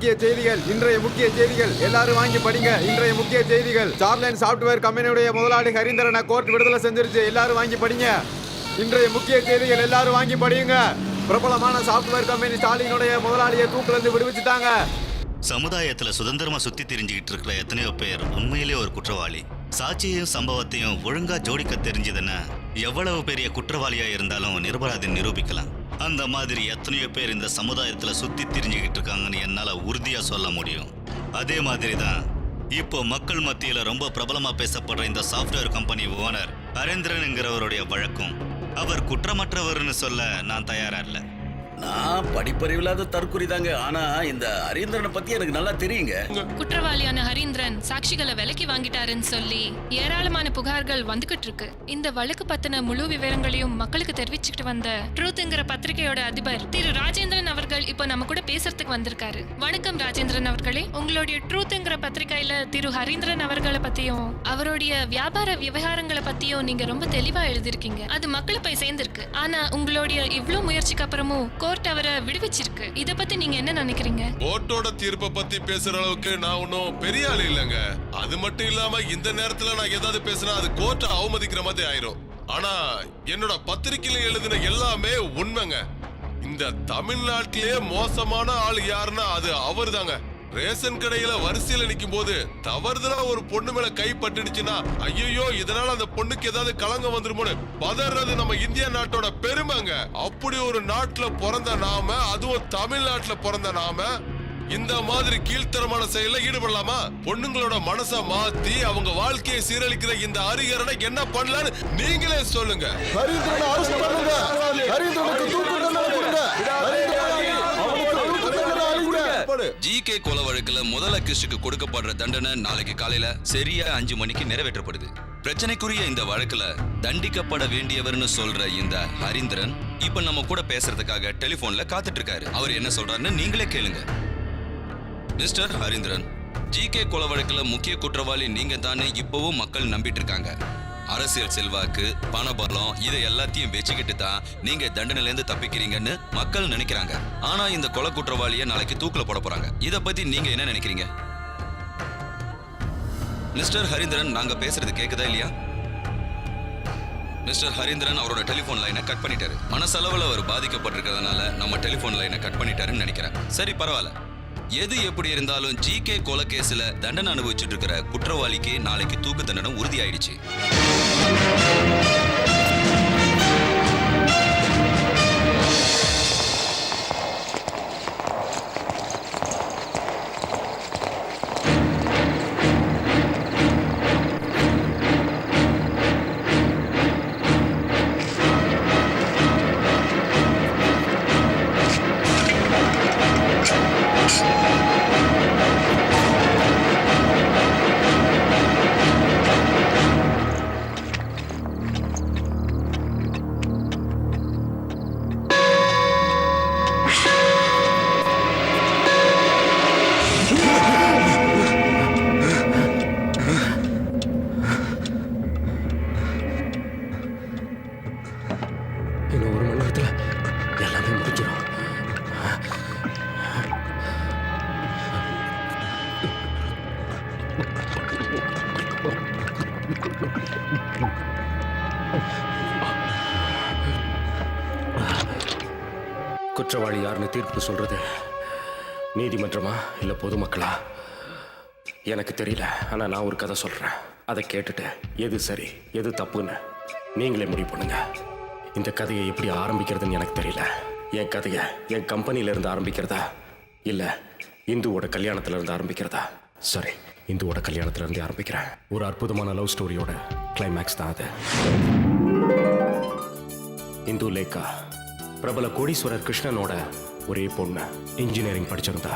முக்கிய செய்திகள். இன்றைய முக்கிய செய்திகள் எல்லாரும் வாங்கி படிங்க. இன்றைய முக்கிய செய்திகள். ஸ்டார்லைன் சாப்ட்வேர் கம்பெனியுடைய முதலாளி ஹரீந்திரனை கோர்ட் விடுதலை செஞ்சிருச்சு. எல்லாரும் வாங்கி படிங்க. இன்றைய முக்கிய செய்திகள் எல்லாரும் வாங்கி படியுங்க. பிரபலமான சாப்ட்வேர் கம்பெனி ஸ்டாலினுடைய முதலாளியை தூக்குல இருந்து விடுவிச்சுட்டாங்க. சமுதாயத்துல சுதந்திரமா சுத்தி திரிஞ்சுக்கிட்டு இருக்கிற எத்தனையோ பேர் உண்மையிலே ஒரு குற்றவாளி. சாட்சியையும் சம்பவத்தையும் ஒழுங்கா ஜோடிக்க தெரிஞ்சதுன்னா எவ்வளவு பெரிய குற்றவாளியா இருந்தாலும் நிரபராதி நிரூபிக்கலாம். அந்த மாதிரி எத்தனையோ பேர் இந்த சமுதாயத்துல சுத்தி திரிஞ்சுக்கிட்டு இருக்காங்கன்னு என்னால உறுதியா சொல்ல முடியும். அதே மாதிரி தான் இப்போ மக்கள் மத்தியில ரொம்ப பிரபலமா பேசப்படுற இந்த சாஃப்ட்வேர் கம்பெனி ஓனர் ஹரீந்திரன்ங்கிறவருடைய வழக்கும் அவர் குற்றமற்றவர்னு சொல்ல நான் தயாரா இல்லை. நான் படிப்பறிவில்லாத தற்குறி தாங்க. ஆனா இந்த ஹரீந்திரனை பத்தி எனக்கு நல்லா தெரியுங்க. குற்றவாளியான ஹரீந்திரன் சாட்சிகளை விலைக்கு வாங்கிட்டாருன்னு சொல்லி ஏராளமான புகார்கள் வந்துகிட்டு இருக்கு. இந்த வழக்கு பத்தின முழு விவரங்களையும் மக்களுக்கு தெரிவிச்சுட்டு வந்த ட்ரூத்ங்கிற பத்திரிகையோட அதிபர் திரு ராஜேந்திரன் அவர்கள் இப்போ நம்ம கூட பேசுறதுக்கு வந்திருக்காரு. வணக்கம் ராஜேந்திரன் அவர்களே. உங்களுடைய ட்ரூத்ங்கிற பத்திரிகையில திரு ஹரீந்திரன் அவர்களை பத்தியும் அவருடைய வியாபார விவகாரங்களை பத்தியும் நீங்க ரொம்ப தெளிவா எழுதிருக்கீங்க. அது மக்களை போய் சேர்ந்திருக்கு. ஆனா உங்களுடைய இவ்ளோ முயற்சிக்கு அப்புறமும் கோர்ட் அவரை விடுவிச்சிருக்கு. இத பத்தி நீங்க என்ன நினைக்கிறீங்க? கோர்ட்டோட தீர்ப்பை பத்தி பேசுற அளவுக்கு நான் ஒன்னும் பெரிய ஆள் இல்லைங்க. அது மட்டும் இல்லாம இந்த நேரத்துல நான் ஏதாவது பேசினா அது கோர்ட்டை அவமதிக்கிற மாதிரி ஆயிரும். ஆனா என்னோட பத்திரிகையில எழுதின எல்லாமே உண்மைங்க. இந்த தமிழ்நாட்டிலேயே மோசமான ஆள் யாருன்னா அது அவர் தாங்க. ரேஷன் கடையில வரிசையில நிக்கும் போது தவறுதலா ஒரு பொண்ணு மேல கை பட்டுடுச்சுன்னா ஐயோ இதனால அந்த பொண்ணுக்கு ஏதாவது களங்கம் வந்துருமோன்னு பதறது நம்ம இந்தியா நாட்டோட பெருமைங்க. அப்படி ஒரு நாட்டுல பிறந்த நாம, அதுவும் தமிழ்நாட்டுல பிறந்த நாம இந்த மாதிரி கீழ்த்தரமான செயல ஈடுபடலாமா? பொண்ணுங்களோட மனசை மாத்தி அவங்க வாழ்க்கையை சீரழிக்கிற இந்த ஹரிஹரனை என்ன பண்ணலான்னு நீங்களே சொல்லுங்க. ஜிகே கொலை வழக்குல முதல் அக்யூஸ்டுக்கு கொடுக்கப்படுற தண்டனை நாளைக்கு காலையில சரியா 5 மணிக்கு நிறைவேற்றப்படுது. பிரச்சனைக்குரிய இந்த வழக்குல தண்டிக்கப்பட வேண்டியவர்னு சொல்ற இந்த ஹரீந்திரன் இப்ப நம்ம கூட பேசுறதுக்காக டெலிபோன்ல காத்துட்டு இருக்காரு. அவர் என்ன சொல்றாருன்னு நீங்களே கேளுங்க. மிஸ்டர் ஹரீந்திரன், ஜிகே கொலை வழக்குல முக்கிய குற்றவாளி நீங்க தானே இப்பவும் மக்கள் நம்பிட்டு இருக்காங்க. அரசியல் செல்வாக்கு, பணபலம் இதை எல்லாத்தையும் வச்சுக்கிட்டு தான் நீங்க தண்டனையிலேருந்து தப்பிக்கிறீங்கன்னு மக்கள் நினைக்கிறாங்க. ஆனா இந்த கொலை குற்றவாளியை நாளைக்கு தூக்குல போட போறாங்க. இத பத்தி நீங்க என்ன நினைக்கிறீங்க? மிஸ்டர் ஹரீந்திரன், நாங்க பேசுறது கேக்குதா இல்லையா? மிஸ்டர் ஹரீந்திரன் அவரோட டெலிபோன் லைனை கட் பண்ணிட்டாரு. மனசளவுல அவர் பாதிக்கப்பட்டிருக்கிறதுனால நம்ம டெலிபோன் லைனை கட் பண்ணிட்டாருன்னு நினைக்கிறேன். சரி, பரவாயில்ல. எது எப்படி இருந்தாலும் ஜிகே கொலை கேஸ்ல தண்டனை அனுபவிச்சுட்டு இருக்கிற குற்றவாளிக்கு நாளைக்கு தூக்கு தண்டனை உறுதியாயிடுச்சு. இன்னும் 1 மணி நேரத்துல எல்லாமே முடிஞ்சிடும். குற்றவாளி யாருன்னு தீர்ப்பு சொல்றது நீதிமன்றமா இல்ல பொதுமக்களா எனக்கு தெரியல. ஆனா நான் ஒரு கதை சொல்றேன். அதை கேட்டுட்டு எது சரி எது தப்புன்னு நீங்களே முடிவு பண்ணுங்க. இந்த கதையை எப்படி ஆரம்பிக்கிறதுன்னு எனக்கு தெரியல. என் கதையை என் கம்பெனியில இருந்து ஆரம்பிக்கிறதா இல்ல இந்துவோட கல்யாணத்துல இருந்து ஆரம்பிக்கிறதா? சரி, இந்துவோட கல்யாணத்துல இருந்து ஆரம்பிக்கிறேன். ஒரு அற்புதமான லவ் ஸ்டோரியோட கிளைமேக்ஸ் தான் அது. இந்து லேக்கா பிரபல கோடீஸ்வரர் கிருஷ்ணனோட ஒரே பொண்ணு. இன்ஜினியரிங் படிச்சிருந்தா.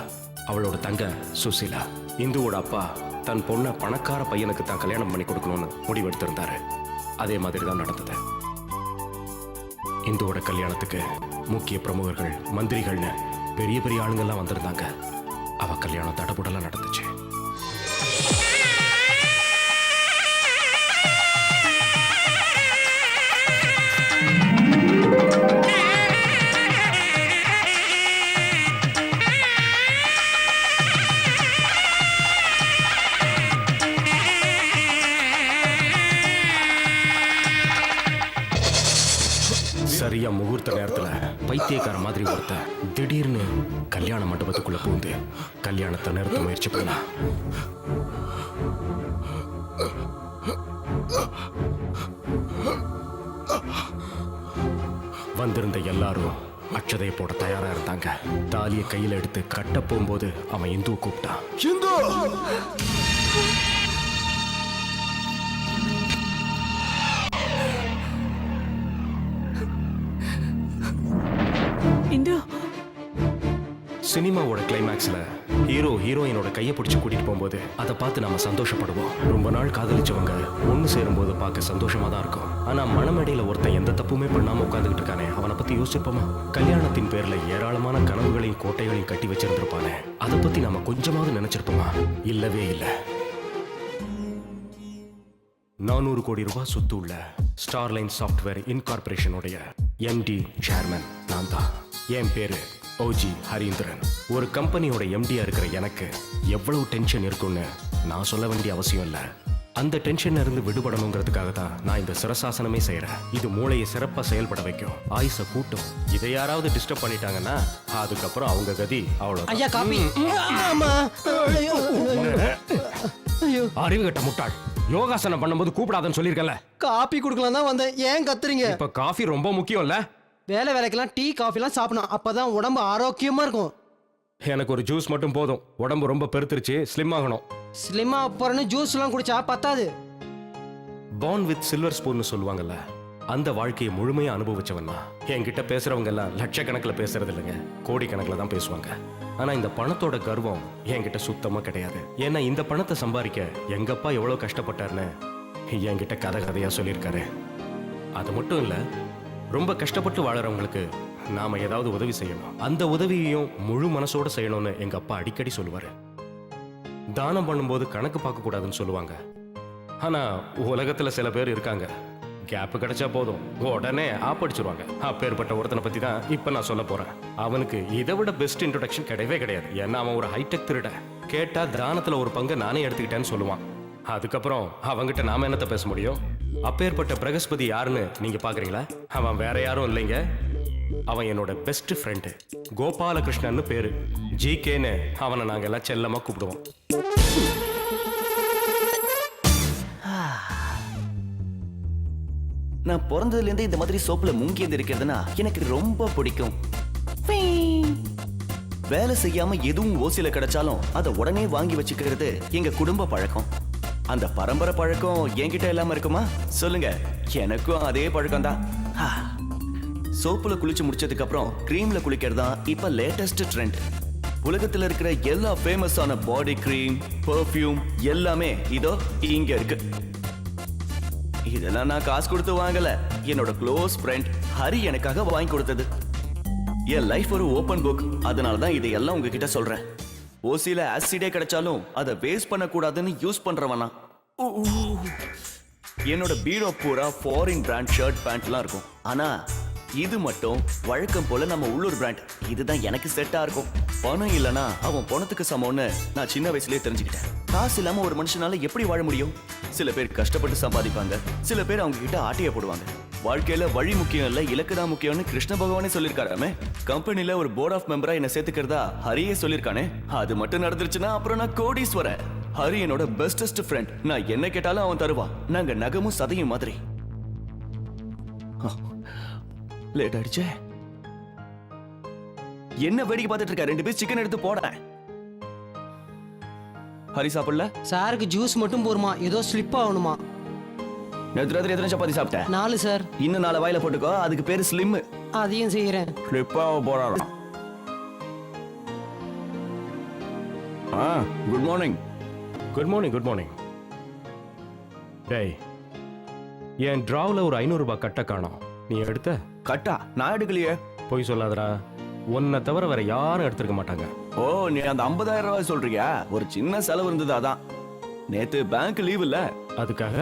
அவளோட தங்க சுசீலா. இந்துவோட அப்பா தன் பொண்ணை பணக்கார பையனுக்கு தான் கல்யாணம் பண்ணி கொடுக்கணும்னு முடிவெடுத்திருந்தாரு. அதே மாதிரி தான் நடந்தது. இந்துவோட கல்யாணத்துக்கு முக்கிய பிரமுகர்கள், மந்திரிகள்னு பெரிய பெரிய ஆளுங்கள்லாம் வந்திருந்தாங்க. அவ கல்யாணம் தடபுடலாம் நடந்துச்சு. சரியா முகூர்த்த நேரத்துல பைத்தியக்கார மாதிரி ஒருத்தன் திடீர்னு கல்யாண மண்டபத்துக்குள்ள பூந்து கல்யாணத்தை நிறுத்த முயற்சி பண்ணா. வந்திருந்த எல்லாரும் அட்சதையை போட தயாரா இருந்தாங்க. தாலியை கையில எடுத்து கட்ட போகும்போது அவன் இந்துவை கூப்பிட்டான். இந்து சினிமாவோட கிளைமேக்ஸ்ல ஹீரோ ஹீரோயினோட கையை பிடிச்சு கூட்டிட்டு போகும்போது அதை பார்த்து நம்ம சந்தோஷப்படுவோம். ரொம்ப நாள் காதலிச்சவங்க ஒன்று சேரும்போது பார்க்க சந்தோஷமா தான் இருக்கும். ஆனா மனமேடையில ஒருத்தன் எந்த தப்புமே பண்ணாம உட்காந்துக்கிட்டு இருக்கானே, அவனை பத்தி யோசிச்சிருப்போமா? கல்யாணத்தின் பேர்ல ஏராளமான கனவுகளையும் கோட்டைகளையும் கட்டி வச்சிருந்திருப்பானே, அதை பத்தி நாம கொஞ்சமாவது நினைச்சிருப்போமா? இல்லவே இல்லை. 400 கோடி ரூபாய் சொத்து உள்ள ஸ்டார்லைன் சாஃப்ட்வேர் இன்கார்பரேஷனுடைய எம்டி சேர்மன் நான் தான். என் பேரு ஓஜி ஹரீந்திரன். ஒரு கம்பெனியோட எம்டியா இருக்கிற எனக்கு எவ்வளவு டென்ஷன் இருக்குன்னு நான் சொல்ல வேண்டிய அவசியம் இல்லை. அந்த டென்ஷன்ல இருந்து விடுபடணுங்கிறதுக்காக தான் நான் இந்த சிரசாசனமே செய்யறேன். இது மூளையை சிறப்பா செயல்பட வைக்கும், ஆயுச கூட்டும். இதை யாராவது டிஸ்டர்ப் பண்ணிட்டாங்கன்னா அதுக்கப்புறம் அவங்க கதி அவ்வளவு. ஐயா காபி. அறிவு கட்ட முட்டாள், யோகாசனம் பண்ணும்போது கூப்பிடாதன்னு சொல்லியிருக்கல. காபி குடுக்கலாம் தான் வந்தேன், ஏன் கத்துறீங்க? இப்ப காஃபி ரொம்ப முக்கியம் இல்ல? வேலைக்கெல்லாம் டீ காஃபிலாம் சாப்பிடணும், அப்பதான் உடம்பு ஆரோக்கியமா இருக்கும். எனக்கு ஒரு ஜூஸ் மட்டும் போதும். உடம்பு ரொம்ப பெருத்துருச்சு, ஸ்லிம் ஆகணும். ஸ்லிம்மா போறேன்னு ஜூஸ் எல்லாம் குடிச்சா பத்தாது. பார்ன் வித் சில்வர் ஸ்பூன்னு சொல்லுவாங்கல்ல, அந்த வாழ்க்கையை முழுமையா அனுபவிச்சவன் தான். என்கிட்ட பேசுறவங்க எல்லாம் லட்சக்கணக்கில் பேசுறது இல்லைங்க, கோடிக்கணக்கில் தான் பேசுவாங்க. ஆனா இந்த பணத்தோட கர்வம் என்கிட்ட சுத்தமா கிடையாது. ஏன்னா இந்த பணத்தை சம்பாதிக்க எங்கப்பா எவ்வளவு கஷ்டப்பட்டாருன்னு என்கிட்ட கதை கதையா சொல்லியிருக்காரு. அது மட்டும் இல்ல, ரொம்ப கஷ்டப்பட்டு வாழறவங்களுக்கு நாம ஏதாவது உதவி செய்யணும், அந்த உதவியையும் முழு மனசோட செய்யணும்னு எங்க அப்பா அடிக்கடி சொல்லுவாரு. தானம் பண்ணும்போது கணக்கு பார்க்க கூடாதுன்னு சொல்லுவாங்க. ஆனா உலகத்துல சில பேர் இருக்காங்க, கேப் கிடைச்சா போதும் உடனே ஆப்படிச்சிருவாங்க. அப்பேற்பட்ட ஒருத்தனை பத்தி தான் இப்ப நான் சொல்ல போறேன். அவனுக்கு இதை விட பெஸ்ட் இன்ட்ரோடக்ஷன் கிடையவே கிடையாது. ஏன்னா அவன் ஒரு ஹைடெக் திருட. கேட்டா தானத்துல ஒரு பங்கு நானே எடுத்துக்கிட்டேன்னு சொல்லுவான். அதுக்கப்புறம் அவங்கிட்ட நாம என்னத்த பேச முடியும்? அப்பேற்பட்ட பிரகஸ்பதி யாருன்னு நீங்க பாக்குறீங்களா? அவன் வேற யாரும் இல்லைங்க, அவன் என்னோட பெஸ்ட் ஃப்ரெண்டு கோபாலகிருஷ்ணன் பேரு. ஜிகேன்னு அவனை நாங்க எல்லாம் செல்லமா கூப்பிடுவோம். நான் பிறந்ததுல இருந்து இந்த மாதிரி சோப்புல முங்கி இருக்கிறதுனா எனக்கு ரொம்ப பிடிக்கும். வேலை செய்யாம எதுவும் ஓசில கிடைச்சாலும் அதை உடனே வாங்கி வச்சுக்கிறது எங்க குடும்ப பழக்கம். அந்த பரம்பரை பழக்கம் என்கிட்ட இல்லாம இருக்குமா சொல்லுங்க? எனக்கும் அதே பழக்கம் தான். சோப்புல குளிச்சு முடிச்சதுக்கு அப்புறம் கிரீம்ல குளிக்கிறது தான் இப்ப லேட்டஸ்ட் ட்ரெண்ட். உலகத்துல இருக்கிற எல்லா ஃபேமஸான பாடி கிரீம், பெர்ஃப்யூம் எல்லாமே இதோ இங்க இருக்கு. இதெல்லாம் நான் காசு கொடுத்து வாங்கல, என்னோட க்ளோஸ் ஃப்ரெண்ட் ஹரி எனக்காக வாங்கி கொடுத்தது. என் லைஃப் ஒரு ஓபன் புக், அதனால தான் இதையெல்லாம் உங்ககிட்ட சொல்றேன். ஓசில ஆசிடே கிடைச்சாலும் அதை வேஸ்ட் பண்ணக்கூடாதுன்னு யூஸ் பண்றவனா. என்னோட பீரோ பூரா ஃபாரின் பிராண்ட் ஷர்ட் பேண்ட்லாம் இருக்கும். ஆனா இது மட்டும் வழக்கம் போல நம்ம உள்ளூர் பிராண்ட். இதுதான் எனக்கு செட்டா இருக்கும். பணம் இல்லனா அவன் பணத்துக்கு சமம்னு நான் சின்ன வயசுலயே தெரிஞ்சுக்கிட்டேன். காசு இல்லாம ஒரு மனுஷனால எப்படி வாழ முடியும்? சில பேர் கஷ்டப்பட்டு சம்பாதிப்பாங்க, சில பேர் அவங்க கிட்ட ஆட்டைய போடுவாங்க. வாழ்க்கையில வழி முக்கியம் இல்ல, இலக்கு தான் முக்கியம்னு கிருஷ்ண பகவானே சொல்லிருக்காராமே. கம்பெனில ஒரு போர்ட் ஆஃப் மெம்பரா என்ன சேர்த்துக்கிறதா ஹரியே சொல்லிருக்கானே. அது மட்டும் நடந்துருச்சுன்னா அப்புறம் நான் கோடீஸ்வரன். ஹரி என்னோட பெஸ்டஸ்ட் ஃப்ரெண்ட். நான் என்ன கேட்டாலும் அவன் தருவான். நாங்க நகமும் சதையும் மாதிரி. லேட் ஆயிடுச்சே. என்ன வேடிக்கை பார்த்துட்டு இருக்க? 2 பீஸ் சிக்கன் எடுத்து போட. ஹரி சாப்பிடல? சாருக்கு ஜூஸ் மட்டும் போருமா, ஏதோ ஸ்லிப் ஆகணுமா? நேற்று ராத்திரி எத்தனை சப்பாத்தி சாப்பிட்டேன்? 4 சார். இன்னும் 4 வாயில போட்டுக்கோ, அதுக்கு பேரு ஸ்லிம். அதையும் செய்யறேன். ஸ்லிப்பாக போறாராம். Good morning. Good morning, good morning. டேய், என் டிராவில் ஒரு 500 ரூபாய் கட்ட காணோம், நீ எடுத்த? கட்டா? நான் எடுக்கலையே. போய் சொல்லாதடா, உன்னை தவிர வேற யாரும் எடுத்திருக்க மாட்டாங்க. ஓ, நீ அந்த 50,000 ரூபாய் சொல்றியா? ஒரு சின்ன செலவு இருந்தது, அதான். நேத்து பேங்க் லீவ் இல்ல, அதுக்காக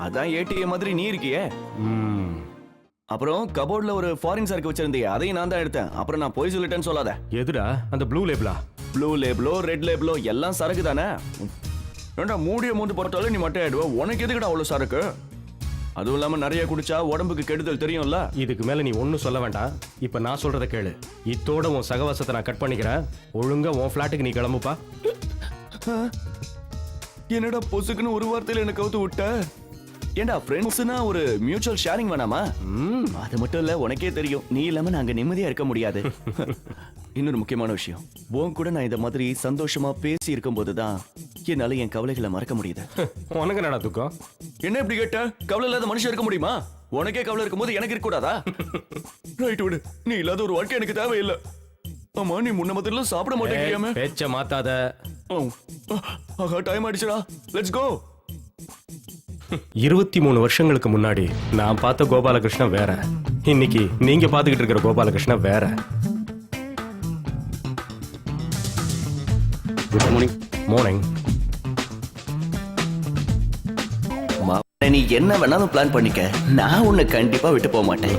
அதான் ஏடிஎம் மாதிரி நீ இருக்கியே. அப்புறம் கபோர்ட்ல ஒரு ஃபாரின் சரக்கு வச்சிருந்தியே, அதையும் நான் தான் எடுத்தேன். அப்புறம் நான் போய் சொல்லிட்டேன்னு சொல்லாத. எதுடா அந்த ப்ளூ லேபிளா? ப்ளூ லேபிளோ ரெட் லேபிளோ எல்லாம் சரக்கு தானே. ரெண்டா மூடிய மூந்து போட்டாலும் நீ மட்டும் ஆயிடுவ. உனக்கு எதுக்குடா அவ்வளவு சரக்கு? அதுவும் இல்லாம நிறைய குடிச்சா உடம்புக்கு கெடுதல் தெரியும்ல. இதுக்கு மேல நீ ஒன்றும் சொல்ல வேண்டாம். இப்ப நான் சொல்றத கேளு. இத்தோட உன் சகவாசத்தை நான் கட் பண்ணிக்கிறேன். ஒழுங்கா உன் ஃபிளாட்டுக்கு நீ கிளம்புப்பா. என்னடா பொசுக்குன்னு ஒரு வார்த்தையில என்ன கவுத்து விட்ட? ஏண்டா ஃப்ரெண்ட்ஸ்னா ஒரு மியூச்சுவல் ஷேரிங் வேணாமா? அது மட்டும் இல்ல, உனக்கே தெரியும் நீ இல்லாம நாங்க நிம்மதியா இருக்க முடியாது. இன்னொரு முக்கியமான விஷயம், உன் கூட நான் இந்த மாதிரி சந்தோஷமா பேசி இருக்கும் போதுதான் என்னால என் கவலைகளை மறக்க முடியுது. உனக்கு என்னடா துக்கம்? என்ன இப்படி கேட்ட? கவலை இல்லாத மனுஷன் இருக்க முடியுமா? உனக்கே கவலை இருக்கும்போது எனக்கு இருக்க கூடாதா? ரைட் விடு, நீ இல்லாத ஒரு வாழ்க்கை எனக்கு தேவையில்லை. ஆமா, நீ முன்ன மாதிரிலாம் சாப்பிட மாட்டேங்கிறியாமே. பேச்ச மாத்தாத. ஆஹா, டைம் ஆயிடுச்சுடா, லெட்ஸ் கோ. 23 வருஷங்களுக்கு முன்னாடி நான் பார்த்த கோபாலகிருஷ்ணன் வேற. இன்னைக்கு நீங்க பாத்துக்கிட்டு இருக்கிற கோபாலகிருஷ்ணன் வேற. Good morning. மார்னிங். நீ என்ன வேணாலும் பிளான் பண்ணிக்க, நான் உன்னை கண்டிப்பா விட்டு போக மாட்டேன்.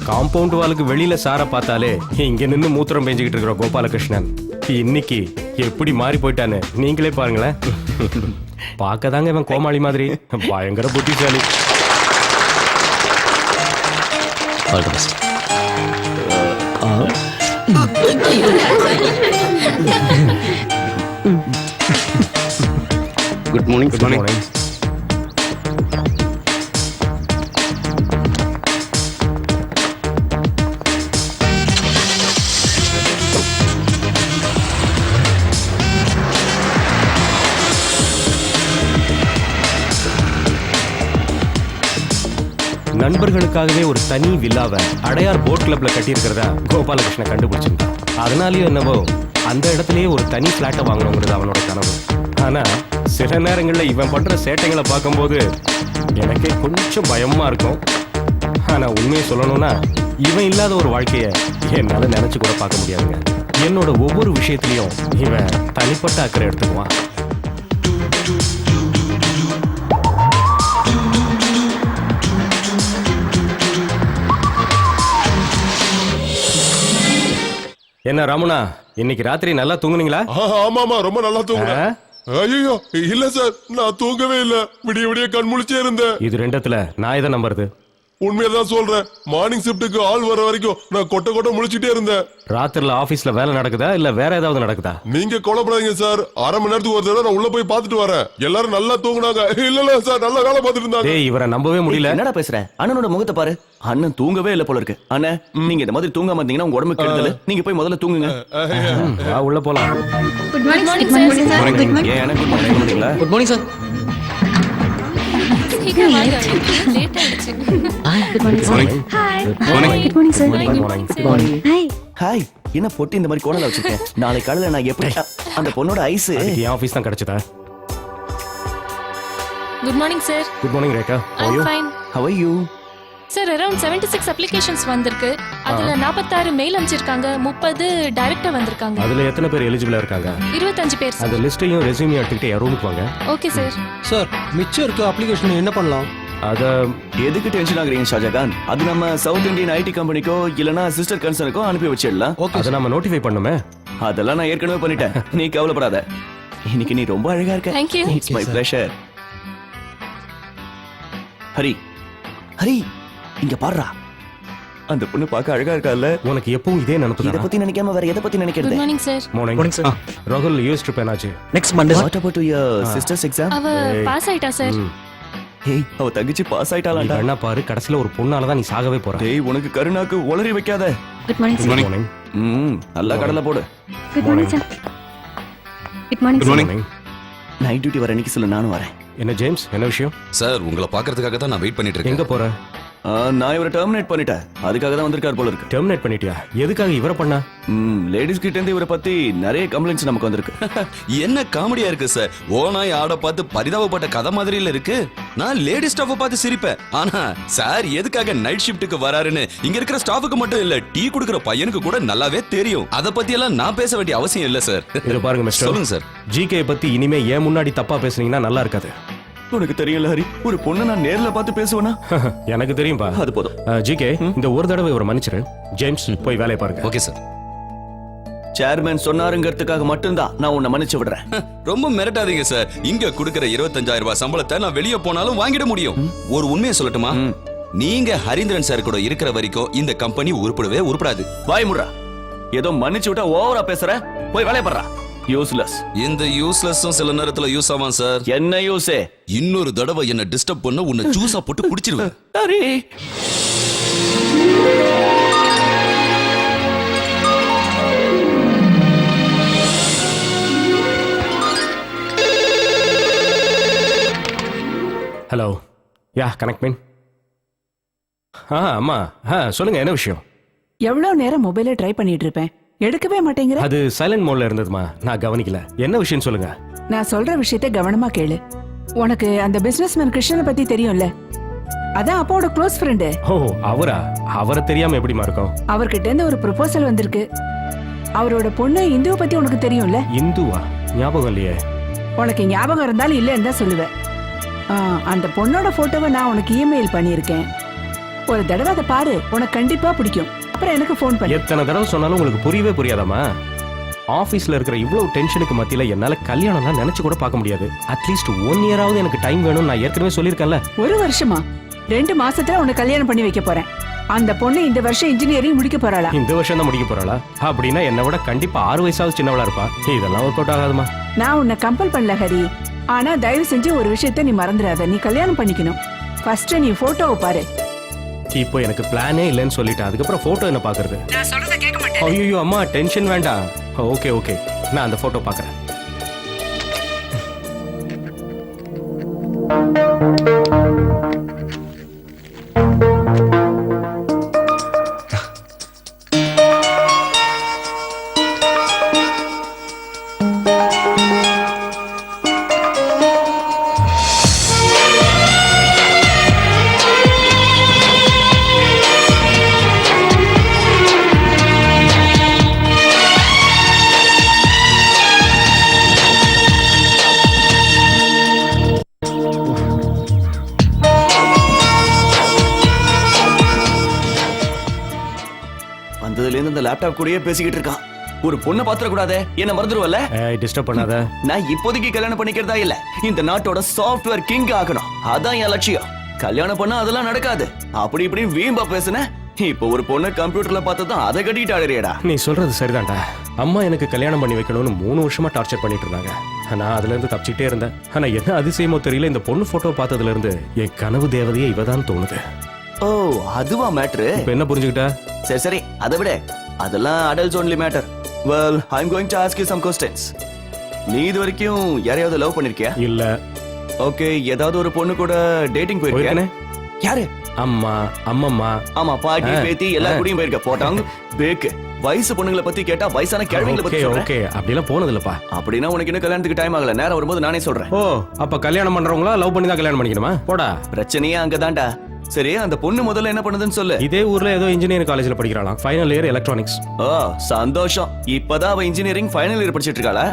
காம்பவுண்ட் வாலுக்கு வெளியில சார பார்த்தாலே இங்க நின்னு மூத்திரம் பெஞ்சுக்கிட்டு இருக்கிற கோபாலகிருஷ்ணன் இன்னைக்கு எப்படி மாறி போயிட்டான்னு நீங்களே பாருங்களேன். பார்க்கதாங்க இவன் கோமாளி மாதிரி, பயங்கர புத்திசாலி. Good morning. Good morning. நண்பர்களுக்காகவே ஒரு தனி வில்லாவை அடையார் போட் கிளப்ல கட்டியிருக்கிறதா கோபாலகிருஷ்ணன் கண்டுபிடிச்சிருந்தான். அதனாலயும் என்னவோ அந்த இடத்துலயே ஒரு தனி பிளாட்டை வாங்கணுங்கிறது அவனோட கனவு. ஆனா சில நேரங்கள்ல இவன் பண்ற சேட்டைகளை பார்க்கும்போது எனக்கே கொஞ்சம் பயமா இருக்கும். ஆனா உண்மையை சொல்லணும்னா இவன் இல்லாத ஒரு வாழ்க்கைய என்னால நினைச்சு கூட பார்க்க முடியாதுங்க. என்னோட ஒவ்வொரு விஷயத்திலையும் இவன் தனிப்பட்ட அக்கறை எடுத்துக்குவான். என்ன ராமுனா, இன்னைக்கு ராத்திரி நல்லா தூங்குனீங்களா? ஆமாமா, ரொம்ப நல்லா தூங்குனேன். ஐயோ இல்ல சார், நான் தூங்கவே இல்ல. விடிய விடிய கண் முழிச்சே இருந்தேன். இது ரெண்டத்துல நான் எதை நம்புறது? உண்மையதான் சொல்றேன். மார்னிங் ஷிப்டுக்கு ஆள் வர வரைக்கும் நான் கொட்ட கொட்ட முழிச்சிட்டே இருந்தேன். ராத்திரில ஆபீஸ்ல வேலை நடக்குதா இல்ல வேற ஏதாவது நடக்குதா? நீங்க கொலைப்படாதீங்க சார். அரை மணி நேரத்துக்கு ஒரு தடவை நான் உள்ள போய் பாத்துட்டு வரேன். எல்லாரும் நல்லா தூங்குனாங்க. இல்ல சார், நல்லா வேலை பார்த்துட்டு இருந்தாங்க. டேய், இவரை நம்பவே முடியல. என்னடா பேசுற? அண்ணனோட முகத்தை பாரு. அண்ணன் தூங்கவே இல்ல போல இருக்கு. அண்ணன், நீங்க இந்த மாதிரி தூங்காம இருந்தீங்கன்னா உங்க உடம்பு கெடுதல். நீங்க போய் முதல்ல தூங்குங்க. வா, உள்ள போலாம். Good morning sir. Good morning. ஏன் எனக்கு குட் மார்னிங் சொல்றீங்களா? Good morning sir. சீக்கிரம் வாங்க, லேட் ஆயிடுச்சு. Good morning sir. Hi. Good morning sir. Good morning. Hi. Hi. என்ன பொட்டி இந்த மாதிரி கோணல வச்சிருக்கேன்? நாளை காலையில நான் எப்படி அந்த பொண்ணோட ஐஸ் என் ஆபீஸ் தான் கிடைச்சதா? Good morning sir. Good morning Rekha. I am fine. How are you? Sir, around 76 applications வந்திருக்கு. அதுல 46 மெயில் அனுப்பிச்சிருக்காங்க, 30 டைரக்டா வந்திருக்காங்க. அதுல எத்தனை பேர் எலிஜிபிளா இருக்காங்க? 25 பேர் சார். அந்த லிஸ்டையும் ரெஸ்யூமையும் எடுத்துக்கிட்டு என் ரூமுக்கு வாங்க. Okay sir. சார், மிச்சம் இருக்க அப்ளிகேஷன் என்ன பண்ணலாம்? அத எதுக்கு டென்ஷன் ஆகுறீங்க ஷாஜகான்? அது நம்ம சவுத் இந்தியன் ஐடி கம்பெனிக்கோ இல்லனா சிஸ்டர் கன்சர்னுக்கோ அனுப்பி வச்சிடலாம். அதை நம்ம நோட்டிஃபை பண்ணுமே. அதெல்லாம் நான் ஏற்கனவே பண்ணிட்டேன். நீ கவலைப்படாத. இன்னைக்கு நீ ரொம்ப அழகா இருக்க. Thank you. It's my pleasure. Hari, Hari, இங்க பாருடா. அந்த பொண்ணு பார்க்க அழகா இருக்கால. உனக்கு எப்பவும் இதே நினைப்பு இத தானா? பத்தி நினைக்காம வேற எதை பத்தி நினைக்கிறது? Good morning sir. Morning sir. ராகுல் யூஎஸ் ட்ரிப் என்னாச்சு? Next Monday. What about your sister's exam? அவ பாஸ் ஆயிட்டா சார். ஹேய், அவ தங்கச்சி பாஸ் நீ ஆயிட்டாளாடா. கண்ணா பாரு, கடைசில ஒரு பொண்ணால தான் நீ சாகவே போற. டேய், உனக்கு கருணாக்கு உளறி வைக்காத. Good morning sir. மார்னிங். நல்லா கடலை போடு. Good morning sir. Good morning sir. Night duty வர அன்னைக்கு சொல்லு, நானும் வரேன். என்ன ஜேம்ஸ், என்ன விஷயம்? சார், உங்களை பார்க்கறதுக்காக தான் நான் வெயிட் பண்ணிட்டு இருக்கேன். எங்க போற? நான் இவரை டெர்மினேட் பண்ணிட்டேன். அதுக்காக தான் வந்திருக்கார் போல இருக்கு. டெர்மினேட் பண்ணிட்டியா? எதுக்காக இவரை பண்ணா? லேடிஸ் கிட்ட இருந்து இவரை பத்தி நிறைய கம்ப்ளைண்ட்ஸ் நமக்கு வந்திருக்கு. என்ன காமெடியா இருக்கு சார். ஓனாய் ஆட பார்த்து பரிதாபப்பட்ட கதை மாதிரி இல்ல இருக்கு. நான் லேடி ஸ்டாஃபை பார்த்து சிரிப்பேன். ஆனா சார் எதுக்காக நைட் ஷிஃப்ட்டுக்கு வராருன்னு இங்க இருக்கிற ஸ்டாஃபுக்கு மட்டும் இல்ல, டீ குடுக்கிற பையனுக்கு கூட நல்லாவே தெரியும். அத பத்தி எல்லாம் நான் பேச வேண்டிய அவசியம் இல்ல சார். இது பாருங்க மிஸ்டர், சொல்லுங்க சார். ஜிகே பத்தி இனிமே ஏன் முன்னாடி தப்பா பேசுனீங்கன்னா நல்லா இருக்காது. உனக்கு தெரியல ஹரி, ஒரு பொண்ணை நான் நேர்ல பார்த்து பேசுவேனா? எனக்கு தெரியும்பா. அது போதும். ஜிகே, இந்த ஒரு தடவை இவரை மன்னிச்சிரு. ஜேம்ஸ், போய் வேலையை பாருங்க. Okay sir. சேர்மேன் சொன்னாருங்கிறதுக்காக மட்டும்தான் நான் உன்னை மன்னிச்சு விடுறேன். ரொம்ப மிரட்டாதீங்க சார். இங்க கொடுக்கிற 25,000 ரூபாய் சம்பளத்தை நான் வெளியே போனாலும் வாங்கிட முடியும். ஒரு உண்மையை சொல்லட்டுமா? நீங்க ஹரீந்திரன் சார் கூட இருக்கிற வரைக்கும் இந்த கம்பெனி உருப்படவே உருப்படாது. வாய் முடுறா. ஏதோ மன்னிச்சு விட்டா ஓவரா பேசுற. போய் வேலைய பண்றா. யூஸ்லெஸ். இந்த யூஸ்லெஸ்ஸும் சில நேரத்துல யூஸ் ஆவான் சார். என்ன யூஸே? இன்னொரு தடவை என்ன டிஸ்டர்ப் பண்ண உன்னை ஜூஸா போட்டு குடிச்சிருவேன். சரி. ஹலோ, யா கனெக்ட் மீன். அம்மா, சொல்லுங்க, என்ன விஷயம்? எவ்வளவு நேரம் மொபைலை ட்ரை பண்ணிட்டு இருப்பேன், எடுக்கவே மாட்டேங்கிற. அது சைலண்ட் மோட்ல இருந்ததுமா, நான் கவனிக்கல. என்ன விஷயம் சொல்லுங்க. நான் சொல்ற விஷயத்தை கவனமா கேளு. உனக்கு அந்த பிசினஸ்மேன் கிருஷ்ணனை பத்தி தெரியும்ல? அதான் அப்பாவோட க்ளோஸ் ஃப்ரெண்டு. ஓ, அவரா? அவரை தெரியாம எப்படிமா இருக்கும்? அவர்கிட்ட இருந்து ஒரு ப்ரொபோசல் வந்திருக்கு. அவரோட பொண்ணு இந்துவை பத்தி உனக்கு தெரியும்ல? இந்துவா? ஞாபகம் இல்லையே. உனக்கு ஞாபகம் இருந்தாலும் இல்லைன்னு தான் சொல்லுவேன். அந்த பொண்ணோட போட்டோவை நான் உனக்கு இமெயில் பண்ணியிருக்கேன். ஒரு தடவை அதை பாரு, உனக்கு கண்டிப்பா பிடிக்கும். அப்புறம் எனக்கு ஃபோன் பண்ணு. எத்தனை தடவை சொன்னாலும் உங்களுக்கு புரியவே புரியாதாமா? ஆபீஸ்ல இருக்கிற இவ்வளவு டென்ஷனுக்கு மத்தியில என்னால கல்யாணம்லாம் நினைச்சு கூட பார்க்க முடியாது. அட்லீஸ்ட் 1 இயராவது எனக்கு டைம் வேணும். நான் ஏற்கனவே சொல்லியிருக்கேன்ல. 1 வருஷமா? 2 மாசத்துல உனக்கு கல்யாணம் பண்ணி வைக்க போறேன். அந்த பொண்ணு இந்த வருஷம் இன்ஜினியரிங் முடிக்க போறாளா? இந்த வருஷம் தான் முடிக்க போறாளா? அப்படின்னா என்னை விட கண்டிப்பா 6 வயசாவது சின்னவளா இருப்பா. இதெல்லாம் ஒர்க் அவுட் ஆகாதுமா. நான் உன்னை கம்பல் பண்ணல ஹரி. ஆனா தயவு செஞ்சு ஒரு விஷயத்த நீ மறந்துடாத. நீ கல்யாணம் பண்ணிக்கணும். ஃபர்ஸ்ட் நீ போட்டோவை பாரு. இப்போ எனக்கு பிளானே இல்லைன்னு சொல்லிட்டேன். அதுக்கப்புறம் போட்டோ என்ன பாக்குறது? நான் சொல்றத கேட்க மாட்டேன். ஐயோ அம்மா, டென்ஷன் வேண்டாம். ஓகே ஓகே, நான் அந்த போட்டோ பாக்குறேன். வந்ததுல இருந்து இந்த லேப்டாப் கூடயே பேசிக்கிட்டு இருக்கான். ஒரு பொண்ணை பாத்திர கூடாதே, என்ன மறந்துடுவல்ல? டிஸ்டர்ப் பண்ணாத. நான் இப்போதைக்கு கல்யாணம் பண்ணிக்கிறதா இல்ல, இந்த நாட்டோட சாஃப்ட்வேர் கிங் ஆகணும். அதான் என் லட்சியம். கல்யாணம் பண்ணா அதெல்லாம் நடக்காது. அப்படி இப்படி வீம்பா பேசுன. இப்போ ஒரு பொண்ணை கம்ப்யூட்டர்ல பார்த்ததான் அதை கட்டிட்டு ஆடுறியடா. நீ சொல்றது சரிதான்டா. அம்மா எனக்கு கல்யாணம் பண்ணி வைக்கணும்னு 3 வருஷமா டார்ச்சர் பண்ணிட்டு இருந்தாங்க. நான் அதுல இருந்து தப்பிச்சுட்டே இருந்தேன். ஆனா என்ன அதிசயமோ தெரியல, இந்த பொண்ணு போட்டோ பார்த்ததுல இருந்து என் கனவு தேவதையே இவதான் தோணுது. ஓ, அதுவா மேட்டர்? இப்ப என்ன புரிஞ்சுக்கிட்ட? சரி சரி, அதை விட அதெல்லாம் adults only matter. Well, I am going to ask you some questions. நீ இது வரைக்கும் யாரையாவது லவ் பண்ணிருக்கியா? இல்ல. ஓகே, ஏதாவது ஒரு பொண்ணு கூட டேட்டிங் போயிருக்கியா? யாரு? அம்மா, அம்மம்மா. ஆமா, பாட்டி பேத்தி எல்லா கூடயும் போயிருக்க. போட்டாங்க பேக்கு. வயசு பொண்ணுங்களை பத்தி கேட்டா வயசான கிழவிங்களை பத்தி சொல்றேன். ஓகே, அப்படிலாம் போனது இல்லப்பா. அப்படின்னா உனக்கு இன்னும் கல்யாணத்துக்கு டைம் ஆகல. நேரம் வரும்போது நானே சொல்றேன். ஓ, அப்ப கல்யாணம் பண்றவங்களா லவ் பண்ணி தான் கல்யாணம் பண்ணிக்கணுமா? போடா. பிரச்சனையே அங்கதான்டா. சரி, அந்த பொண்ணு முதல்ல என்ன பண்ணுதுன்னு சொல்லு. இதே ஊர்ல ஏதோ இன்ஜினியரிங் காலேஜ்ல படிக்கிறாளாம். Final year electronics. ஓ, சந்தோஷம். இப்பதான் அவ இன்ஜினியரிங் ஃபைனல் இயர் படிச்சிட்டு இருக்காளா?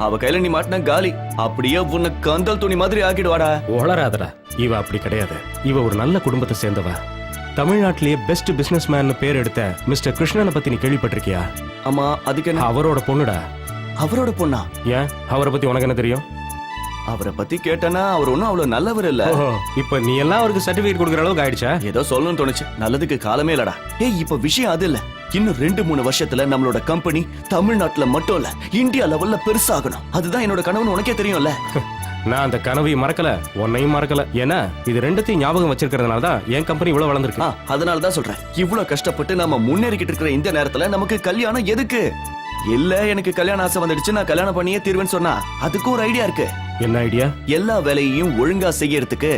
அவ கையில நீ மாட்டின காலி. அப்படியே உன்னை கந்தல் துணி மாதிரி ஆக்கிடுவாடா. ஒளராதடா. இவ அப்படி கிடையாது. இவ ஒரு நல்ல குடும்பத்தை சேர்ந்தவ. தமிழ்நாட்டிலேயே பெஸ்ட் பிசினஸ் மேன் பேர் எடுத்த மிஸ்டர் கிருஷ்ணனை பத்தி நீ கேள்விப்பட்டிருக்கியா? ஆமா, அதுக்கு என்ன? அவரோட பொண்ணுடா. அவரோட பொண்ணா? ஏன், அவரை பத்தி உனக்கு என்ன தெரியும்? அவரை பத்தி கேட்டனா அவர் ஒன்னும் அவ்வளவு நல்லவர் இல்ல. இப்ப நீ எல்லாம் அவருக்கு சர்டிபிகேட் கொடுக்கற அளவுக்கு ஆயிடுச்சா? ஏதோ சொல்லணும்னு தோணுச்சு. நல்லதுக்கு காலமே இல்லடா. ஏய், இப்ப விஷயம் அது இல்ல. இன்னும் 2-3 வருஷத்துல நம்மளோட கம்பெனி தமிழ்நாட்டுல மட்டும் இல்ல, இந்தியா லெவல்ல பெருசாகணும். அதுதான் என்னோட கனவுன்னு உனக்கே தெரியும்ல. நான் அந்த கனவையும் மறக்கல, உன்னையும் மறக்கல. ஏன்னா இது ரெண்டுத்தையும் ஞாபகம் வச்சிருக்கிறதுனால தான் என் கம்பெனி இவ்வளவு வளர்ந்துருக்கு. அதனால தான் சொல்றேன், இவ்வளவு கஷ்டப்பட்டு நம்ம முன்னேறிக்கிட்டு இருக்கிற இந்த நேரத்துல நமக்கு கல்யாணம் எதுக்கு? இல்ல, எனக்கு கல்யாண ஆசை வந்துடுச்சு, நான் கல்யாணம் பண்ணியே தீர்வேன்னு சொன்னா அதுக்கு ஒரு ஐடியா இருக்கு. என்ன ஐடியா? எல்லா வேலையையும் ஒழுங்கா செய்யறதுக்கு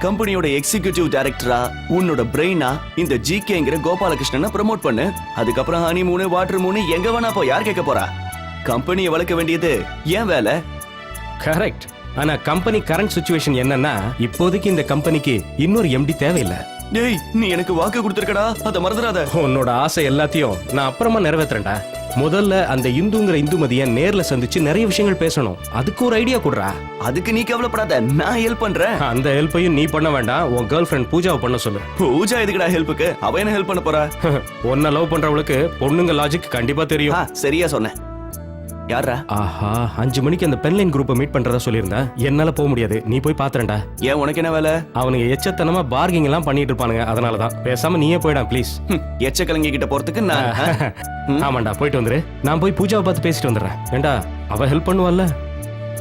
கம்பெனியோட எக்ஸிகியூட்டிவ் டைரக்டரா உன்னோட பிரெயினா இந்த ஜிகேங்கிற கோபாலகிருஷ்ணனை ப்ரமோட் பண்ணு. அதுக்கப்புறம் ஹனி மூணு வாட்டர் மூணு எங்க வேணா போ. யார் கேட்க போறா? கம்பெனியை வளர்க்க வேண்டியது ஏன் வேலை. கரெக்ட். ஆனா கம்பெனி கரண்ட் சிச்சுவேஷன் என்னன்னா, இப்போதைக்கு இந்த கம்பெனிக்கு இன்னொரு எம்டி தேவையில்லை. டேய், நீ எனக்கு வாக்கு கொடுத்திருக்கடா, அதை மறந்துடாத. உன்னோட ஆசை எல்லாத்தையும் நான் அப்புறமா நிறைவேற்றுறேன்டா. முதல்ல அந்த இந்துங்கிற இந்துமதியை நேர்ல சந்திச்சு நிறைய விஷயங்கள் பேசணும். அதுக்கு ஒரு ஐடியா கொடுறா. அதுக்கு நீ கவலைப்படாத, நான் ஹெல்ப் பண்றேன். அந்த ஹெல்ப்பையும் நீ பண்ண வேண்டாம், உன் கேர்ள் ஃப்ரெண்ட் பூஜாவை பண்ண சொல்லு. பூஜா எதுக்குடா ஹெல்ப்புக்கு? அவ என்ன ஹெல்ப் பண்ண போறா? உன்னை லவ் பண்றவளுக்கு பொண்ணுங்க லாஜிக் கண்டிப்பா தெரியும். சரியா சொன்ன. யாரா? ஆஹா, 5 மணிக்கு அந்த பென்லைன் குரூப்பை மீட் பண்றதா சொல்லியிருந்தா. என்னால போக முடியாது, நீ போய் பாத்துறேன்டா. ஏன், உனக்கு என்ன வேலை? அவனுங்க எச்சத்தனமா பார்கிங் எல்லாம் பண்ணிட்டு இருப்பானுங்க, அதனாலதான். பேசாம நீயே போயிடா ப்ளீஸ். எச்ச கலங்கி கிட்ட போறதுக்கு நான் ஆமாண்டா, போயிட்டு வந்துரு. நான் போய் பூஜாவை பார்த்து பேசிட்டு வந்துடுறேன். ஏண்டா, அவ ஹெல்ப் பண்ணுவாள்ல?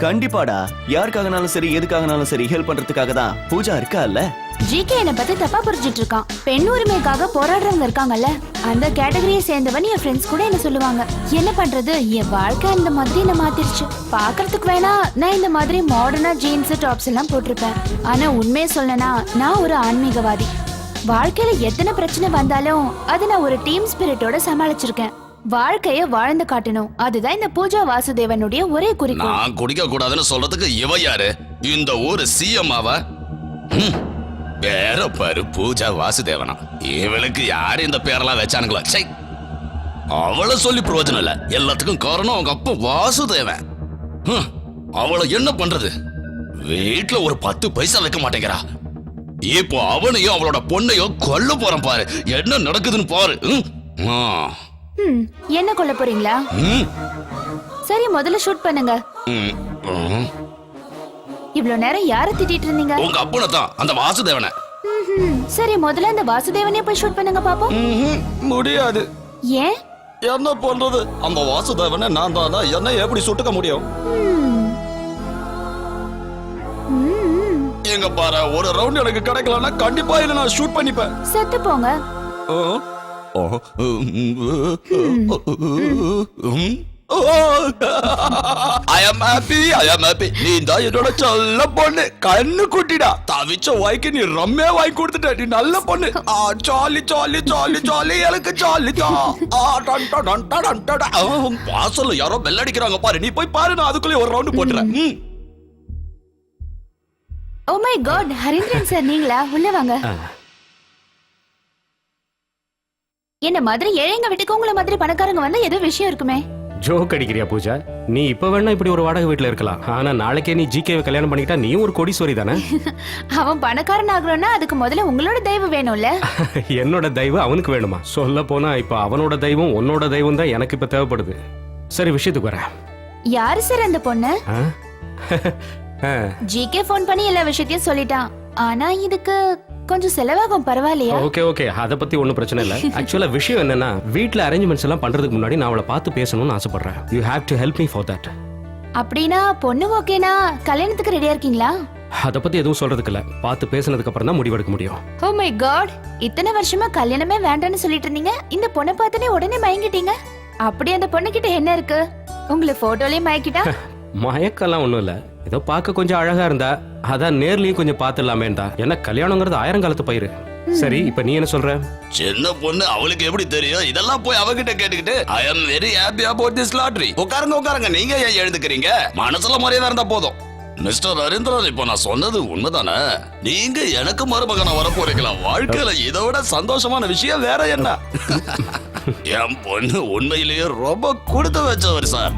கண்டிப்பாடா. யாருக்காகனாலும் சரி, எதுக்காகனாலும் சரி, ஹெல்ப் பண்றதுக்காக தான் பூஜா இருக்கா இல்ல. ஜிகே என்ன பத்தி தப்பா புரிஞ்சிட்டு இருக்கான். பெண் உரிமைக்காக போராடுறவங்க இருக்காங்கல்ல, அந்த கேட்டகரியை சேர்ந்தவன் என் ஃப்ரெண்ட்ஸ் கூட என்ன சொல்லுவாங்க. என்ன பண்றது, என் வாழ்க்கை இந்த மாதிரி என்ன மாத்திருச்சு. பாக்குறதுக்கு வேணா நான் இந்த மாதிரி மாடர்னா ஜீன்ஸ் டாப்ஸ் எல்லாம் போட்டிருப்பேன். ஆனா உண்மையை சொல்லனா, நான் ஒரு ஆன்மீகவாதி. வாழ்க்கையில எத்தனை பிரச்சனை வந்தாலும் அதை நான் ஒரு டீம் ஸ்பிரிட்டோட சமாளிச்சிருக்கேன். வாழ்க்கைய வாழ்ந்து காட்டணும், அதுதான் இந்த பூஜா வாசுதேவனுடைய ஒரே குறிக்கோள். நான் குடிக்க கூடாதுன்னு சொல்றதுக்கு இவ யாரு? இந்த ஊரு சிஎம் ஆவ? பேர பாரு, பூஜா வாசுதேவனா. இவளுக்கு யாரு இந்த பேரெல்லாம் வச்சானுங்களா? சை, அவளை சொல்லி பிரயோஜனம் இல்ல. எல்லாத்துக்கும் காரணம் அவங்க அப்பா வாசுதேவன். அவளை என்ன பண்றது? வீட்டுல ஒரு 10 பைசா வைக்க மாட்டேங்கிறா. இப்போ அவனையும் அவளோட பொண்ணையும் கொல்ல போறான் பாரு. என்ன நடக்குதுன்னு பாரு. என்ன கொல்ல போறீங்களா? சரி, முதல்ல ஷூட் பண்ணுங்க. இவ்வளவு நேரம் யார திட்டிட்டு இருந்தீங்க? உங்க அப்பனை தான், அந்த வாசுதேவனை. சரி, முதல்ல அந்த வாசுதேவனே போய் ஷூட் பண்ணுங்க பாப்போம். முடியாது. ஏன்? என்ன பண்றது? அந்த வாசுதேவனை நான் தானா, என்ன எப்படி சுட்டுக்க முடியும்? எங்க பாரு, ஒரு ரவுண்ட் எனக்கு கிடைக்கலன்னா கண்டிப்பா இல்ல நான் ஷூட் பண்ணிப்பேன். செத்து போங்க. I am happy. நீ தான் என்னோட சொல்ல பொண்ணு, கண்ணு குட்டிடா. தவிச்ச வாய்க்கு நீ ரம்மே வாங்கி கொடுத்துட்ட. நீ நல்ல பொண்ணு. ஜாலி ஜாலி ஜாலி ஜாலி, எனக்கு ஜாலி தான். வாசல்ல யாரோ பெல் அடிக்கிறாங்க பாரு, நீ போய் பாரு. நான் அதுக்குள்ளே ஒரு ரவுண்ட் போட்டுறேன். Oh my God, Harindran sir நீங்களா? உள்ள வாங்க. என்ன மாதிரி ஏழைங்க வீட்டுக்கு உங்களை மாதிரி பணக்காரங்க வந்தா ஏதோ விஷயம் இருக்குமே. ஜோக் அடிக்கிறியா பூஜா? நீ இப்ப வேணா இப்படி ஒரு வாடகை வீட்டுல இருக்கலாம், ஆனா நாளைக்கே நீ ஜிகேவை கல்யாணம் பண்ணிக்கிட்டா நீ ஒரு கோடீஸ்வரி தானே. அவன் பணக்காரன் ஆகணும்னா அதுக்கு முதல்ல உங்களோட தெய்வம் வேணும்ல. என்னோட தெய்வம் அவனுக்கு வேணுமா? சொல்ல போனா இப்ப அவனோட தெய்வம் உன்னோட தெய்வம் தான் எனக்கு இப்ப தேவைப்படுது. சரி, விஷயத்துக்கு வரேன். யாரு சார் அந்த பொண்ணு? ஜிகே போன் பண்ணி எல்லா விஷயத்தையும் சொல்லிட்டான். ஆனா இதுக்கு கொஞ்சம் செலவாகும், பரவாயில்லையா? ஓகே, அத பத்தி ஒண்ணும் பிரச்சனை இல்ல. ஆக்சுவலா விஷயம் என்னன்னா, வீட்ல அரேஞ்ச்மெண்ட்ஸ் எல்லாம் பண்றதுக்கு முன்னாடி நான் அவளை பார்த்து பேசணும்னு ஆசைப்படுறேன். You have to help me for that. அப்படினா பொண்ணு ஓகேனா கல்யாணத்துக்கு ரெடியா இருக்கீங்களா? அத பத்தி எதுவும் சொல்றதுக்கு இல்ல. பார்த்து பேசினதுக்கு அப்புறம் தான் முடிவெடுக்க முடியும். ஓ மை காட், இத்தனை வருஷமா கல்யாணமே வேண்டாம்னு சொல்லிட்டு இருந்தீங்க. இந்த பொண்ணை பார்த்தனே உடனே மயங்கிட்டீங்க. அப்படி அந்த பொண்ணு கிட்ட என்ன இருக்கு? உங்களை போட்டோலயே மயக்கிட்டா? மயக்கெல்லாம் ஒண்ணும் இல்ல. ஏதோ பார்க்க கொஞ்சம் அழகா இருந்தா, அதான் நேர்லயும் கொஞ்சம் பாத்துடலாமேண்டா. என்ன கல்யாணங்கிறது 1000 காலத்து பயிரு. சரி, இப்ப நீ என்ன சொல்ற? சின்ன பொண்ணு, அவளுக்கு எப்படி தெரியும்? இதெல்லாம் போய் அவகிட்ட கேட்டுக்கிட்டு I am very happy about this lottery. உட்காருங்க, நீங்க ஏன் எழுந்துக்கிறீங்க? மனசுல மரியாதை இருந்தா போதும். மிஸ்டர் ஹரிந்திரன், இப்போ நான் சொன்னது உண்மைதானே? நீங்க எனக்கு மருமகனா வர போறீங்களா? வாழ்க்கையில இதை விட சந்தோஷமான விஷயம் வேற என்ன? என் பொண்ணு உண்மையிலேயே ரொம்ப கொடுத்து வச்சவர் சார்.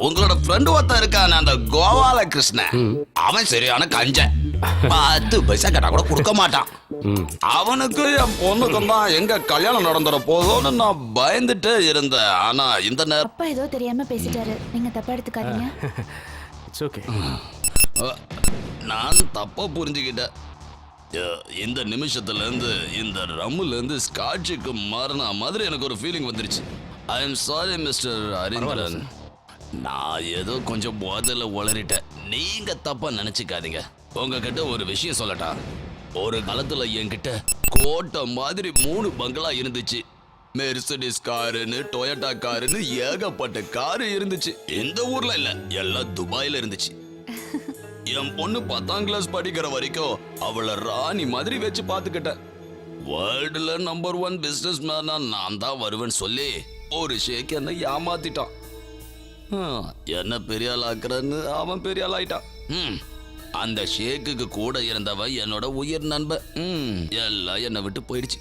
உங்களோட ஃப்ரெண்ட் ஒருத்தன் இருக்கான, அந்த கோபால கிருஷ்ணன். அவன் சரியான கஞ்சன். 10 பைசா கேட்டா கூட கொடுக்க மாட்டான். அவனுக்கு என் பொண்ணுக்கும் தான் எங்க கல்யாணம் நடந்துற போதும்னு நான் பயந்துட்டே இருந்தேன். ஆனா இந்த நேரம் அப்பா ஏதோ தெரியாம பேசிட்டாரு, நீங்க தப்பா எடுத்துக்காதீங்க. It's okay. நான் தப்பா புரிஞ்சுக்கிட்டேன். இந்த நிமிஷத்துல இருந்து இந்த ரம்முல இருந்து ஸ்காட்சுக்கு மாறின மாதிரி எனக்கு ஒரு ஃபீலிங் வந்துருச்சு. I am sorry mister Harindran. நான் ஏதோ கொஞ்சம் போதையில உளறிட்டேன். நீங்க தப்பா நினைச்சுக்காதீங்க. உங்ககிட்ட ஒரு விஷயம் சொல்லட்டா? ஒரு காலத்துல என்கிட்ட கோட்டை மாதிரி 3 பங்களா இருந்துச்சு. மெர்சிடிஸ் காருன்னு, டொயோட்டா காருன்னு ஏகப்பட்ட காரு இருந்துச்சு. இந்த ஊர்ல இல்ல, எல்லாம் துபாயில இருந்துச்சு. என் பொண்ணு 10ஆம் கிளாஸ் படிக்கிற வரைக்கும் அவளை ராணி மாதிரி வச்சு பாத்துக்கிட்டேன். வேர்ல்டுல நம்பர் 1 பிசினஸ் மேனா நான் தான் வருவேன்னு சொல்லி ஒரு ஷேக் என்ன ஏமாத்திட்டான். என்ன பெரிய ஆள் ஆக்குறன்னு அவன் பெரிய ஆள் ஆயிட்டான். அந்த ஷேக்குக்கு கூட இருந்தவன் என்னோட உயிர் நண்பன். எல்லாம் என்னை விட்டு போயிடுச்சு.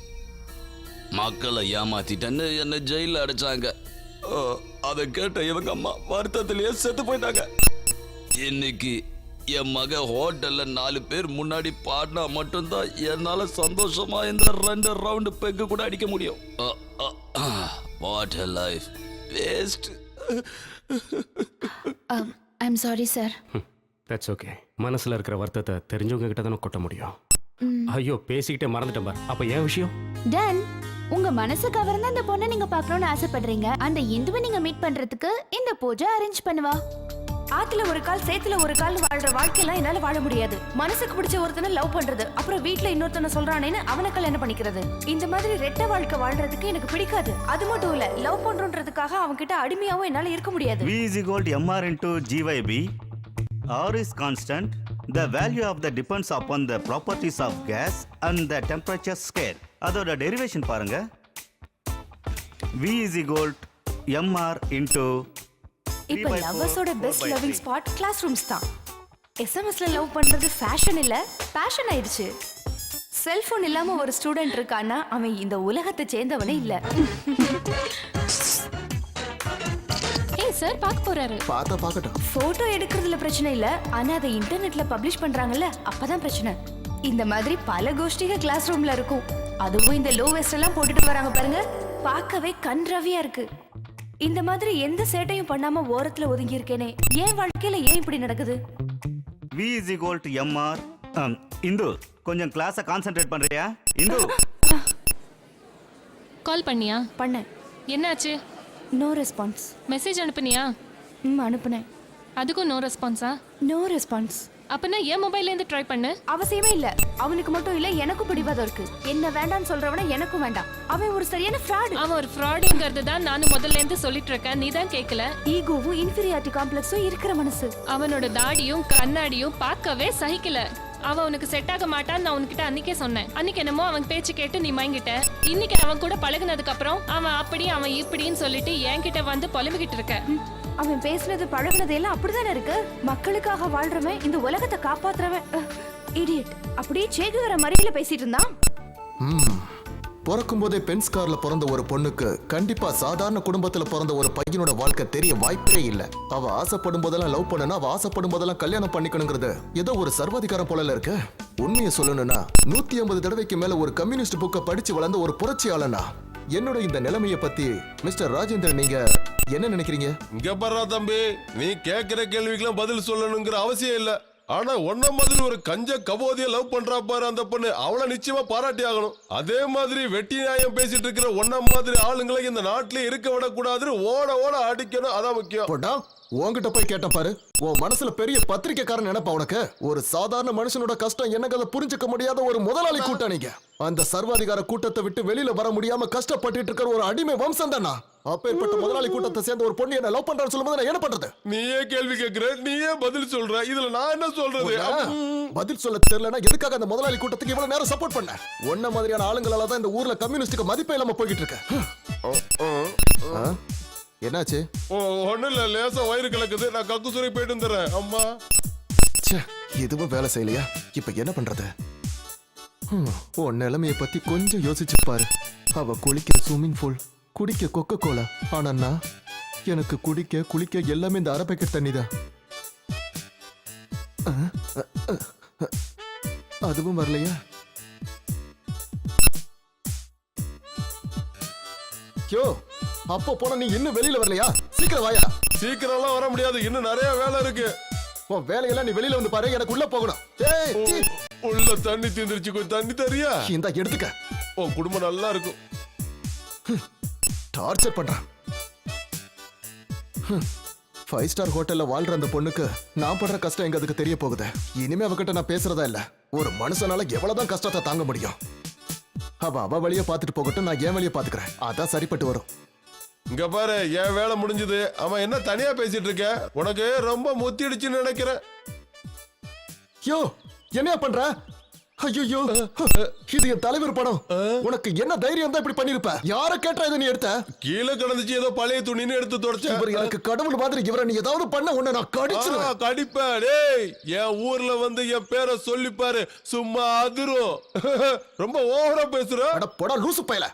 மக்களை ஏமாத்திட்டேன்னு என்ன ஜெயில அடைச்சாங்க. அதை கேட்ட இவங்க அம்மா வருத்தத்திலேயே செத்து போயிட்டாங்க. இன்னைக்கு என் மக ஹோட்டல்ல 4 பேர் முன்னாடி பாடினா மட்டும்தான் என்னால சந்தோஷமா இந்த 2 ரவுண்டு பெக்கு கூட அடிக்க முடியும். What a life waste. I'm sorry sir. That's okay. மனசுல இருக்கிற வருத்தத்தை தெரிஞ்சவங்க கிட்ட தானே கொட்ட முடியும். ஐயோ பேசிக்கிட்டே மறந்துட்டேன் பார். அப்ப ஏன் விஷயம்? டன், உங்க மனசு கவர்ந்த அந்த பொண்ணை நீங்க பார்க்கணும்னு ஆசைப்படுறீங்க. அந்த இந்துவை நீங்க மீட் பண்றதுக்கு இந்த பூஜை அரேஞ்ச் பண்ணுவா. ஆத்துல ஒரு கால் சேத்துல ஒரு கால் வாழ்ற வாழ்க்கையெல்லாம் என்னால வாழ முடியாது. மனசுக்கு பிடிச்ச ஒருத்தனை லவ் பண்றது, அப்புறம் வீட்டுல இன்னொருத்தனை சொல்றானேன்னு அவனை கல்யாணம் பண்ணிக்கிறது, இந்த மாதிரி ரெட்டை வாழ்க்கை வாழ்றதுக்கு எனக்கு பிடிக்காது. அது மட்டும் இல்ல, லவ் பண்றோன்றதுக்காக அவன் கிட்ட அடிமையாவும் என்னால இருக்க முடியாது. V is equal to mr into gyb. R is constant. The value of the depends upon the properties of gas and the temperature scale. அதோட டெரிவேஷன் பாருங்க. V is equal to mr into இப்ப லவ்வர்ஸோட best loving spot classrooms தான். எஸ்எம்எஸ்ல love பண்றது fashion இல்ல, passion ஆயிடுச்சு. Cellphone இல்லாம ஒரு ஸ்டூடெண்ட் இருக்கான்னா அவன் இந்த உலகத்தை சேர்ந்தவனே இல்ல. ஏய் சார் பார்க்க போறாரு. பார்க்கட்டும். போட்டோ எடுக்கிறதுல பிரச்சனை இல்ல, ஆனா அதை இன்டர்நெட்ல பப்ளிஷ் பண்றாங்கல்ல, அப்பதான் பிரச்சனை. இந்த மாதிரி பல கோஷ்டிக கிளாஸ் ரூம்ல இருக்கும். அதுவும் இந்த லோ வெஸ்ட் எல்லாம் போட்டுட்டு வராங்க பாருங்க, பார்க்கவே கண்ரவியா இருக்கு. இந்த மாதிரி எந்த சேட்டையும் பண்ணாம ஓரத்துல ஒதுங்கி இருக்கேனே, என் வாழ்க்கையில ஏன் இப்படி நடக்குது? V is equal to mr. Hindu கொஞ்சம் கிளாஸை கான்சென்ட்ரேட் பண்றியா? இந்து கால் பண்ணியா? பண்ணேன். என்னாச்சு? No response. மெசேஜ் அனுப்புனியா? அனுப்புனேன். அதுக்கும் நோ ரெஸ்பான்ஸா? No response. அப்பனா என் மொபைல்ல இருந்து ட்ரை பண்ணு. அவசியமே இல்ல. அவனுக்கு மட்டும் இல்ல, எனக்கும் பிடிவாதம் இருக்கு. என்ன வேண்டாம்னு சொல்றவன எனக்கும் வேண்டாம். அவன் ஒரு சரியான ஃப்ராட். அவன் ஒரு ஃப்ராடுங்கிறது தான் நானும் முதல்ல இருந்து சொல்லிட்டு இருக்கேன், நீ தான் கேட்கல. ஈகோவும் இன்ஃபீரியாரிட்டி காம்ப்ளெக்ஸும் இருக்கிற மனசு. அவனோட தாடியும் கண்ணாடியும் பார்க்கவே சகிக்கல. அவன் உனக்கு செட் ஆக மாட்டான்னு நான் உன்கிட்ட அன்னைக்கே சொன்னேன். அன்னைக்கு என்னமோ அவன் பேச்சு கேட்டு நீ மயங்கிட்ட. இன்னைக்கு அவன் கூட பழகுனதுக்கு அப்புறம் அவன் அப்படி அவன் இப்படின்னு சொல்லிட்டு என்கிட்ட வந்து புலம்பிக்கிட்டு இருக்க. அவன் பேசுனது பழகுனது எல்லாம் அப்படிதானே இருக்கு. மக்களுக்காக வாழ்றவன், இந்த உலகத்தை காப்பாத்துறவன். இடியட். அப்படியே சேகுவர மறியல பேசிட்டு இருந்தான். பிறக்கும் போதே பென்ஸ் கார்ல பிறந்த ஒரு பொண்ணுக்கு கண்டிப்பா சாதாரண குடும்பத்துல பிறந்த ஒரு பையனோட வாழ்க்கை தெரிய வாய்ப்பே இல்ல. அவ ஆசைப்படும் போதெல்லாம் லவ் பண்ணனா, அவ ஆசைப்படும் போதெல்லாம் கல்யாணம் பண்ணிக்கணுங்கிறது ஏதோ ஒரு சர்வாதிகாரம் போல இருக்கு. உண்மையை சொல்லணும்னா 150 தடவைக்கு மேல ஒரு கம்யூனிஸ்ட் புக்கை படிச்சு வளர்ந்த ஒரு புரட்சியாளனா என்னோட இந்த நிலைமையை பத்தி மிஸ்டர் ராஜேந்திரன் நீங்க என்ன நினைக்கிறீங்க? இங்க பாரு தம்பி, நீ கேட்கிற கேள்விக்கெல்லாம் பதில் சொல்லணுங்கிற அவசியம் இல்ல. ஆனா ஒன்ன மாதிரி ஒரு கஞ்ச கபோதிய லவ் பண்றா பாரு அந்த பொண்ணு, அவளை நிச்சயமா பாராட்டி ஆகணும். அதே மாதிரி வெட்டி நியாயம் பேசிட்டு இருக்கிற ஒன்ன மாதிரி ஆளுங்களை இந்த நாட்டிலே இருக்க விடக்கூடாதுன்னு ஓட ஓட அடிக்கணும், அதான் முக்கியம். உன்கிட்ட போய் கேட்ட பாரு, உன் மனசுல பெரிய பத்திரிக்கைக்காரன் நினைப்பா உனக்கு. ஒரு சாதாரண மனுஷனோட கஷ்டம் என்னங்கிறத புரிஞ்சுக்க முடியாத ஒரு முதலாளி கூட்டம் நீங்க. அந்த சர்வாதிகார கூட்டத்தை விட்டு வெளியில வர முடியாம கஷ்டப்பட்டு இருக்கிற ஒரு அடிமை வம்சம் தானா? அப்பேற்பட்ட முதலாளி கூட்டத்தை சேர்ந்த ஒரு பொண்ணு என்ன லவ் பண்றான்னு சொல்லும்போது நான் என்ன பண்றது? நீயே கேள்வி கேட்கிற, நீயே பதில் சொல்ற, இதுல நான் என்ன சொல்றது? பதில் சொல்ல தெரியலனா எதுக்காக அந்த முதலாளி கூட்டத்துக்கு இவ்வளவு நேரம் சப்போர்ட் பண்ண? ஒன்ன மாதிரியான ஆளுங்களால தான் இந்த ஊர்ல கம்யூனிஸ்டுக்கு மதிப்பே இல்லாம போய்கிட்டு இருக்கு. என்னாச்சு? ஒண்ணு இல்ல, லேசா வயிறு கலக்குது, நான் கக்குசுரை போயிட்டு வந்துடுறேன். அம்மா எதுவும் வேலை செய்யலையா? இப்ப என்ன பண்றது? உன் நிலைமைய பத்தி கொஞ்சம் யோசிச்சு பாரு. அவ குளிக்கிற ஸ்விம்மிங் பூல், குடிக்க கொக்கோ கோலா. ஆனா எனக்கு குடிக்க குளிக்க எல்லாமே இந்த அரை பேக்கெட் தண்ணி தான். அதுவும் வரலையா? யோ, அப்போ போன நீ இன்னும் வெளியில வரலையா? சீக்கிரம் வாயா. சீக்கிரம் எல்லாம் வர முடியாது, இன்னும் நிறைய வேலை இருக்கு. உன் வேலையெல்லாம் நீ வெளியில வந்து பாரு, எனக்கு உள்ள போகணும். உள்ள தண்ணி தீந்துருச்சு, கொஞ்சம் தண்ணி தரியா? இந்த எடுத்துக்க. உன் குடும்பம் நல்லா இருக்கும். டார்ச்சர் பண்றான். 5 ஸ்டார் ஹோட்டல்ல வாழ்ற அந்த பொண்ணுக்கு நான் படுற கஷ்டம் எங்க அதுக்கு தெரிய போகுது. இனிமே அவகிட்ட நான் பேசுறதா இல்ல. ஒரு மனுஷனால எவ்வளவுதான் கஷ்டத்தை தாங்க முடியும்? அவ வழிய பாத்துட்டு போகட்டும், நான் என் வழிய பாத்துக்கிறேன். அதான் சரிப்பட்டு வரும். இங்க பாரு, என் வேலை முடிஞ்சது. அவன் என்ன தனியா பேசிட்டு இருக்க? உனக்கு ரொம்ப முத்திடுச்சுன்னு நினைக்கிறேன். யோ, என்னையா பண்ற? ஐயோ இது என் தலைவர் படம். உனக்கு என்ன தைரியம் தான் இப்படி பண்ணிருப்ப? யார கேட்டா இதை நீ எடுத்த? கீழே கிடந்துச்சு ஏதோ பழைய துணின்னு எடுத்து தொடச்சேன். இவர் எனக்கு கடவுள் மாதிரி. இவரை நீ ஏதாவது பண்ண உன்னை நான் கடிச்சிருவேன். கடிப்பேன். டேய், என் ஊர்ல வந்து என் பேரை சொல்லிப்பாரு, சும்மா அதிரும். ரொம்ப ஓவரா பேசுற. அட போடா லூசு பயல.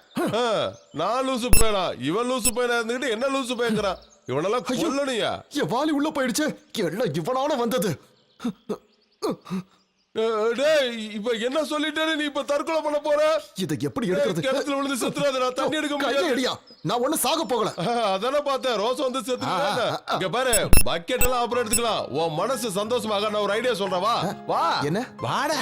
நான் லூசு பையனா? இவன் லூசு பையனா இருந்துகிட்டு என்ன லூசு பையங்கிறான்? இவனெல்லாம் கொல்லணுயா? என் வாலி உள்ள போயிடுச்சு. எல்லாம் இவனால வந்தது. டேய், இப்ப என்ன சொல்லிட்டேன்னு நீ இப்ப தற்கொலை பண்ண போற? இதை எப்படி எடுக்கிறது? கிணத்துல விழுந்து செத்துறாத. நான் தண்ணி எடுக்க முடியாது. நான் ஒண்ணு சாக போகல. அதானே பார்த்தேன். ரோஸ் வந்து செத்துறாங்க. இங்க பாரு, பக்கெட் எல்லாம் அப்புறம் எடுத்துக்கலாம். உன் மனசு சந்தோஷமாக நான் ஒரு ஐடியா சொல்றேன். வா. என்ன? வாடா.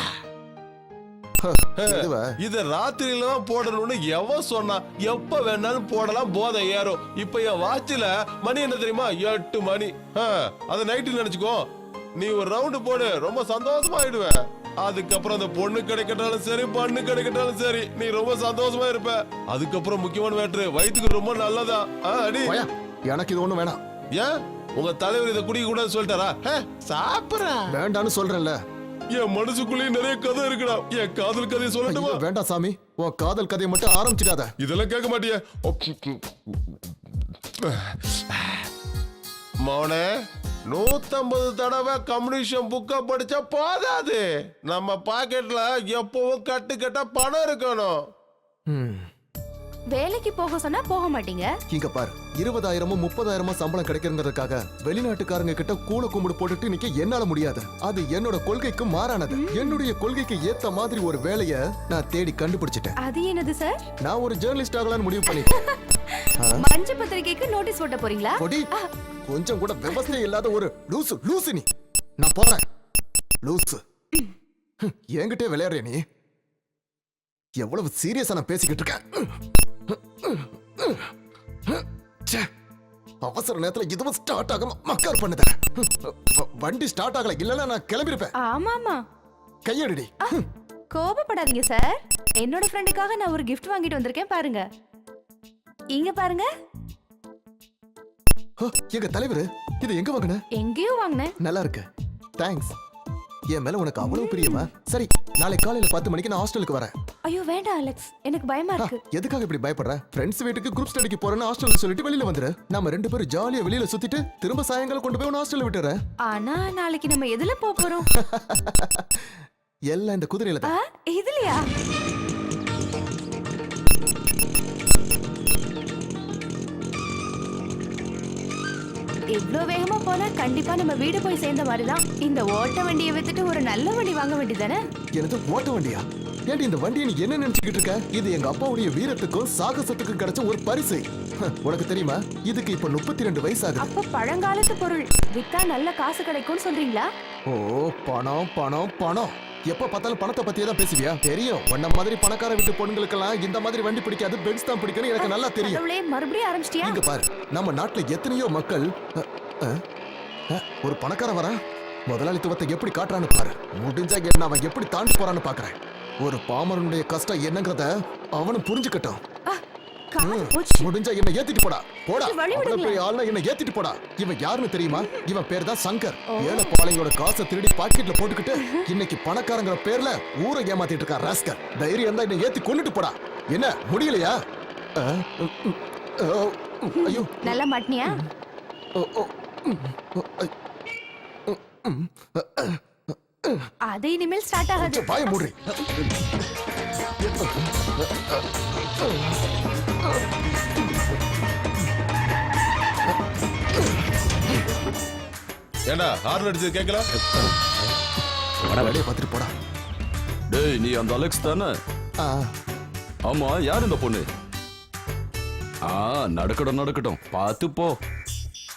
இத ராத்திரியில தான் போடணும்னு எவன் சொன்னா? எப்ப வேணாலும் போடலாம், போதை ஏறும். இப்ப என் வாட்சில மணி என்ன தெரியுமா? 8 மணி. அத நைட்டு நினைச்சுக்கோ. நீ ஒரு ரவுண்டு போடு, ரொம்ப சந்தோஷமா ஆயிடுவேன். அதுக்கப்புறம் அந்த பொண்ணு கிடைக்கட்டாலும் சரி, பண்ணு கிடைக்கட்டாலும் சரி, நீ ரொம்ப சந்தோஷமா இருப்ப. அதுக்கப்புறம் முக்கியமான மேட்ரு, வயிற்றுக்கு ரொம்ப நல்லதா. அடி, எனக்கு இது ஒண்ணு வேணாம். ஏன் உங்க தலைவர் இதை குடிக்க கூடாது சொல்லிட்டாரா? சாப்பிடுறேன் வேண்டான்னு சொல்றேன்ல. என் மனசுக்குள்ளேயும் நிறைய கதை இருக்குடா. என் காதல் கதையை சொல்லட்டுமா? வேண்டாம் சாமி, உன் காதல் கதையை மட்டும் ஆரம்பிச்சுக்காத. இதெல்லாம் கேட்க மாட்டிய மோனே. 150 தடவை கம்யூனிஷன் புக்க படிச்சா போதாது. நம்ம பாக்கெட்ல எப்பவும் கட்டு கட்ட பணம் இருக்கணும். வேலைக்கு போக சொன்னா போக மாட்டீங்க. இங்க பாரு, 20,000 30,000 சம்பளம் கிடைக்கிறதுக்காக வெளிநாட்டுக்காரங்க கிட்ட கூல கும்பிடு போட்டுட்டு நிக்க என்னால முடியாது. அது என்னோட கொள்கைக்கு மாறானது. என்னுடைய கொள்கைக்கு ஏத்த மாதிரி ஒரு வேலைய நான் தேடி கண்டுபிடிச்சிட்டேன். அது என்னது சார்? நான் ஒரு ஜேர்னலிஸ்ட் ஆகலாம்னு முடிவு பண்ணிட்டேன். மஞ்ச பத்திரிகைக்கு நோட்டீஸ் போட்ட போறீங்களா? கொஞ்சம் கூட விவசாயம் இல்லாத ஒரு லூசு நீ. நான் போறேன். லூசு என்கிட்டே விளையாடுற நீ. எவ்வளவு சீரியஸா நான் பேசிக்கிட்டு இருக்கேன். அவசர நேரத்துல இதுவும் ஸ்டார்ட் ஆகாம மக்கார் பண்ணுத. வண்டி ஸ்டார்ட் ஆகல, இல்லன்னா நான் கிளம்பிருப்பேன். ஆமாமா. கையடிடி. கோபப்படாதீங்க சார். என்னோட ஃப்ரெண்டுக்காக நான் ஒரு gift வாங்கிட்டு வந்திருக்கேன் பாருங்க. இங்க பாருங்க. எங்க தலைவர் இது எங்க வாங்குன? எங்கேயோ வாங்குனேன். நல்லா இருக்கு. தேங்க்ஸ். என் மேல உனக்கு அவ்வளவு பிரியமா? சரி, நாளை காலையில 10 மணிக்கு நான் ஹாஸ்டலுக்கு வரேன். ஐயோ வேண்டாம் அலெக்ஸ், எனக்கு பயமா இருக்கு. எதுக்காக இப்படி பயப்படுற? ஃப்ரெண்ட்ஸ் வீட்டுக்கு குரூப் ஸ்டடிக்கு போறேன்னு ஹாஸ்டல்ல சொல்லிட்டு வெளியில வந்துரு. நாம 2 பேரும் ஜாலியா வெளியில சுத்திட்டு திரும்ப சாயங்காலம் கொண்டு போய் ஹாஸ்டல்ல விட்டுறேன். ஆனா நாளைக்கு நம்ம எதுல போறோம்? எல்லாம் இந்த குதிரையில தான். இதுலயா? இவ்ளோ வேகமா போனா கண்டிப்பா நம்ம வீடு போய் சேர்ந்த மாதிரிதான். இந்த ஓட்ட வண்டியை வித்துட்டு ஒரு நல்ல வண்டி வாங்க வேண்டியதானே? எனது ஓட்ட வண்டியா? ஏன்டி இந்த வண்டியை நீ என்ன நினைச்சுக்கிட்டு இருக்க? இது எங்க அப்பாவுடைய வீரத்துக்கும் சாகசத்துக்கும் கிடைச்ச ஒரு பரிசு. உனக்கு தெரியுமா, இதுக்கு இப்ப 32 வயசு ஆகுது. அப்ப பழங்காலத்து பொருள் வித்தா நல்ல காசு கிடைக்கும்னு சொல்றீங்களா? ஓ, பணம் பணம் பணம். எப்ப பார்த்தாலும் பணத்தை பத்தியே தான் பேசுவியா? தெரியும், உன்ன மாதிரி பணக்கார வீட்டு பொண்ணுங்களுக்கெல்லாம் இந்த மாதிரி வண்டி பிடிக்காது, பென்ஸ் தான் பிடிக்கணும். எனக்கு நல்லா தெரியும். மறுபடியும் ஆரம்பிச்சிட்டியா? இங்க பாரு, நம்ம நாட்டுல எத்தனையோ மக்கள். ஒரு பணக்கார வரா, முதலாளித்துவத்தை எப்படி காட்டுறான்னு பாரு. முடிஞ்சா என்ன அவன் எப்படி தாண்டி போறான்னு பாக்குறேன். ஒரு பாமரனுடைய கஷ்டம் என்னங்கறத அவனும் புரிஞ்சுக்கட்டும். முடிஞ்சா என்ன ஏத்திட்டு போடா. போடா, ஆள்னா என்ன ஏத்திட்டு போடா. இவன் யாருன்னு தெரியுமா? இவன் பேர் தான் சங்கர். ஏழை பாளையோட காசை திருடி பாக்கெட்ல போட்டுக்கிட்டு இன்னைக்கு பணக்காரங்கிற பேர்ல ஊரை ஏமாத்திட்டு இருக்கான் ராஸ்கர். தைரியம் தான் என்ன ஏத்தி கொண்டுட்டு போடா. என்ன முடியலையா? ஐயோ, நல்லா மாட்டினியா? அது இனிமேல் ஸ்டார்ட் ஆகாது. வாய மூடி. ஏண்டா ஹார்ன் அடிச்சது கேட்கல? வேலையை பார்த்துட்டு போடா. டேய், நீ அந்த அலெக்ஸ் தானே? ஆமா, யார் இந்த பொண்ணு? நடக்கட்டும், பார்த்து போ.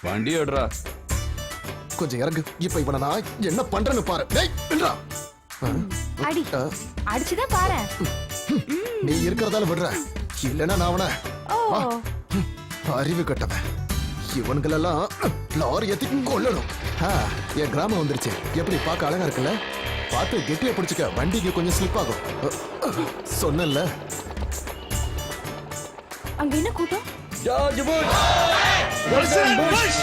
வண்டி எடுறா. கொஞ்சம் இறங்கு. இப்ப இவனை நான் என்ன பண்றேன்னு பாரு. அடி, அடிச்சுதான் பாரு. நீ இருக்கிறதால விடுற, இல்லன்னா நான் அவனை. அறிவு கட்டவன். இவன்களெல்லாம் லாரி ஏத்தி கொல்லணும். என் கிராமம் வந்துருச்சு. எப்படி பார்க்க அழகா இருக்குல்ல? பார்த்து கெட்டியா பிடிச்சுக்க, வண்டிக்கு கொஞ்சம் ஸ்லிப் ஆகும். சொன்னல. அங்க என்ன கூட்டம்? ஜார்ஜ் புஷ்,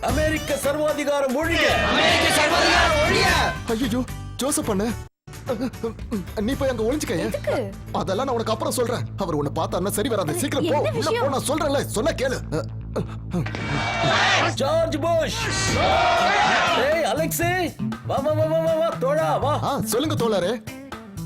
அமெரிக்க சர்வாதிகாரம் ஒழிக. ஐயோ, ஜோசப் பண்ண நீ போய் அங்க ஒளிஞ்சுக்க. அதெல்லாம் நான் உனக்கு அப்புறம் சொல்றேன். அவர் உன்னை பார்த்தா சரி வராது. சீக்கிரம் போ. உள்ள போ, நான் சொல்றேன்ல, சொன்னா கேளு. George Bush. ஏய் அலெக்ஸே, வா வா வா வா வா தோழா வா. சொல்லுங்க தோழரே.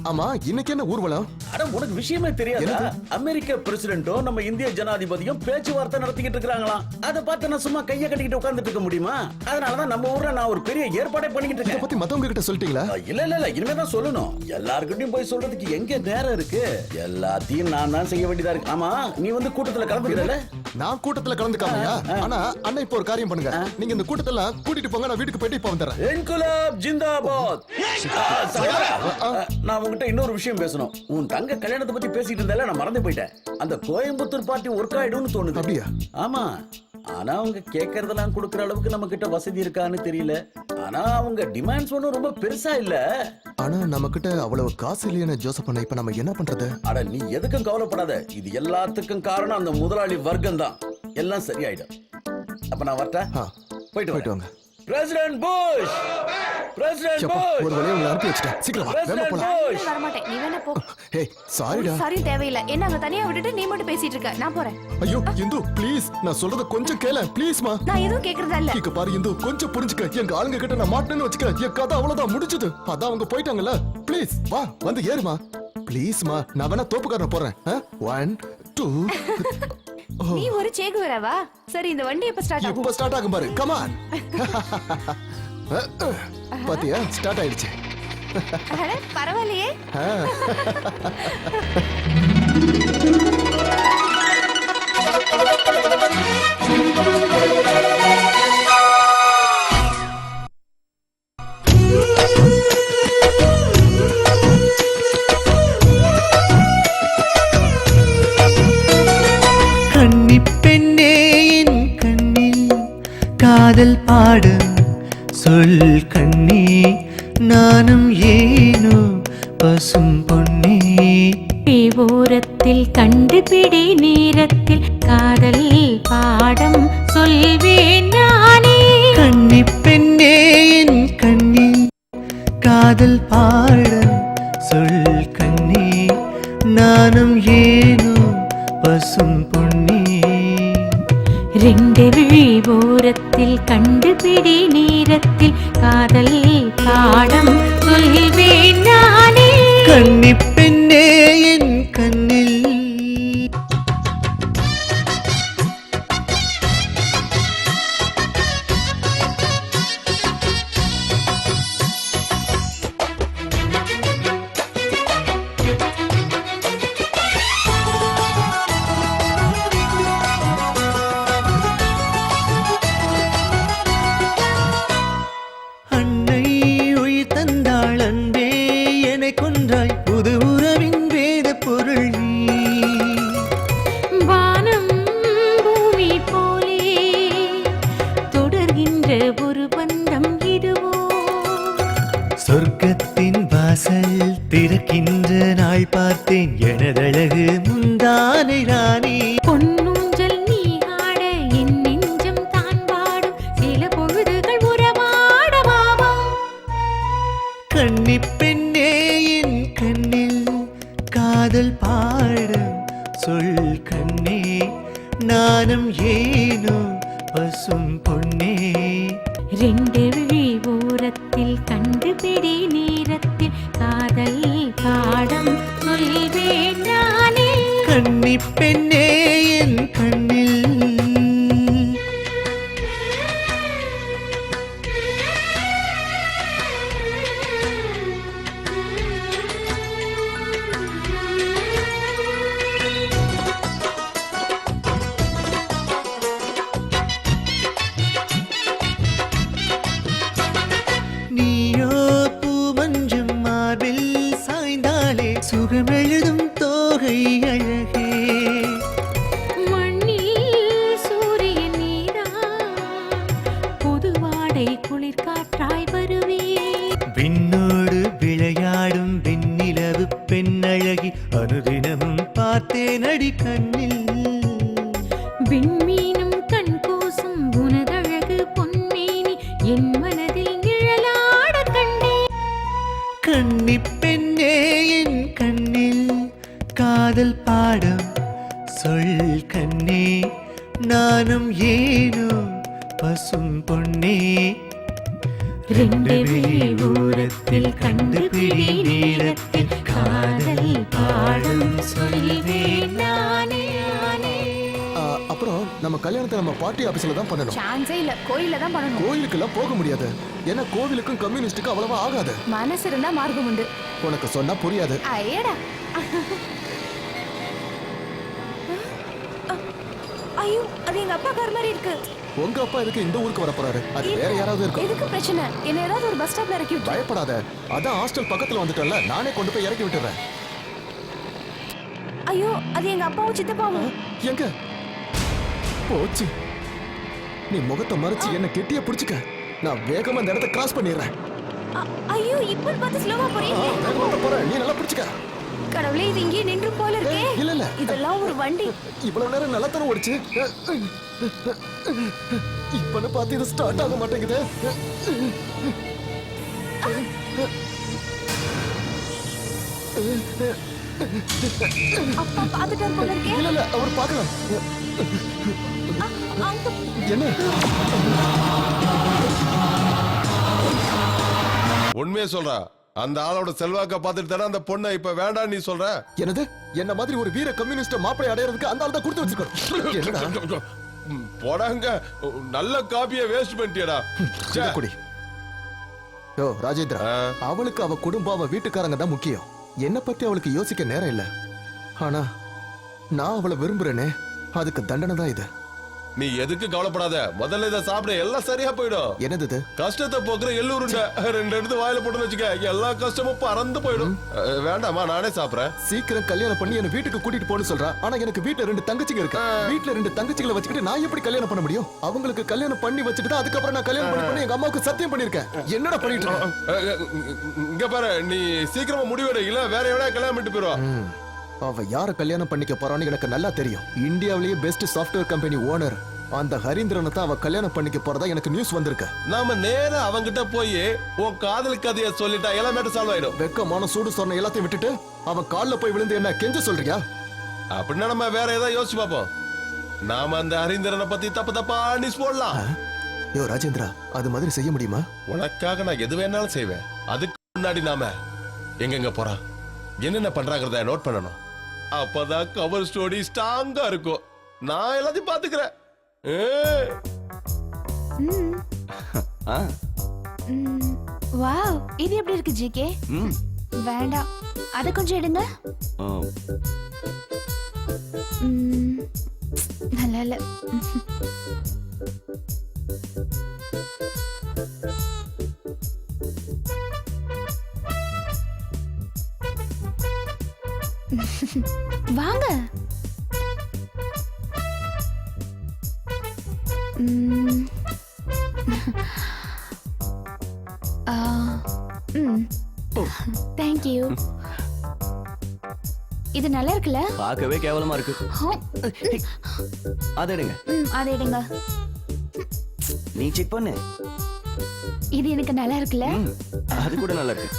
ஆமா, இன்னைக்கு என்ன ஊர்வலம்? அட உனக்கு விஷயமே தெரியாதா? அமெரிக்க பிரசிடென்ட்டும் நம்ம இந்திய ஜனாதிபதியும் பேச்சுவார்த்தை நடத்திக்கிட்டு இருக்காங்களாம். அத பார்த்து நான் சும்மா கைய கட்டிக்கிட்டு உட்கார்ந்துட்டு இருக்க முடியுமா? அதனாலதான் நம்ம ஊர்ல நான் ஒரு பெரிய ஏற்பாடை பண்ணிக்கிட்டு இருக்கேன். பத்தி மத்தவங்க கிட்ட சொல்லிட்டீங்களா? இல்ல இனிமே தான் சொல்லணும். எல்லார்கிட்டயும் போய் சொல்றதுக்கு எங்க நேரம் இருக்கு? எல்லாத்தையும் நான் தான் செய்ய வேண்டியதா இருக்கு. ஆமா, நீ வந்து கூட்டத்துல கலந்துக்கல? நான் கூட்டத்துல கலந்துக்காமையா? ஆனா அண்ணா இப்போ ஒரு காரியம் பண்ணுங்க. நீங்க இந்த கூட்டத்துல கூட்டிட்டு போங்க, நான் வீட்டுக்கு போயிட்டு இப்ப வந்துடுறேன். இன்குலாப் ஜிந்தாபாத். நான் உங்ககிட்ட இன்னொரு விஷயம் பேசணும். உன் தங்க கல்யாணத்தை பத்தி பேசிட்டு இருந்தால நான் மறந்து போயிட்டேன். அந்த கோயம்புத்தூர் பார்ட்டி ஒர்க் ஆயிடும்னு தோணுது. அப்படியா? ஆமா. ஆனா அவங்க கேட்கறதெல்லாம் கொடுக்கற அளவுக்கு நம்ம கிட்ட வசதி இருக்கான்னு தெரியல. ஆனா அவங்க டிமாண்ட்ஸ் ஒன்றும் ரொம்ப பெருசா இல்ல. ஆனா நம்ம கிட்ட அவ்வளவு காசு இல்லைன்னு ஜோசப் பண்ண, இப்ப நம்ம என்ன பண்றது? அட நீ எதுக்கும் கவலைப்படாத. இது எல்லாத்துக்கும் காரணம் அந்த முதலாளி வர்க்கம் தான். எல்லாம் சரியாயிடும். அப்ப நான் வரட்டா? போயிட்டு வாங்க. President Bush. President Bush. ஒரு வழியா உங்களை அனுப்பி வச்சிட்டேன். சீக்கிரம் வா, வேகமா போலாம். வர மாட்டேன். நீ வேணா போ. ஏய் சாரிடா. சாரி தேவையில்லை. என்ன அங்க தனியா விட்டுட்டு நீ மட்டும் பேசிட்டு இருக்க. நான் போறேன். ஐயோ இந்து ப்ளீஸ், நான் சொல்றத கொஞ்சம் கேள ப்ளீஸ்மா. நான் எதுவும் கேக்குறதா இல்ல. இங்க பாரு இந்து, கொஞ்சம் புரிஞ்சுக்க. எங்க ஆளுங்க கிட்ட நான் மாட்டேன்னு வச்சுக்க, என் கதை அவ்வளவுதான் முடிஞ்சது. அதான் அவங்க போயிட்டாங்கல்ல. ப்ளீஸ் வா, வந்து ஏறுமா ப்ளீஸ்மா. நான் வேணா தோப்புக்காரன் போறேன். 1 2. நீ ஒரு சேகுவரவா? சரி, இந்த வண்டி எப்ப ஸ்டார்ட் ஆகும்? இப்ப ஸ்டார்ட் ஆகும் பாரு. Come on. பாத்தியா, ஸ்டார்ட் ஆயிடுச்சு. அட பரவாயில்லையே. கன்னி பெண்ணே என் கண்ணில் காதல் பாடும் சொல் கண்ணே, நானும் ஏனோ பசும் பொன்னே. ஓரத்தில் கண்டுபிடி நேரத்தில் காதல் பாடம் சொல்வேன் நானே. கன்னி பெண்ணே என் கண்ணில் காதல் பாடும் சொல் கண்ணே, நானும் ஏனோ பசும் பொன்னே. ரெண்டு விழி ஓரத்தில் கண்டுபிடி நேரத்தில் காதல் பாடம் சொல்வேன் நானே. கன்னி பெண்ணே என் கண்ணில். சொர்க்கத்தின் வாசல் திறக்கின்ற நாள் பார்த்தேன், எனதழகு முந்தானை ராணி. பொன்னூஞ்சல் நீ ஆட என் நெஞ்சம் தான் பாடும், சில பொழுதுகள் உறவாடவாவா. கன்னி பெண்ணே என் கண்ணில் காதல் பாடும் சொல் கண்ணே, நானும் ஏனோ பசும் பொன்னே. ரெண்டு விழி ஓரத்தில் கண்டுபிடி நேரத்தில் காதல் பாடம் சொல்வேன் நானே. கன்னி பெண்ணே என் கண்ணில். நீயோ பூமஞ்சம் மார்பில் சாய்ந்தாலே சுகமெழுதும் தோகை அழகே. மண்ணில் சூரியன் நீதான், புதுவாடை குளிர் காற்றாய் வருவே. விண்ணோடு விளையாடும் வெண்ணிலவு பெண்ணழகி, அனுதினமும் பார்த்தேன் அடி கண்ணில். விண்மீனும் கண் கூசும் உனதழகு பொன்மேனி, என் மனதில் நிழலாட கண்டே. கன்னி பெண்ணே என் கண்ணில் காதல் பாடம் சொல் கண்ணே நானும் ஏனோ பசும் பொன்னே ரெண்டு விழி ஊரத்தில் கண்டுபிடி நேரத்தில் காதல் பாடும் சொல்வேன் நானே அப்புறம் நம்ம கல்யாணத்தை நம்ம பார்ட்டி ஆபீஸ்ல தான் பண்ணணும். சான்ஸே இல்ல, கோயில்ல தான் பண்ணணும். கோயிலுக்கெல்லாம் போக முடியாது. ஏன்னா கோவிலுக்கும் கம்யூனிஸ்டுக்கும் அவ்வளவா ஆகாது. மனசு இருந்தா மார்க்கம் உண்டு. உனக்கு சொன்னா புரியாது. ஐயடா. ஐயோ, அது எங்க அப்பா கார் மாதிரி இருக்கு. உங்க அப்பா எதுக்கு இந்த ஊருக்கு வர போறாரு? அது வேற யாராவது இருக்கும். எதுக்கு பிரச்சனை? என்ன ஏதாவது ஒரு பஸ் ஸ்டாப்ல இறக்கி விட்டு. பயப்படாத, அதான் ஹாஸ்டல் பக்கத்துல வந்துட்டல, நானே கொண்டு போய் இறக்கி விட்டுறேன். ஐயோ, அது எங்க அப்பாவும் சித்தப்பாவும். எங்க போச்சு? நீ முகத்தை மறைச்சு என்ன கெட்டியா பிடிச்சுக்க. நான் வேகமா இந்த இடத்தை கிராஸ் பண்ணிடுறேன். ஐயோ, இப்ப பார்த்து ஸ்லோவா போறீங்க. வேகமா போறேன், நீ நல்லா பிடிச்சுக்க. கடவுளே, இது இங்கே நின்று போல இருக்கே. இல்ல இல்ல, இதெல்லாம் ஒரு வண்டி. இவ்வளவு நேரம் நல்லா தானே ஓடிச்சு. இப்பன்னு பார்த்து இது ஸ்டார்ட் ஆக மாட்டேங்குது. அப்பா பாத்துட்டார் போல இருக்கே. இல்ல இல்ல, அவர் பார்க்கல. என்ன உண்மையை சொல்றா, அந்த ஆளோட செல்வாக்க பார்த்துட்டு தானே அந்த பொண்ணை இப்ப வேண்டாம் நீ சொல்ற. என்னது? என்ன மாதிரி ஒரு வீர கம்யூனிஸ்ட் மாப்பிளை அடையறதுக்கு அந்த ஆள் தான் கொடுத்து வச்சிருக்கோம். என்னடா போடாங்க, நல்ல காப்பியை வேஸ்ட் பண்ணிட்டியடா. குடி. யோ ராஜேந்திரா, அவளுக்கு அவ குடும்பம் அவ வீட்டுக்காரங்க தான் முக்கியம். என்ன பத்தி அவளுக்கு யோசிக்க நேரம் இல்ல. ஆனா நான் அவளை விரும்புறேனே, அதுக்கு தண்டனை தான் இது. நீ எதுக்கு கவலைப்படாத, முதல்ல இதை சாப்பிட எல்லாம் சரியா போயிடும். என்னது இது? கஷ்டத்தை போக்குற எள்ளூருண்ட ரெண்டு எடுத்து வாயில போட்டுன்னு வச்சுக்க, எல்லா கஷ்டமும் பறந்து போயிடும். வேண்டாமா, நானே சாப்பிடுறேன். சீக்கிரம் கல்யாணம் பண்ணி என்ன வீட்டுக்கு கூட்டிட்டு போன்னு சொல்றா. ஆனா எனக்கு வீட்டுல 2 தங்கச்சிங்க இருக்கு. வீட்டுல 2 தங்கச்சிகளை வச்சுக்கிட்டு நான் எப்படி கல்யாணம் பண்ண முடியும்? அவங்களுக்கு கல்யாணம் பண்ணி வச்சுட்டு அதுக்கப்புறம் நான் கல்யாணம் பண்ணி எங்க அம்மாவுக்கு சத்தியம் பண்ணிருக்கேன். என்னடா பண்ணிட்டு இருக்க? இங்க பாரு, நீ சீக்கிரமா முடிவெடு, இல்ல வேற எவனா கல்யாணம் பண்ணிட்டு போயிடுவா. அவ யார கல்யாணம் பண்ணிக்க போறான்னு எனக்கு நல்லா தெரியும். இந்தியாவிலேயே பெஸ்ட் சாஃப்ட்வேர் கம்பெனி ஓனர் அந்த ஹரீந்திரனை தான் அவ கல்யாணம் பண்ணிக்க போறதா எனக்கு நியூஸ் வந்திருக்கு. நாம நேரா அவங்கிட்ட போய் உன் காதல் கதைய சொல்லிட்டா எல்லாம் மேட்டர் சால்வ் ஆயிடும். வெக்கமான சூடு சொன்ன எல்லாத்தையும் விட்டுட்டு அவன் கால்ல போய் விழுந்து என்ன கெஞ்ச சொல்றியா? அப்படின்னா நம்ம வேற ஏதாவது யோசிச்சு பார்ப்போம். நாம அந்த ஹரீந்திரனை பத்தி தப்பா நியூஸ் போடலாம். யோ ராஜேந்திரா, அது மாதிரி செய்ய முடியுமா? உனக்காக நான் எது வேணாலும் செய்வேன். அதுக்கு முன்னாடி நாம எங்கெங்க போறோம், என்னென்ன பண்றாங்கிறத நோட் பண்ணணும். அப்பதான் கவர் ஸ்டோரி ஸ்ட்ராங்கா இருக்கும். நான் எல்லாத்தையும் பாத்துக்கிறேன். வாவ், இது எப்படி இருக்கு ஜிகே? வேண்டாம், அத கொஞ்சம் எடுங்க. நல்லா இல்ல. வாங்க. Thank you. இது நல்லா இருக்குல்ல? பார்க்கவே கேவலமா இருக்கு. அதை எடுங்க. அதை எடுங்க. நீ செக் பண்ணு. இது எனக்கு நல்லா இருக்குல்ல? அது கூட நல்லா இருக்கு.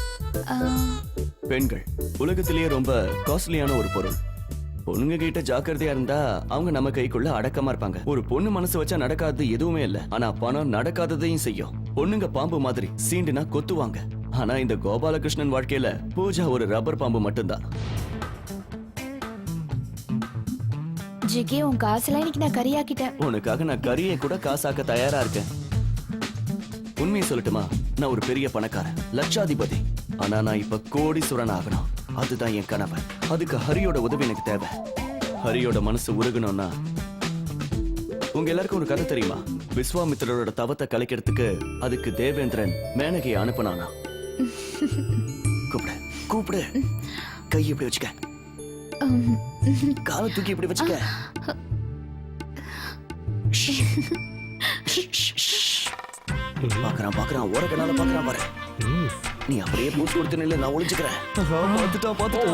பெண்கள் உலகத்திலேயே ரொம்ப காஸ்ட்லியான ஒரு பொருள். பொண்ணுங்க கிட்ட ஜாக்கிரதையா இருந்தா அவங்க நம்ம கைக்குள்ள அடக்கமா இருப்பாங்க. ஒரு பொண்ணு மனசு வச்சா நடக்காதது எதுவுமே இல்ல. ஆனா பணம் நடக்காததையும் செய்யும். பொண்ணுங்க பாம்பு மாதிரி சீண்டுனா கொத்துவாங்க. ஆனா இந்த கோபாலகிருஷ்ணன் வாழ்க்கையில பூஜா ஒரு ரப்பர் பாம்பு மட்டும்தான். ஜிகே, உன் காசுலாம் இன்னைக்கு நான் கறியாக்கிட்டேன். உனக்காக நான் கறியை கூட காசாக்க தயாரா இருக்கேன். உண்மையை சொல்லட்டுமா, நான் ஒரு பெரிய பணக்காரன், லட்சாதிபதி. ஆனா நான் இப்ப கோடீஸ்வரன் ஆகணும். அதுதான் என் கனவு. அதுக்கு ஹரியோட உதவி எனக்கு தேவை. ஹரியோட மனசு உருகணும்னா, உங்க எல்லாருக்கும் ஒரு கதை தெரியுமா? விஸ்வாமித்திரரோட தவத்தை கலைக்கிறதுக்கு அதுக்கு தேவேந்திரன் மேனகையை அனுப்பினானா. கூப்பிடு கூப்பிடு. கை இப்படி வச்சுக்க, காலை தூக்கி இப்படி வச்சுக்க. பாக்குறான் ஓரக்கனால பாக்குறான் பாரு. நீ அப்படியே பூச்சி கொடுத்து நில்ல, நான் ஒளிஞ்சுக்கிறேன். பாத்துட்டா.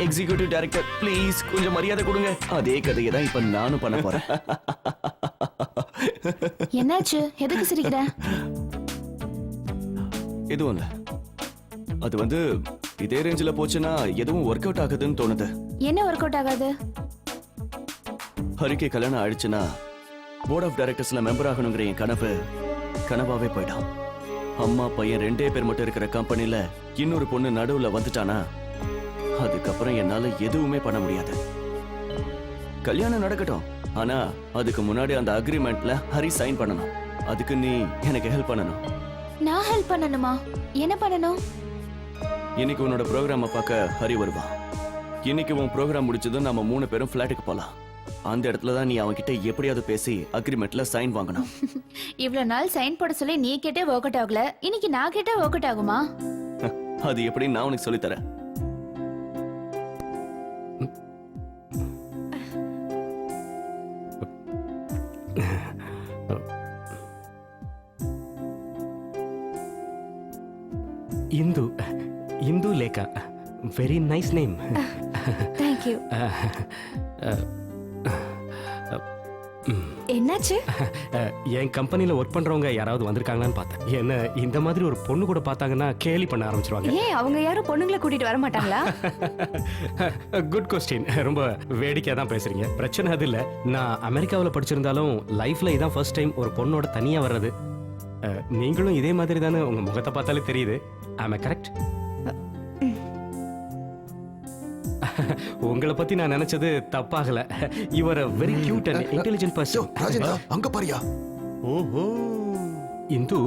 எக்ஸிகியூட்டிவ் டைரக்டர் ப்ளீஸ் கொஞ்சம் மரியாதை கொடுங்க. அதே கதையை தான் இப்ப நானும் பண்ண போறேன். என்னாச்சு? எதுக்கு சிரிக்கிற? எதுவும் இல்ல. அது வந்து இதே ரேஞ்சில் போச்சுன்னா எதுவும் ஒர்க் அவுட் ஆகுதுன்னு தோணுது. என்ன ஒர்க் அவுட் ஆகாது? ஹரிக்கு கல்யாணம் ஆயிடுச்சுன்னா போர்ட் ஆஃப் டைரக்டர்ஸ்ல மெம்பர் ஆகணுங்கிற என் கனவு கனவாவே போயிடும். அம்மா பையன் 2 பேர் மட்டும் இருக்கிற கம்பெனில இன்னொரு பொண்ணு நடுவுல வந்துட்டானா அதுக்கப்புறம் என்னால எதுவுமே பண்ண முடியாது. கல்யாணம் நடக்கட்டும், ஆனா அதுக்கு முன்னாடி அந்த அக்ரிமெண்ட்ல ஹரி சைன் பண்ணணும். அதுக்கு நீ எனக்கு ஹெல்ப் பண்ணணும். நான் ஹெல்ப் பண்ணணுமா? என்ன பண்ணணும்? இன்னைக்கு உன்னோட ப்ரோக்ராம பார்க்க ஹரி வருவான். இன்னைக்கு உன் ப்ரோக்ராம் முடிச்சதும் நம்ம 3 பேரும் ஃபிளாட்டுக்கு போலாம். அந்த இடத்துல தான் நீ அவன்கிட்ட எப்படியாவது பேசி அக்ரிமெண்ட்ல சைன் வாங்கணும். இவ்வளவு நாள் சைன் போட சொல்லி நீ கேட்டே ஒர்க் அவுட் ஆகல, இன்னைக்கு நான் கேட்டே ஒர்க் அவுட் ஆகுமா? அது எப்படி நான் உனக்கு சொல்லி தரேன். Hindu Hindu Lekha, very nice name. Thank you. என்னாச்சு? என் கம்பெனியில் ஒர்க் பண்றவங்க யாராவது வந்திருக்காங்களான்னு பார்த்தேன். என்ன இந்த மாதிரி ஒரு பொண்ணு கூட பார்த்தாங்கன்னா கேலி பண்ண ஆரம்பிச்சிருவாங்க. ஏன் அவங்க யாரும் பொண்ணுங்களை கூட்டிட்டு வர மாட்டாங்களா? Good question. ரொம்ப வேடிக்கையா தான் பேசுறீங்க. பிரச்சனை அது இல்ல. நான் அமெரிக்காவில் படிச்சிருந்தாலும் லைஃப்ல இதான் ஃபர்ஸ்ட் டைம் ஒரு பொண்ணோட தனியா வர்றது. நீங்களும் இதே மாதிரி தானே, உங்க முகத்தை பார்த்தாலே தெரியுது. ஆம் ஐ கரெக்ட்? உங்களை பத்தி நான் நினைச்சது தப்பாகல. You are a very cute and intelligent person. Rajendra, அங்க பாரியா. ஓஹோ. இந்து,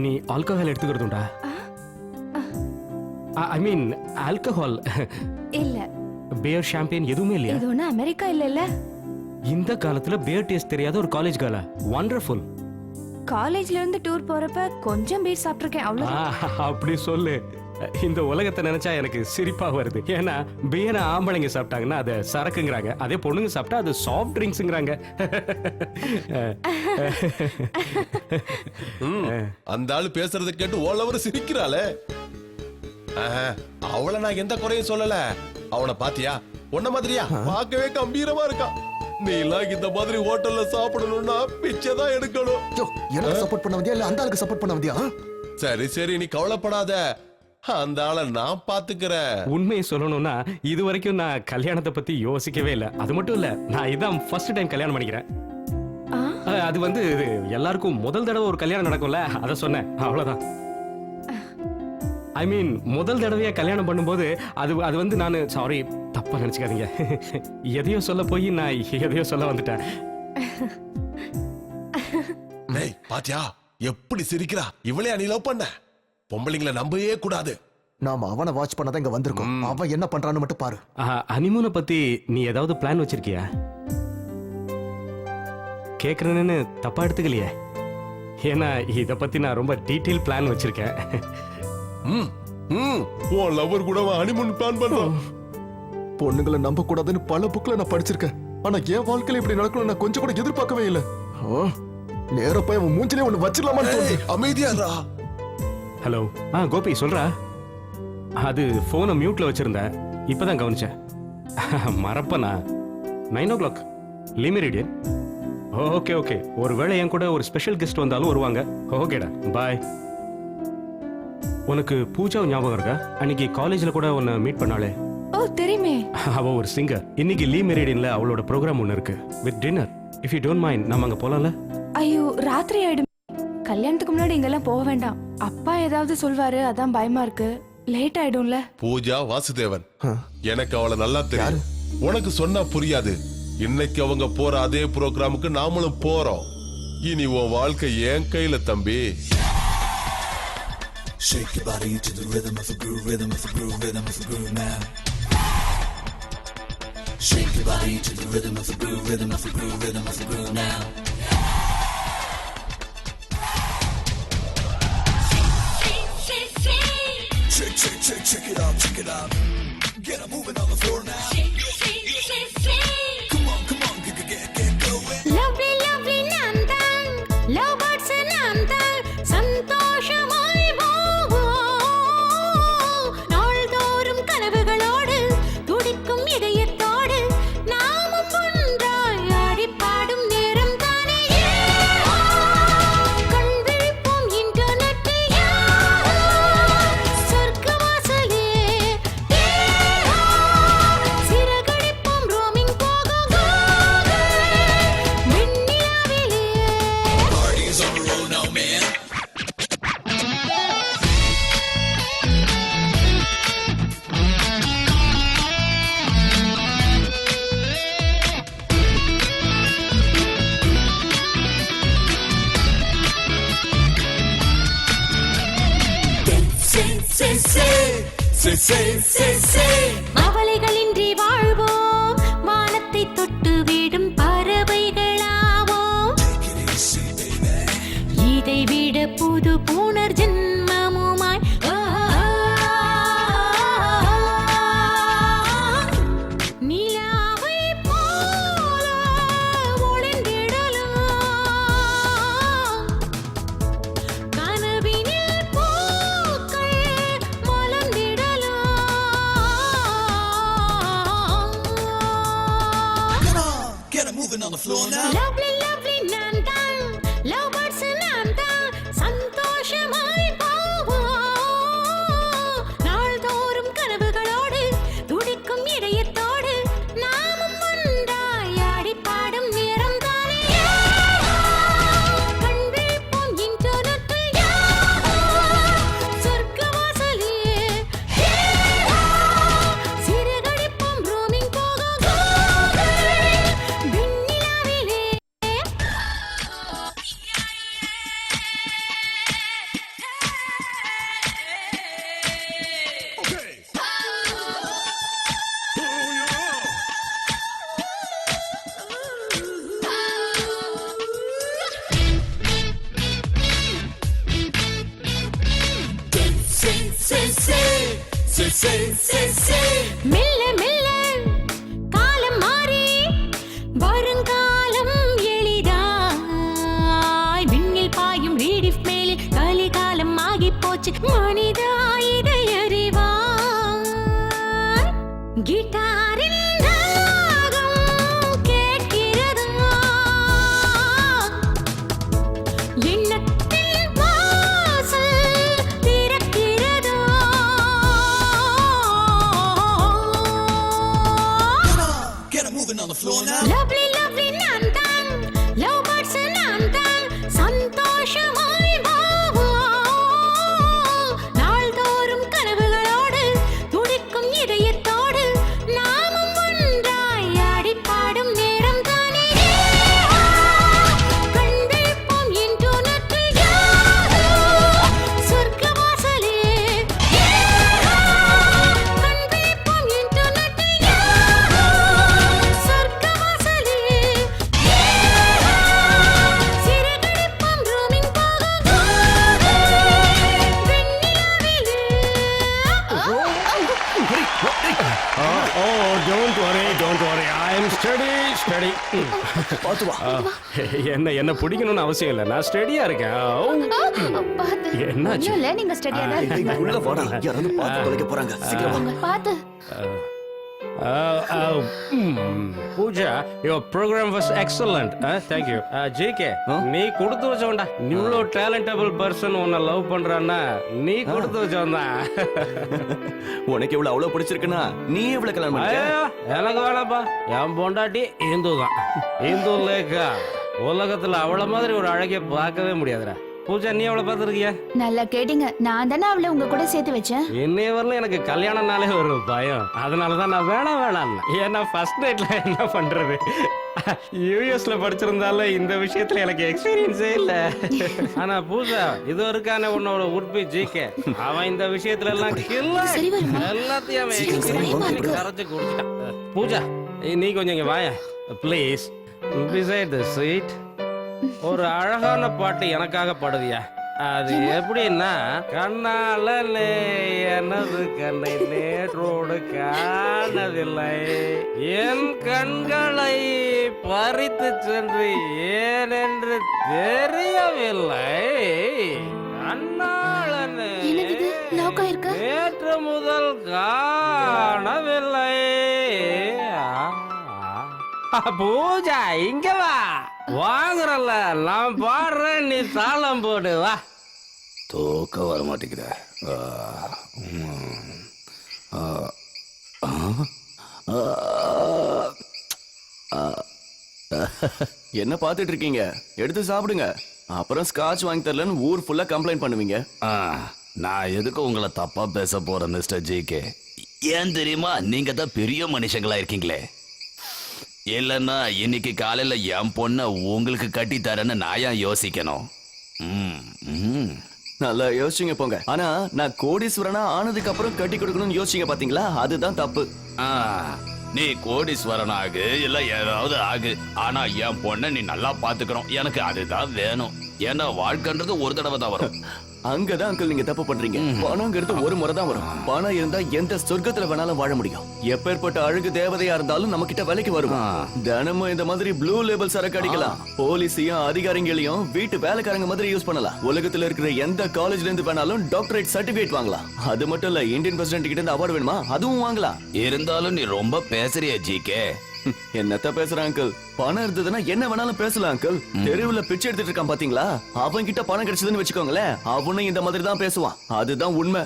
நீ ஆல்கஹால் எடுத்துக்கிறதுண்டா? ஐ மீன் ஆல்கஹால் இல்ல. பியர், ஷாம்பெயின் எதுவுமே இல்லையா? இது ஒண்ணு அமெரிக்கா இல்லல்ல. இந்த காலத்துல பியர் டேஸ்ட் தெரியாத ஒரு காலேஜ் கேர்ளா? வண்டர்ஃபுல். காலேஜ்ல இருந்து டூர் போறப்ப கொஞ்சம் பீர் சாப்பிட்டிருக்கேன், அவ்வளவு. அப்படி சொல்லு. இந்த உலகத்தை நினைச்சா எனக்கு சிரிப்பா வருது. ஏன்னா பியரை ஆம்பளைங்க சாப்பிட்டாங்கன்னா அதை சரக்குங்கிறாங்க, அதே பொண்ணுங்க சாப்பிட்டா அது சாஃப்ட் ட்ரிங்க்ஸ்ங்கிறாங்க. அந்த ஆளு பேசுறத கேட்டு ஓலவர் சிரிக்கிறாளே. அவளை நான் எந்த குறையும் சொல்லல. அவனை பாத்தியா? உன்ன மாதிரியா? பார்க்கவே கம்பீரமா இருக்கா. நீ எல்லாம் இந்த மாதிரி ஹோட்டல்ல சாப்பிடணும்னா பிச்சை தான் எடுக்கணும். எனக்கு சப்போர்ட் பண்ண வந்தியா இல்ல அந்த ஆளுக்கு சப்போர்ட் பண்ண வந்தியா? சரி சரி, நீ கவலைப்படாத. அந்த ஆளை நான் பாத்துக்கிறேன். உண்மையை சொல்லணும்னா இது வரைக்கும் நான் கல்யாணத்தை பத்தி யோசிக்கவே இல்லை. அது மட்டும் இல்ல, நான் இதான் ஃபர்ஸ்ட் டைம் கல்யாணம் பண்ணிக்கிறேன். அது வந்து எல்லாருக்கும் முதல் தடவை ஒரு கல்யாணம் நடக்கும்ல, அதை சொன்னேன், அவ்வளவுதான். ஐ மீன் முதல் தடவையா கல்யாணம் பண்ணும்போது அது வந்து நான் சாரி, தப்பா நினைச்சுக்காதீங்க. எதையோ சொல்ல போய் நான் எதையோ சொல்ல வந்துட்டேன். பாத்தியா எப்படி சிரிக்கிறா? இவளே நீ லவ் பண்ண? பொம்பளைங்களை நம்பவே கூடாது. நாம அவனை வாட்ச் பண்ணதான் இங்க வந்திருக்கோம். அவன் என்ன பண்றான்னு மட்டும் பாரு. ஹனிமூனை பத்தி நீ ஏதாவது பிளான் வச்சிருக்கியா? கேக்குறேன்னு தப்பா எடுத்துக்கலையே. ஏன்னா இத பத்தி நான் ரொம்ப டீடைல் பிளான் வச்சிருக்கேன். உன் லவர் கூட ஹனிமூன் பிளான் பண்றான். பொண்ணுங்களை நம்ப கூடாதுன்னு பல புக்ல நான் படிச்சிருக்கேன். ஆனா என் வாழ்க்கையில இப்படி நடக்கணும் நான் கொஞ்சம் கூட எதிர்பார்க்கவே இல்லை. நேர போய் அவன் மூஞ்சிலே ஒண்ணு வச்சிடலாமான்னு தோணுது. அமைதியாரா. ஹலோ. கோபி சொல்றா. அது போனை மியூட்ல வச்சிருந்தேன், இப்பதான் கவனிச்சேன். மறப்பனா? 9 o'clock லிமிரிடியன். Okay okay. ஒருவேளை என் கூட ஒரு ஸ்பெஷல் கெஸ்ட் வந்தாலும் வருவாங்க. ஓகேடா, பாய். உனக்கு பூஜா ஞாபகம் இருக்கா? அன்னைக்கு காலேஜ்ல கூட உன்னை மீட் பண்ணாலே. ஓ தெரியுமே. அவ ஒரு சிங்கர். இன்னைக்கு லீ மெரிடியன்ல அவளோட ப்ரோக்ராம் ஒன்னு இருக்கு with dinner. If you don't mind நம்ம அங்க போலாம்ல? ஐயோ ராத்திரி ஆயிடும். கல்யாணத்துக்கு முன்னாடி இங்கெல்லாம் போக வேண்டாம். அப்பா ஏதாவது சொல்வாரு, அதான் பயமா இருக்கு. லேட் ஆயிடும்ல. பூஜா வாசுதேவன், எனக்கு அவளை நல்லா தெரியும். உனக்கு சொன்னா புரியாது. இன்னைக்கு அவங்க போற அதே ப்ரோக்ராமுக்கு நாமளும் போறோம். இனி உன் வாழ்க்கை என் கையில தம்பி. Shake your body to the rhythm of a groove, rhythm of a groove, rhythm of a groove now. Shake your body to the rhythm of a groove, rhythm of a groove, rhythm of a groove now. Shake, shake, shake, shake it out, check it out. Get up moving on the floor now. Shake, shake, shake, shake. Come on, come on, get going. Lovely, lovely Nandan, love birds Nandan, சந்தோஷமாய் நாள்தோறும் கனவுகளோடு துடிக்கும் இதயத்தோடு நாமும் ஒன்றாய் ஆடி பாடும் நேரம் தானே. கண் விழிப்போம் இன்டர்நெட். அவளைகளின்றி வாழ்வோம், வானத்தை தொட்டு விடும் பறவைகளாவோம். இதை விட புது புனர் ஜென்மமுமாய் நிலாவை போல ஒளிந்திடலாம். கனவினில் பூக்கள் மலர்ந்திடலாம். Get 'em moving on the floor now. Lovely, lovely நான் தான், love birds நான் தான், சந்தோஷமாய் போவோம். நாள்தோறும் கனவுகளோடு துடிக்கும் இதயத்தோடு நாமும் ஒன்றாய் ஆடி பாடும் நேரம் தானே. கண் விழிப்போம் இன்டர்நெட்டில் சொர்க்கவாசலிலே. சிறகடிப்போம் roaming போக விண்ணிலாவிலே. மெல்ல மெல்ல காலம் மாறி வருங்காலம் எளிதாய் விண்ணில் பாயும் ரீடிஃப் மேலில் கலிகாலம் ஆகி போச்சு மனிதா இதை அறிவாய். கிட்டாரின் ராகம் கேட்கிறதா, எண்ணத்தின் வாசல் திறக்கிறதா. Get 'em moving on the floor now. Lovely, lovely நான் தான், love birds நான் தான், சந்தோஷமாய் போவோம். நாள்தோறும் கனவுகளோடு துடிக்கும் இதயத்தோடு நாமும் ஒன்றாய் ஆடி பாடும் நேரம் தானே. கண் விழிப்போம் இன்டர்நெட்டில் சொர்க்கவாசலே. கண் விழிப்போம் இன்டர்நெட்டில் சொர்க்கவாசலே. சிறகடிப்போம் roaming போக என்ன பிடிக்கணும்னு அவசியம் இல்லை, நான் ஸ்டெடியா இருக்கேன். என்னாச்சு? இல்ல, நீங்க ஸ்டடியா தான் இருக்கீங்க. உள்ள வாடா, யாராவது பார்த்து தொலைக்க போறாங்க. சீக்கிரம் வாங்க. பாத்து Pooja, your program was excellent. Thank you. JK, நீ கொடுத்து வச்சவன்டா. இவ்வளோ டேலண்டபிள் பர்சன் உன்னை லவ் பண்றான்னா நீ கொடுத்து வச்சவன் தான். உனக்கு இவ்வளவு அவ்வளவு பிடிச்சிருக்குன்னா நீ எவ்வளவு கல்யாணம் பண்ணிக்க? எனக்கு வேணாப்பா, என் பொண்டாட்டி இந்து தான். இந்து லேக்கா உலகத்துல அவளை மாதிரி ஒரு அழகிய பார்க்கவே முடியாதுடா. பூஜா, நீ அவளை பார்த்துருக்கியா? நல்லா கேட்டீங்க. நான் தானே அவளை உங்க கூட சேர்த்து வச்சேன். இன்னைய வரல எனக்கு கல்யாணம்னாலே ஒரு பயம். அதனாலதான் நான் வேணாம். ஏன்னா ஃபர்ஸ்ட் நைட்ல என்ன பண்றது? யூஎஸ்ல படிச்சிருந்தாலும் இந்த விஷயத்துல எனக்கு எக்ஸ்பீரியன்ஸே இல்ல. ஆனா பூஜா, இது வரைக்கான உன்னோட உறுப்பி ஜிகே, அவன் இந்த விஷயத்துல எல்லாம் எல்லாத்தையும் அவன் எக்ஸ்பீரியன்ஸ் கரைச்சு கொடுத்துட்டான். பூஜா, நீ கொஞ்சம் இங்க வாய ப்ளீஸ். பிசைட் தி சீட் ஒரு அழகான பாட்டு எனக்காக பாடுவியா? அது எப்படின்னா, கண்ணால எனது கண்ணை நேற்றோடு காணவில்லை, என் கண்களை பறித்து சென்று ஏனென்று தெரியவில்லை, கண்ணாளனே நேற்று முதல் காணவில்லை. பூஜா, இங்க வா. வாங்குறல்ல, நான் பாடுறேன், நீ தாளம் போடு. வா. தூக்க வர மாட்டேங்கிற. என்ன பார்த்துட்டு இருக்கீங்க? எடுத்து சாப்பிடுங்க. அப்புறம் ஸ்காட்ச் வாங்கி தரலன்னு ஊர் ஃபுல்லா கம்ப்ளைண்ட் பண்ணுவீங்க. நான் எதுக்கு உங்களை தப்பா பேச போறேன் மிஸ்டர் ஜிகே? ஏன் தெரியுமா, நீங்க தான் பெரிய மனுஷங்களா இருக்கீங்களே. இல்லைன்னா இன்னைக்கு காலையில என் பொண்ணை உங்களுக்கு கட்டி தரேன்னு நான் ஏன் யோசிக்கணும்? நல்லா யோசிச்சுங்க போங்க. ஆனா நான் கோடீஸ்வரனா ஆனதுக்கு அப்புறம் கட்டி கொடுக்கணும்னு யோசிச்சீங்க பாத்தீங்களா, அதுதான் தப்பு. நீ கோடீஸ்வரன் ஆகு இல்ல ஏதாவது ஆகு, ஆனா என் பொண்ணை நீ நல்லா பாத்துக்கணும். எனக்கு அதுதான் வேணும். ஏன்னா வாழ்க்கைன்றது ஒரு தடவை தான் வரும். அங்கதான் அங்கிள் நீங்க தப்பு பண்றீங்க. பணங்கிறது ஒரு முறை தான் வரும். பணம் இருந்தா எந்த சொர்க்கத்துல வேணாலும் வாழ முடியும். எப்பேற்பட்ட அழகு தேவதையா இருந்தாலும் நம்ம கிட்ட வேலைக்கு வரும். தினமும் இந்த மாதிரி ப்ளூ லேபிள் சரக்கு அடிக்கலாம். போலீஸையும் அதிகாரிகளையும் வீட்டு வேலைக்காரங்க மாதிரி யூஸ் பண்ணலாம். உலகத்துல இருக்கிற எந்த காலேஜ்ல இருந்து வேணாலும் டாக்டரேட் சர்டிபிகேட் வாங்கலாம். அது மட்டும் இல்ல, இந்தியன் பிரசிடென்ட் கிட்ட இருந்து அவார்டு வேணுமா அதுவும் வாங்கலாம். இருந்தாலும் நீ ரொம்ப பேசுறிய ஜிகே. என்னத்த பேசுற அங்கிள்? பணம் இருந்ததுன்னா என்ன வேணாலும் பேசலாம் அங்கிள். தெருவுல பிச்சை எடுத்துட்டு இருக்கான் பாத்தீங்களா, அவன் கிட்ட பணம் கிடைச்சதுன்னு வச்சுக்கோங்களேன், அவனும் இந்த மாதிரி தான் பேசுவான். அதுதான் உண்மை.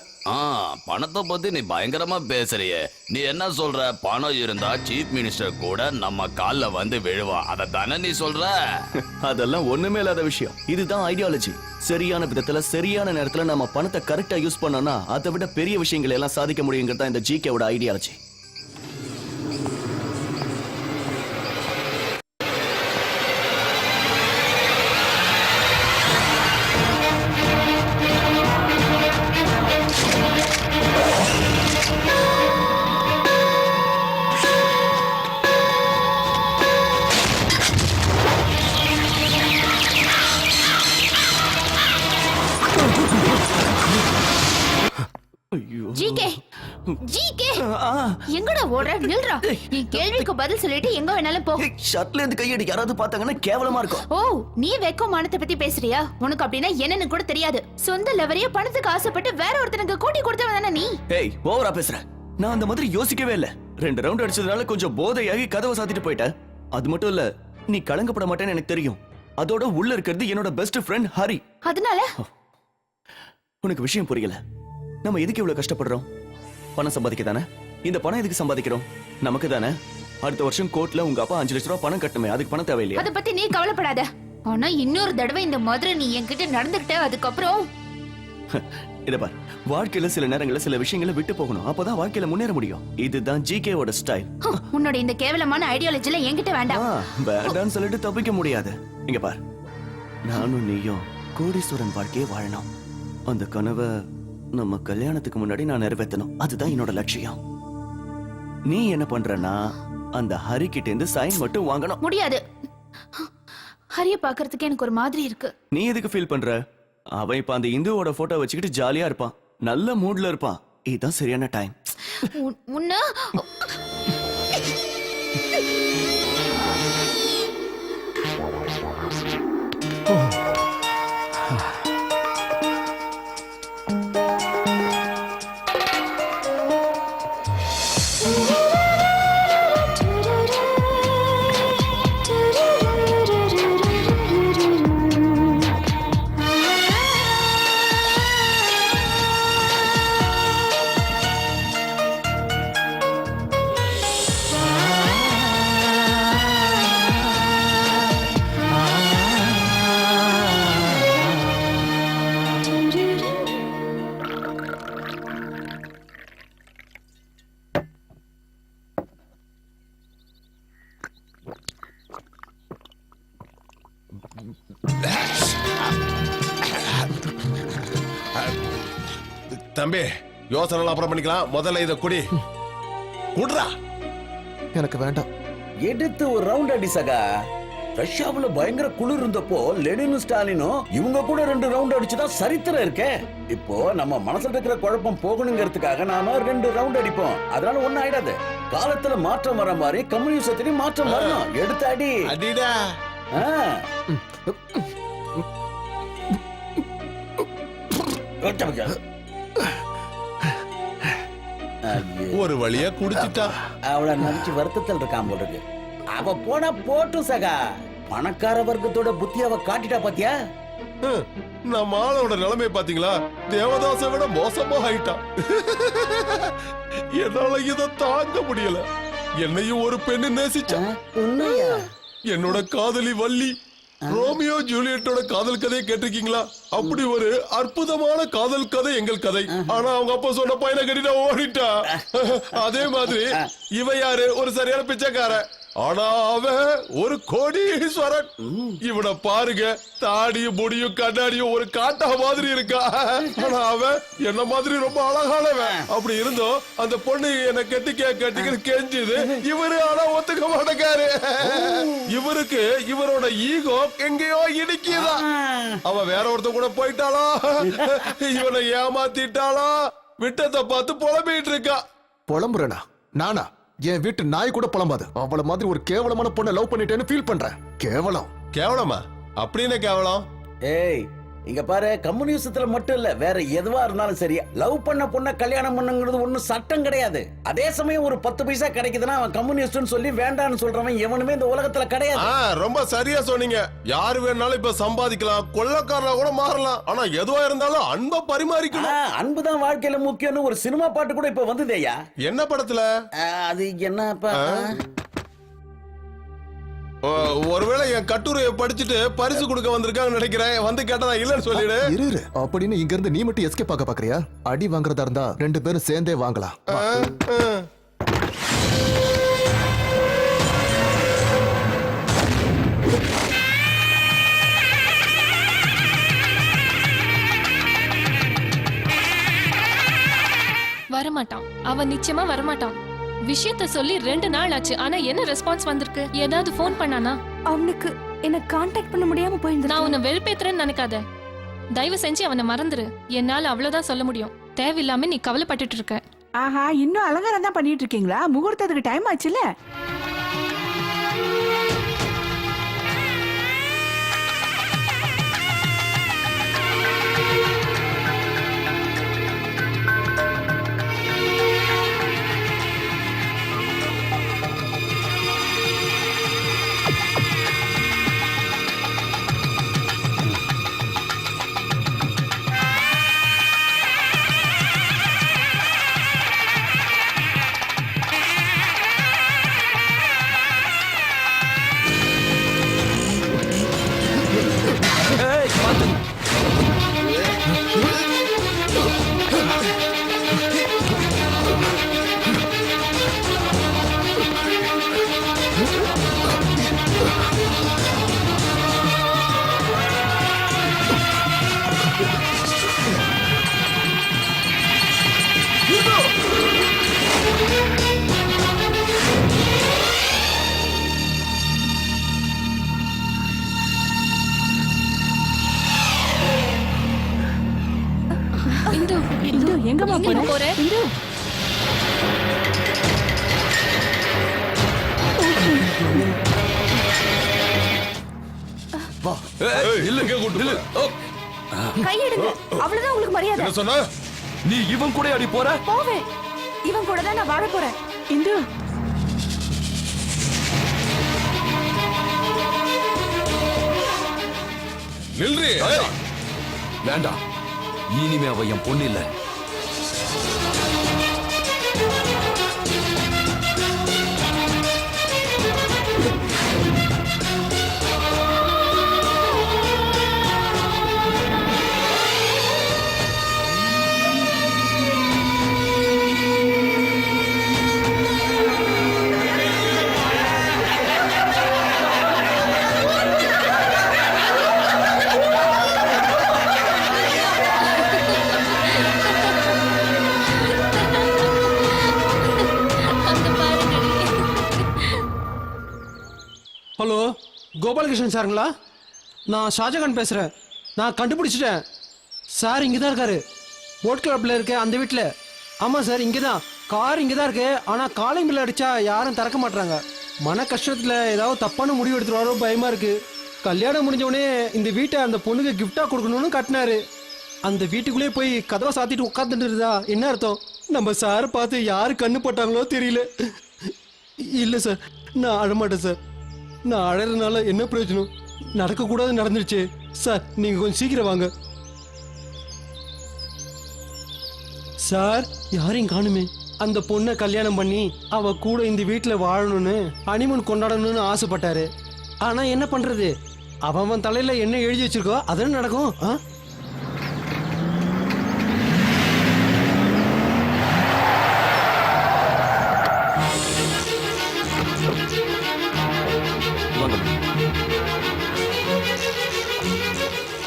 பணத்தை பத்தி நீ பயங்கரமா பேசுறிய. நீ என்ன சொல்ற? பணம் இருந்தா சீஃப் மினிஸ்டர் கூட நம்ம கால்ல வந்து விழுவா, அத தானே நீ சொல்ற? அதெல்லாம் ஒண்ணுமே இல்லாத விஷயம். இதுதான் ஐடியாலஜி. சரியான விதத்துல சரியான நேரத்துல நம்ம பணத்தை கரெக்டா யூஸ் பண்ணோம்னா அதை விட பெரிய விஷயங்களை எல்லாம் சாதிக்க முடியுங்கிறதா இந்த ஜிகேவோட ஐடியாலஜி. ஜிகே ஜிகே எங்கடா ஓடுற? நில்றா. என் கேள்விக்கு பதில் சொல்லிட்டு எங்க வேணாலும் போ. ஷர்ட்ல இருந்து கையடி யாராவது பார்த்தாங்கன்னா கேவலமா இருக்கும். ஓ, நீ வெக்கம் மானத்தை பத்தி பேசுறியா? உனக்கு அப்படின்னா என்னன்னு கூட தெரியாது. சொந்த லவரைய பணத்துக்கு ஆசைப்பட்டு வேற ஒருத்தனுக்கு கூட்டி கொடுத்தவன் தானே நீ. ஏய், ஓவரா பேசுற. நான் அந்த மாதிரி யோசிக்கவே இல்ல. 2 ரவுண்ட் அடிச்சதுனால கொஞ்சம் போதையாகி கதவை சாத்திட்டு போயிட்டேன். அது மட்டும் இல்ல, நீ கலங்கப்பட மாட்டேன்னு எனக்கு தெரியும். அதோட உள்ள இருக்கிறது என்னோட பெஸ்ட் ஃப்ரெண்ட் ஹரி. அதனால உனக்கு விஷயம் புரியல. நம்ம எதுக்கு இவ்வளவு கஷ்டப்படுறோம்? பணம் சம்பாதிக்க தானே. இந்த பணம் எதுக்கு சம்பாதிக்கிறோம்? நமக்கு தானே. அடுத்த வருஷம் கோர்ட்ல உங்க அப்பா 5 லட்சம் ரூபாய் பணம் கட்டணுமே, அதுக்கு பணம் தேவையில்லையா? அத பத்தி நீ கவலைப்படாத. ஆனா இன்னொரு தடவை இந்த மாதிரி நீ என்கிட்ட நடந்துக்கிட்ட அதுக்கப்புறம் இத பார், வாழ்க்கையில சில நேரங்கள்ல சில விஷயங்களை விட்டு போகணும். அப்பதான் வாழ்க்கையில முன்னேற முடியும். இதுதான் ஜிகேவோட ஸ்டைல். உன்னோட இந்த கேவலமான ஐடியாலஜில என்கிட்ட வேண்டாம். வேண்டான்னு சொல்லிட்டு தப்பிக்க முடியாது. இங்க பார், நானும் நீயும் கோடீஸ்வரன் வாழ்க்கையை வாழணும். அந்த கனவை நம்ம கல்யாணத்துக்கு முன்னாடி நான் நிறைவேற்றணும். அதுதான் என்னோட லட்சியம். நீ என்ன பண்றனா, அந்த ஹரி கிட்ட இருந்து சைன் மட்டும் வாங்கணும். முடியாது. ஹரிய பாக்குறதுக்கு எனக்கு ஒரு மாதிரி இருக்கு. நீ எதுக்கு ஃபீல் பண்ற? அவன் இப்ப அந்த இந்துவோட போட்டோ வச்சுக்கிட்டு ஜாலியா இருப்பான், நல்ல மூட்ல இருப்பான். இதுதான் சரியான டைம். உன்ன தம்பி, யோசனை அப்புறம் பண்ணிக்கலாம். முதல்ல இத குடி. குடுறா. எனக்கு வேண்டாம். எடுத்து ஒரு ரவுண்ட் அடி சகா. ரஷ்யாவுல பயங்கர குளிர் இருந்தப்போ லெனினும் ஸ்டாலினும் இவங்க கூட 2 ரவுண்ட் அடிச்சுதான் சரித்திரம் இருக்கே. இப்போ நம்ம மனசுல இருக்கிற குழப்பம் போகணுங்கிறதுக்காக நாம 2 ரவுண்ட் அடிப்போம். அதனால ஒண்ணும் ஆயிடாது. காலத்துல மாற்றம் வர மாதிரி கம்யூனிசத்திலையும் மாற்றம் வரணும். எடுத்து அடி. அடிடா. ஒரு வழியா குடிச்சிட்டா. அவளை நினைச்சு வருத்தத்தில் இருக்கான் போல இருக்கு. அவ போனா போட்டும் சகா. பணக்கார வர்க்கத்தோட புத்தி அவ காட்டிட்டா பாத்தியா? நம்ம ஆளோட நிலைமை பாத்தீங்களா? தேவதாசை விட மோசமா ஆயிட்டான். என்னால இத தாங்க முடியல. என்னையும் ஒரு பெண்ணு நேசிச்சா. என்னோட காதலி வள்ளி. ரோமியோ ஜூலியட்டோட காதல் கதையை கேட்டிருக்கீங்களா? அப்படி ஒரு அற்புதமான காதல் கதை எங்கள் கதை. ஆனா அவங்க அப்பா சொன்ன பையனை கட்டிட்டு ஓடிட்டா. அதே மாதிரி இவ யாரு? ஒரு சரியான பிச்சைக்கார. ஆனா அவன் ஒரு கோடீஸ்வரன். இவனை பாருங்க, தாடியும் முடியும் கண்ணாடியும் ஒரு காட்டா மாதிரி இருக்கா. ஆனா அவன் என்ன மாதிரி ரொம்ப அழகானவன். அப்படி இருந்தோம் அந்த பொண்ணு என்ன கெட்டிக்க கெஞ்சுது. இவரு ஆனா ஒத்துக்க மாட்டேங்காரு. இவருக்கு இவரோட ஈகோ எங்கேயோ இடிக்குதா. அவன் வேற ஒருத்த கூட போயிட்டாளா, இவனை ஏமாத்திட்டாளா, விட்டத்தை பார்த்து புலம்பிட்டு இருக்கா. புலம்புறனா? நானா? என் வீட்டு நாய் கூட புலம்பாது. அவள மாதிரி ஒரு கேவலமான பொண்ணை லவ் பண்ணிட்டேன்னு ஃபீல் பண்றேன். கேவலம். கேவலமா? அப்படின்னு கேவலம்? ஏய் இங்க பாரு, கம்யூனிசத்துல மட்டும் இல்ல, வேற எதுவா இருந்தாலும் சரி, லவ் பண்ண பொண்ண கல்யாணம் பண்ணுங்கிறது ஒண்ணும் சட்டம் கிடையாது. அதே சமயம் ஒரு 10 பைசா கிடைக்குதுன்னா அவன் கம்யூனிஸ்ட்னு சொல்லி வேண்டான்னு சொல்றவன் எவனுமே இந்த உலகத்துல கிடையாது. ரொம்ப சரியா சொன்னீங்க. யாரு வேணாலும் இப்ப சம்பாதிக்கலாம், கொள்ளக்காரனா கூட மாறலாம். ஆனா எதுவா இருந்தாலும் அன்பை பரிமாறிக்கணும். அன்புதான் வாழ்க்கையில முக்கியம்னு ஒரு சினிமா பாட்டு கூட இப்ப வந்ததேயா. என்ன படத்துல? அது என்னப்பா? ஒருவேளை என் கட்டுரையை படிச்சுட்டு பரிசு கொடுக்க வந்திருக்காங்க நினைக்கிறேன். வந்து கேட்டதா இல்லன்னு சொல்லிடு. இரு அப்படின்னு இங்க இருந்து நீ மட்டும் எஸ்கேப் ஆக பாக்குறியா? அடி வாங்குறதா இருந்தா 2 பேரும் சேர்ந்தே வாங்கலாம். வரமாட்டான், அவன் நிச்சயமா வரமாட்டான். விஷயத்த சொல்லி 2 நாள் ஆச்சு, ஆனா என்ன ரெஸ்பான்ஸ் வந்திருக்கு? ஏதாவது ஃபோன் பண்ணானா? அவனுக்கு என்ன காண்டாக்ட் பண்ண முடியாம போயிருந்தா. நான் உன்னை வெறுப்பேத்துறேன்னு நினைக்காத. தயவு செஞ்சு அவனை மறந்துரு. என்னால அவ்வளவுதான் சொல்ல முடியும். தேவையில்லாம நீ கவலைப்பட்டுட்டு இருக்க. ஆஹா, இன்னும் அலங்காரம் தான் பண்ணிட்டு இருக்கீங்களா? முகூர்த்தத்துக்கு டைம் ஆச்சுல. எங்கம்மா போற? இந்து வா. இல்லங்க கூட்டு கையெடுங்க. அவ்வளவுதான் உங்களுக்கு மரியாதை. என்ன சொன்ன? நீ இவன் கூட அடி போற? போவேன். இவன் கூட தான் நான் வாழ போறேன். இந்து நில்றி. வேண்டாம், இனிமே அவ என் பொண்ணு இல்ல. ஹலோ, கோபாலகிருஷ்ணன் சாருங்களா? நான் ஷாஜகான் பேசுகிறேன். நான் கண்டுபிடிச்சிட்டேன் சார். இங்கே தான் இருக்காரு, போட் கிளப்பில் இருக்க அந்த வீட்டில். ஆமாம் சார், இங்கே தான். கார் இங்கே தான் இருக்கு. ஆனால் காலிங் பில் அடித்தா யாரும் திறக்க மாட்டாங்க. மன கஷ்டத்தில் ஏதாவது தப்பான முடிவு எடுத்துருவாரோ பயமாக இருக்குது. கல்யாணம் முடிஞ்சவொடனே இந்த வீட்டை அந்த பொண்ணுக்கு கிஃப்டாக கொடுக்கணும்னு கட்டினாரு. அந்த வீட்டுக்குள்ளேயே போய் கதவை சாத்திட்டு உட்காந்துட்டு இருந்தா என்ன அர்த்தம்? நம்ம சார் பார்த்து யார் கண்ணு போட்டாங்களோ தெரியல. இல்லை சார், நான் அழமாட்டேன் சார். நான் அழறதுனால என்ன பிரயோஜனம்? நடக்கக்கூடாது நடந்துருச்சு சார். நீங்க கொஞ்சம் சீக்கிரம் வாங்க சார். யாரையும் காணுமே. அந்த பொண்ணை கல்யாணம் பண்ணி அவ கூட இந்த வீட்டில் வாழணும்னு ஹனிமூன் கொண்டாடணும்னு ஆசைப்பட்டாரு. ஆனா என்ன பண்றது? அவன் தலையில என்ன எழுதி வச்சிருக்கோ அதெல்லாம் நடக்கும்.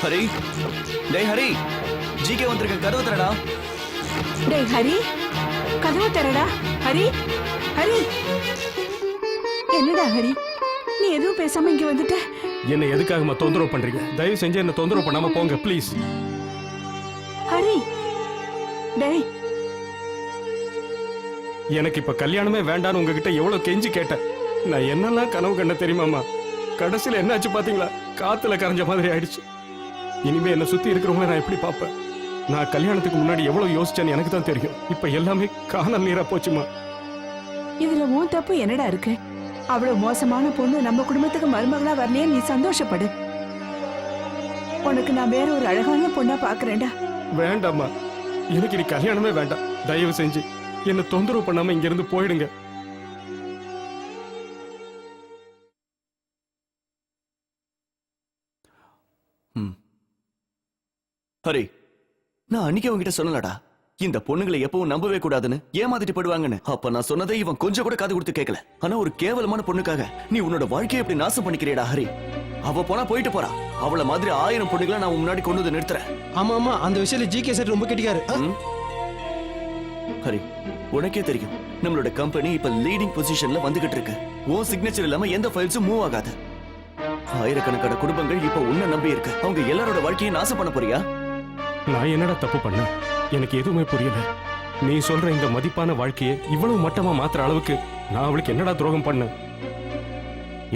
ஹரி, டேய் ஹரி, ஜிகே வந்திருக்க, கதவு திறடா. டேய் ஹரி, கதவு திறடா. ஹரி, ஹரி, என்னடா ஹரி, நீ எதுவும் பேசாம இங்க வந்துட்ட? என்ன எதுக்காக தொந்தரவு பண்றீங்க? தயவு செஞ்சு என்ன தொந்தரவு பண்ணாம போங்க ப்ளீஸ். ஹரி, டேய், எனக்கு இப்ப கல்யாணமே வேண்டான்னு உங்ககிட்ட எவ்வளவு கெஞ்சி கேட்டேன். நான் என்னெல்லாம் கனவு கண்ட தெரியுமாமா? கடைசியில என்னாச்சு பாத்தீங்களா? காத்துல கரைஞ்ச மாதிரி ஆயிடுச்சு. இனிமே என்ன சுத்தி இருக்கிறவங்கள நான் எப்படி பார்ப்பேன்? நான் கல்யாணத்துக்கு முன்னாடி எவ்வளவு யோசிச்சேன்னு எனக்கு தான் தெரியும். இப்ப எல்லாமே காணல் நீரா போச்சுமா. இதுல உன் தப்பு என்னடா இருக்கு? அவ்வளவு மோசமான பொண்ணு நம்ம குடும்பத்துக்கு மருமகளா வரலையே, நீ சந்தோஷப்படு. உனக்கு நான் வேற ஒரு அழகான பொண்ணா பாக்குறேன்டா. வேண்டாம்மா, எனக்கு நீ கல்யாணமே வேண்டாம். தயவு செஞ்சு என்ன தொந்தரவு பண்ணாம இங்க இருந்து போயிடுங்க. ஹரி, நான் அன்னைக்கு அவங்கிட்ட சொன்னலடா, இந்த பொண்ணுங்களை எப்பவும் நம்பவே கூடாதுன்னு, ஏமாத்திட்டு போடுவாங்கன்னு. அப்ப நான் சொன்னதை இவன் கொஞ்சம் கூட காது கொடுத்து கேட்கல. ஆனா ஒரு கேவலமான பொண்ணுக்காக நீ உன்னோட வாழ்க்கையை எப்படி நாசம் பண்ணிக்கிறியடா ஹரி. அவ போனா போயிட்டு போறா. அவள மாதிரி 1000 பொண்ணுகளை நான் முன்னாடி கொண்டு வந்து நிறுத்துறேன். ஆமா ஆமா, அந்த விஷயத்துல ஜிகே சார் ரொம்ப கெட்டிக்காரு. ஹரி, உனக்கே தெரியும் நம்மளோட கம்பெனி இப்ப லீடிங் பொசிஷன்ல வந்துகிட்டு இருக்கு. உன் சிக்னேச்சர் இல்லாம எந்த ஃபைல்ஸும் மூவ் ஆகாது. ஆயிரக்கணக்கான குடும்பங்கள் இப்ப உன்னை நம்பி இருக்கு. அவங்க எல்லாரோட வாழ்க்கையை நாசம் பண்ண போறியா? நான் என்னடா தப்பு பண்ண? எனக்கு எதுவுமே புரியல. நீ சொல்ற இந்த மதிப்பான வாழ்க்கையை இவ்வளவு மட்டமா மாத்துற அளவுக்கு நான் அவளுக்கு என்னடா துரோகம் பண்ண?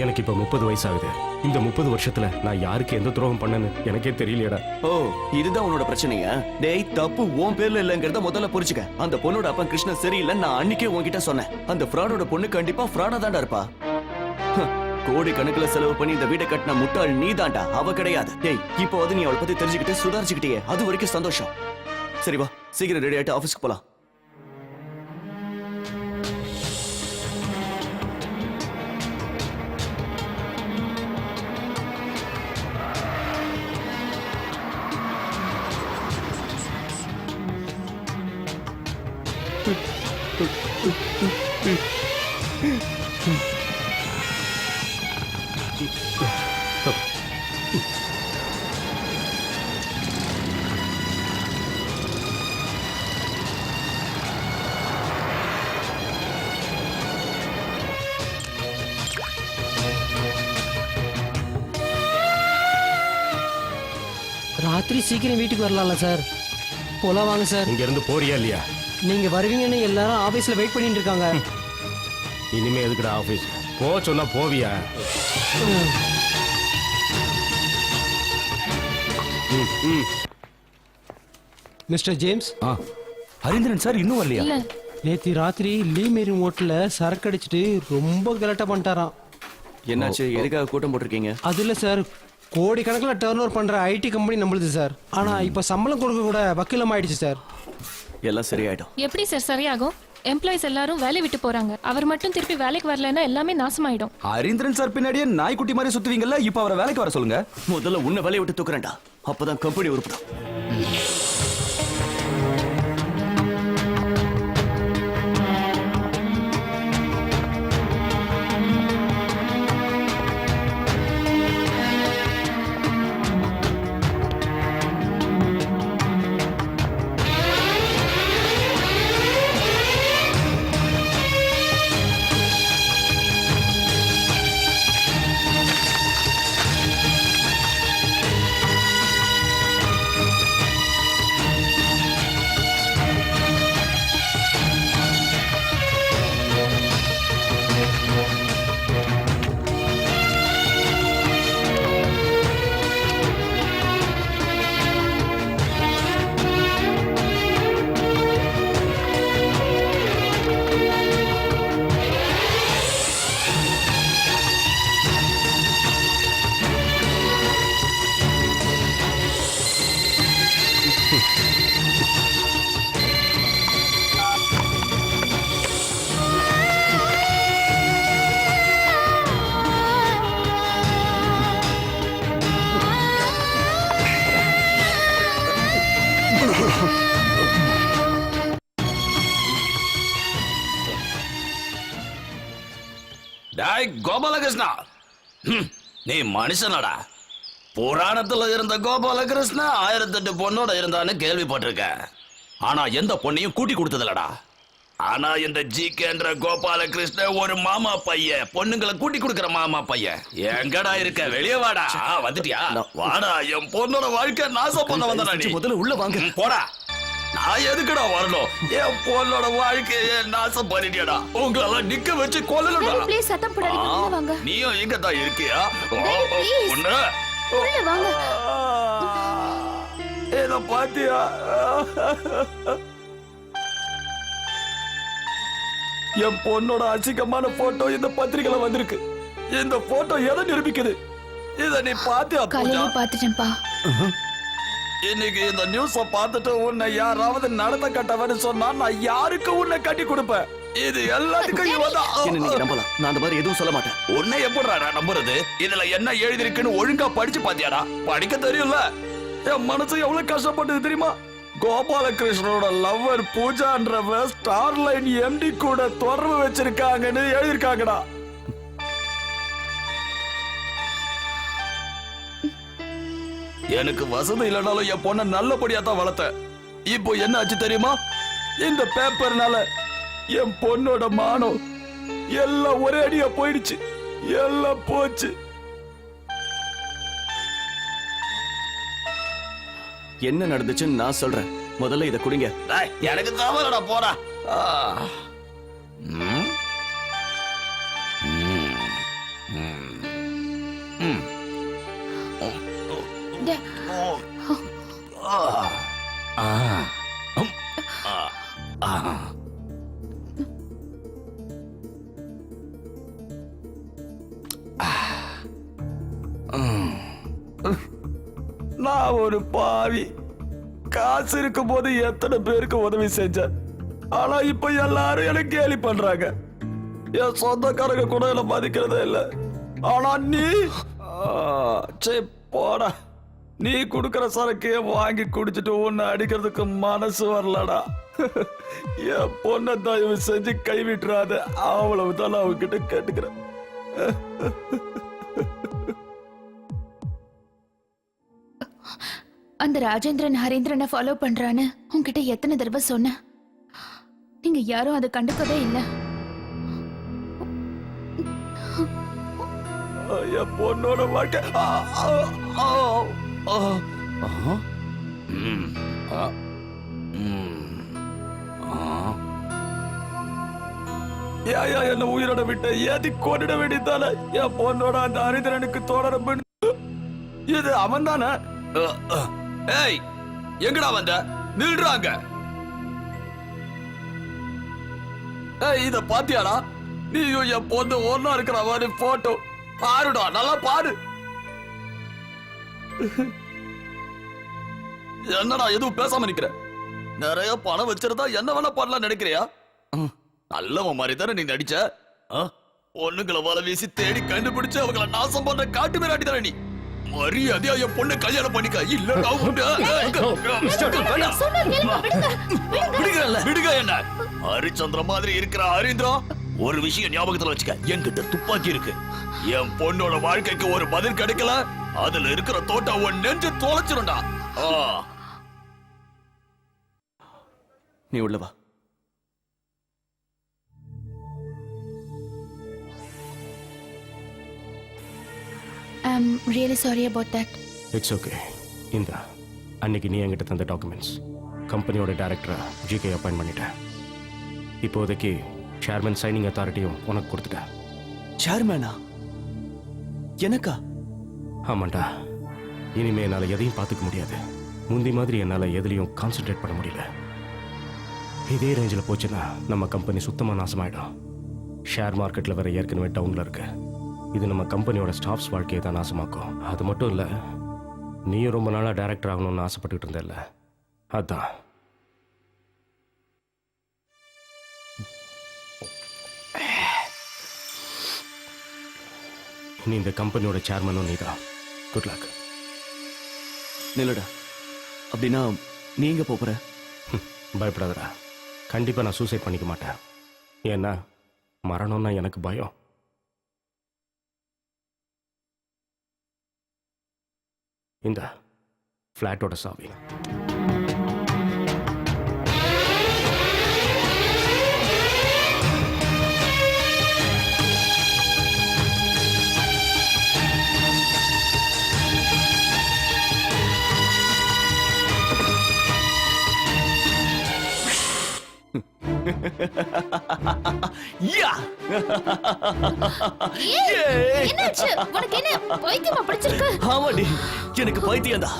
எனக்கு இப்ப 30 வயசாகுது. இந்த 30 வருஷத்துல நான் யாருக்கு எந்த துரோகம் பண்ணேன்னு எனக்கே தெரியலையடா. ஓ, இதுதான் உன்னோட பிரச்சனையா? டேய், தப்பு உன் பேர்ல இல்லங்கறத முதல்ல புரிஞ்சுக்க. அந்த பொண்ணோட அப்பா கிருஷ்ணன் சரியில்லை, நான் அன்னைக்கே உன்கிட்ட சொன்னேன். அந்த ஃப்ராடோட பொண்ணு கண்டிப்பா ஃப்ராடா தான்டா இருப்பா. கோடி கணக்குல செலவு பண்ணி இந்த வீட்டை கட்டின முட்டாள் நீ தான்டா, அவ கிடையாது. டேய், இப்போ அது நீ அவளை பத்தி தெரிஞ்சுக்கிட்டு சுதாரிச்சுக்கிட்டே, அது வரைக்கும் சந்தோஷம். சரி வா, சீக்கிரம் ரெடி ஆயிட்டு ஆபீஸ்க்கு போலாம். ராத்திரி சீக்கிரம் வீட்டுக்கு வரலாம்ல சார்? போலாம் வாங்க சார். இங்க இருந்து போறியா இல்லையா? நீங்க வருவீங்கன்னு எல்லாரும் ஆபீஸ்ல வெயிட் பண்ணிட்டு இருக்காங்க. இனிமே எதுக்குடா ஆபீஸ்? போ சொன்னா போவியா? Mister James. ஹரிந்திரன் சார் இன்னும் வரலையா? இல்ல, நேத்தி ராத்திரி லீ மேரி ஹோட்டல்ல சரக்கு அடிச்சிட்டு ரொம்ப கலட்டா பண்ணிட்டாராம். என்னாச்சு? எதுக்காக கூட்டம் போட்டிருக்கீங்க? அது இல்ல சார், கோடி கணக்கில் டர்ன் ஓவர் பண்ற ஐடி கம்பெனி நம்மளுது சார். ஆனா இப்ப சம்பளம் கொடுக்க கூட வக்கீலம் ஆயிடுச்சு சார். எல்லாம் சரியாயிடும். எப்படி சார் சரியாகும்? எம்ப்ளாயிஸ் எல்லாரும் வேலை விட்டு போறாங்க. அவர் மட்டும் திருப்பி வேலைக்கு வரலன்னா எல்லாமே நாசமாயிடும். ஹரிந்திரன் சார் பின்னாடியே நாய்க்குட்டி மாதிரி சுத்துவீங்கல்ல, இப்ப அவரை வேலைக்கு வர சொல்லுங்க. முதல்ல உன்னை வேலையை விட்டு தூக்குறேன்டா, அப்பதான் கம்பெனி உருப்படும். டேய் கோபாலகிருஷ்ணா, நீ மனுஷனடா. புராணத்துல இருந்த கோபாலகிருஷ்ண 1008 பொண்ணோட இருந்தான்னு கேள்விப்பட்டிருக்கேன். ஆனா எந்த பொண்ணையும் கூட்டி கொடுத்ததில்லடா. ஆனா இந்த ஜிகேன்ற கோபாலகிருஷ்ண ஒரு மாமா பையன், பொண்ணுங்களை கூட்டி கொடுக்கிற மாமா பையன். எங்கடா இருக்க? வெளியே வாடா. வந்துட்டியா? வாடா, என் பொண்ணோட வாழ்க்கை நாசம் பண்ண வந்தா நீ. முதல்ல உள்ள வாங்க. போடா. நான் எதுக்குடா வரணும்? என் பொண்ணோட வாழ்க்கைய நாசம் பண்ணிட்டியாடா. உங்களெல்லாம் நிக்க வச்சு கொல்லலடா. ப்ளீஸ் சத்தம் போடாதீங்க, உள்ள வாங்க. நீயும் இங்க தான் இருக்கியா? please. உன்ன உள்ள வாங்க. இத பாத்தியா? என் பொண்ணோட அசிங்கமான போட்டோ இந்த பத்திரிகையில வந்திருக்கு. இந்த போட்டோ எதை நிரூபிக்குது? இத நீ பாத்தியா பூஜா? காலையில பாத்துட்டேன்ப்பா. இன்னைக்கு இந்த நியூஸ பார்த்துட்டு உன்னை யாராவது நடத்த கட்டவன்னு சொன்னா நான் யாருக்கு உன்னை கட்டி கொடுப்பேன்? இது எல்லாத்துக்கும் இவதான். என்ன நீங்க நம்பலாம், நான் அந்த மாதிரி எதுவும் சொல்ல மாட்டேன். உன்னை எப்படிடா நம்புறது? இதுல என்ன எழுதிருக்குன்னு ஒழுங்கா படிச்சு பாத்தியாடா? படிக்க தெரியும்ல. என் மனசு எவ்வளவு கஷ்டப்பட்டது தெரியுமா? கோபாலகிருஷ்ணனோட லவ்வர் பூஜான்றவ ஸ்டார்லைன் எம்டி கூட தொடர்பு வச்சிருக்காங்கன்னு எழுதிருக்காங்கடா. எனக்கு வசதி இல்லைனாலும் என் பொண்ண நல்லபடியா தான் வளர்த்தேன். இப்போ என்ன ஆச்சு தெரியுமா? இந்த பேப்பர்னால என் பொண்ணோட மானம் எல்லாம் ஒரே அடியா போயிடுச்சு. எல்லாம் போச்சு. என்ன நடந்துச்சுன்னு நான் சொல்றேன். முதல்ல இத குடிங்க. எனக்கு தவறடா, போடா. நான் ஒரு பாவி. காசு இருக்கும் போது எத்தனை பேருக்கு உதவி செஞ்சேன். ஆனா இப்ப எல்லாரும் எனக்கு கேலி பண்றாங்க. என் சொந்தக்காரங்க கூட என்ன மதிக்கிறதே இல்ல. ஆனா நீ போடா. நீ குடுக்கற சரக்கு வாங்கி குடிச்சிட்டு உன்னை அடிக்கிறதுக்கு மனசு வரலடா. என் பொண்ணை தயவு செஞ்சு கைவிட்டுறாத. அவ்வளவுதான் நான் அவகிட்ட கேட்டுக்கிறேன். அந்த ராஜேந்திரன் ஹரீந்திரனை ஃபாலோ பண்றான்னு உன்கிட்ட எத்தனை தடவை சொன்னேன்? நீங்க யாரும் அதை கண்டுக்கவே இல்லை. என் பொண்ணோட வாழ்க்கை என்ன உயிரோட விட்ட ஏத்தி கொண்டுட வேண்டியதானே? என் பொண்ணோட அந்த ஹரிந்திரனுக்கு தொடர இது அவன் தானே? ஏய், எங்கடா வந்த? நில்றாங்க. ஏய், இத பாத்தியாடா? நீயும் என் பொண்ணு ஒன்னா இருக்கிற மாதிரி போட்டோ பாருடா, நல்லா பாரு. என்னடா எதுவும் பேசாம நிக்கிற? நிறைய பணம் வச்சிருந்தா என்ன வேணா பண்ணலாம் நினைக்கிறியா? நல்லவன் மாதிரி தானே நீ நடிச்ச. பொண்ணுங்களை வலை வீசி தேடி கண்டுபிடிச்சு அவங்களை நாசம் பண்ற காட்டு மிராட்டி தானே நீ. மரியாதையா என் பொண்ணு கல்யாணம் பண்ணிக்க. இல்ல விடுங்க. என்ன ஹரிச்சந்திர மாதிரி இருக்கிற ஹரீந்திரா, ஒரு விஷயம் ஞாபகத்துல வச்சுக்க. என்கிட்ட துப்பாக்கி இருக்கு. என் பொண்ணோட வாழ்க்கைக்கு ஒரு பதில் கிடைக்கல, அதுல இருக்கிற தோட்டா உன் நெஞ்சு தொலைச்சிரும்டா. நீ உள்ள வா. I'm really sorry about that. It's okay. இந்த அன்னைக்கு நீ என்கிட்ட தந்த டாக்குமெண்ட்ஸ் கம்பெனியோட டைரக்டரை ஜிகே அப்பாயிண்ட் பண்ணிட்டேன். இப்போதைக்கு சேர்மன் சைனிங் அத்தாரிட்டியும் உனக்கு கொடுத்துட்டேன். சேர்மேனா? எனக்கா? ஆமாண்டா. இனிமே என்னால் எதையும் பார்த்துக்க முடியாது. முந்தி மாதிரி என்னால் எதுலையும் கான்சென்ட்ரேட் பண்ண முடியல. இதே ரேஞ்சில் போச்சுன்னா நம்ம கம்பெனி சுத்தமாக நாசமாயிடும். ஷேர் மார்க்கெட்டில் வேற ஏற்கனவே டவுனில் இருக்கு. இது நம்ம கம்பெனியோட ஸ்டாஃப்ஸ் வாழ்க்கையை தான் நாசமாக்கும். அது மட்டும் இல்லை, நீயும் ரொம்ப நாளாக டைரக்டர் ஆகணும்னு ஆசைப்பட்டுக்கிட்டு இருந்தல, அதான். நீ இந்த கம்பெனியோட சேர்மனும் நீதான். Good luck. நில்லுடா. அப்படின்னா நீங்க போற? பயப்படாதடா. கண்டிப்பாக நான் சூசைட் பண்ணிக்க மாட்டேன். ஏன்னா மரணம்னா எனக்கு பயம். இந்த ஃப்ளாட்டோட சாவி. யா! என்னாச்சு? உனக்கு என்ன பைத்தியமா பிடிச்சிருக்கு? ஆமாடி, எனக்கு பைத்தியம்டா.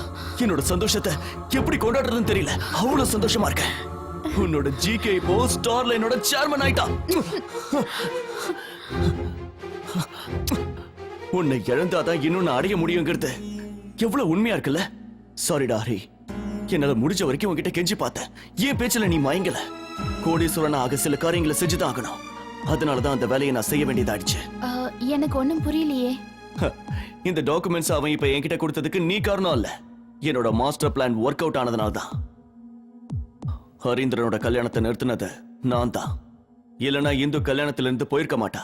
என்னோட சந்தோஷத்தை எப்படி கொண்டாடுறதுன்னு தெரியல. அவ்வளவு சந்தோஷமா இருக்கேன். உன்னோட ஜிகே இப்போ ஸ்டார் லைனோட சேர்மன் ஆயிட்டான். உன்னை இழந்தாதான் இன்னும் நான் அடைய முடியுங்கிறது எவ்வளவு உண்மையா இருக்குல்ல? சாரிடா ஹரி, என்னால முடிஞ்ச வரைக்கும் உன்கிட்ட கெஞ்சி பார்த்தேன். ஏன் பேச்சுல நீ மயங்கல. கோடீஸ்வரன் ஆக சில காரியங்களை செஞ்சுதான் ஆகணும். அதனாலதான் அந்த வேலையை நான் செய்ய வேண்டியதாயிடுச்சு. எனக்கு ஒண்ணும் புரியலையே. இந்த டாக்குமெண்ட்ஸ் அவன் இப்ப என்கிட்ட கொடுத்ததுக்கு நீ காரணம் இல்ல. என்னோட மாஸ்டர் பிளான் ஒர்க் அவுட் ஆனதுனால தான். ஹரீந்திரனோட கல்யாணத்தை நிறுத்தினது நான் தான். இல்லனா இந்து கல்யாணத்திலிருந்து போயிருக்க மாட்டா.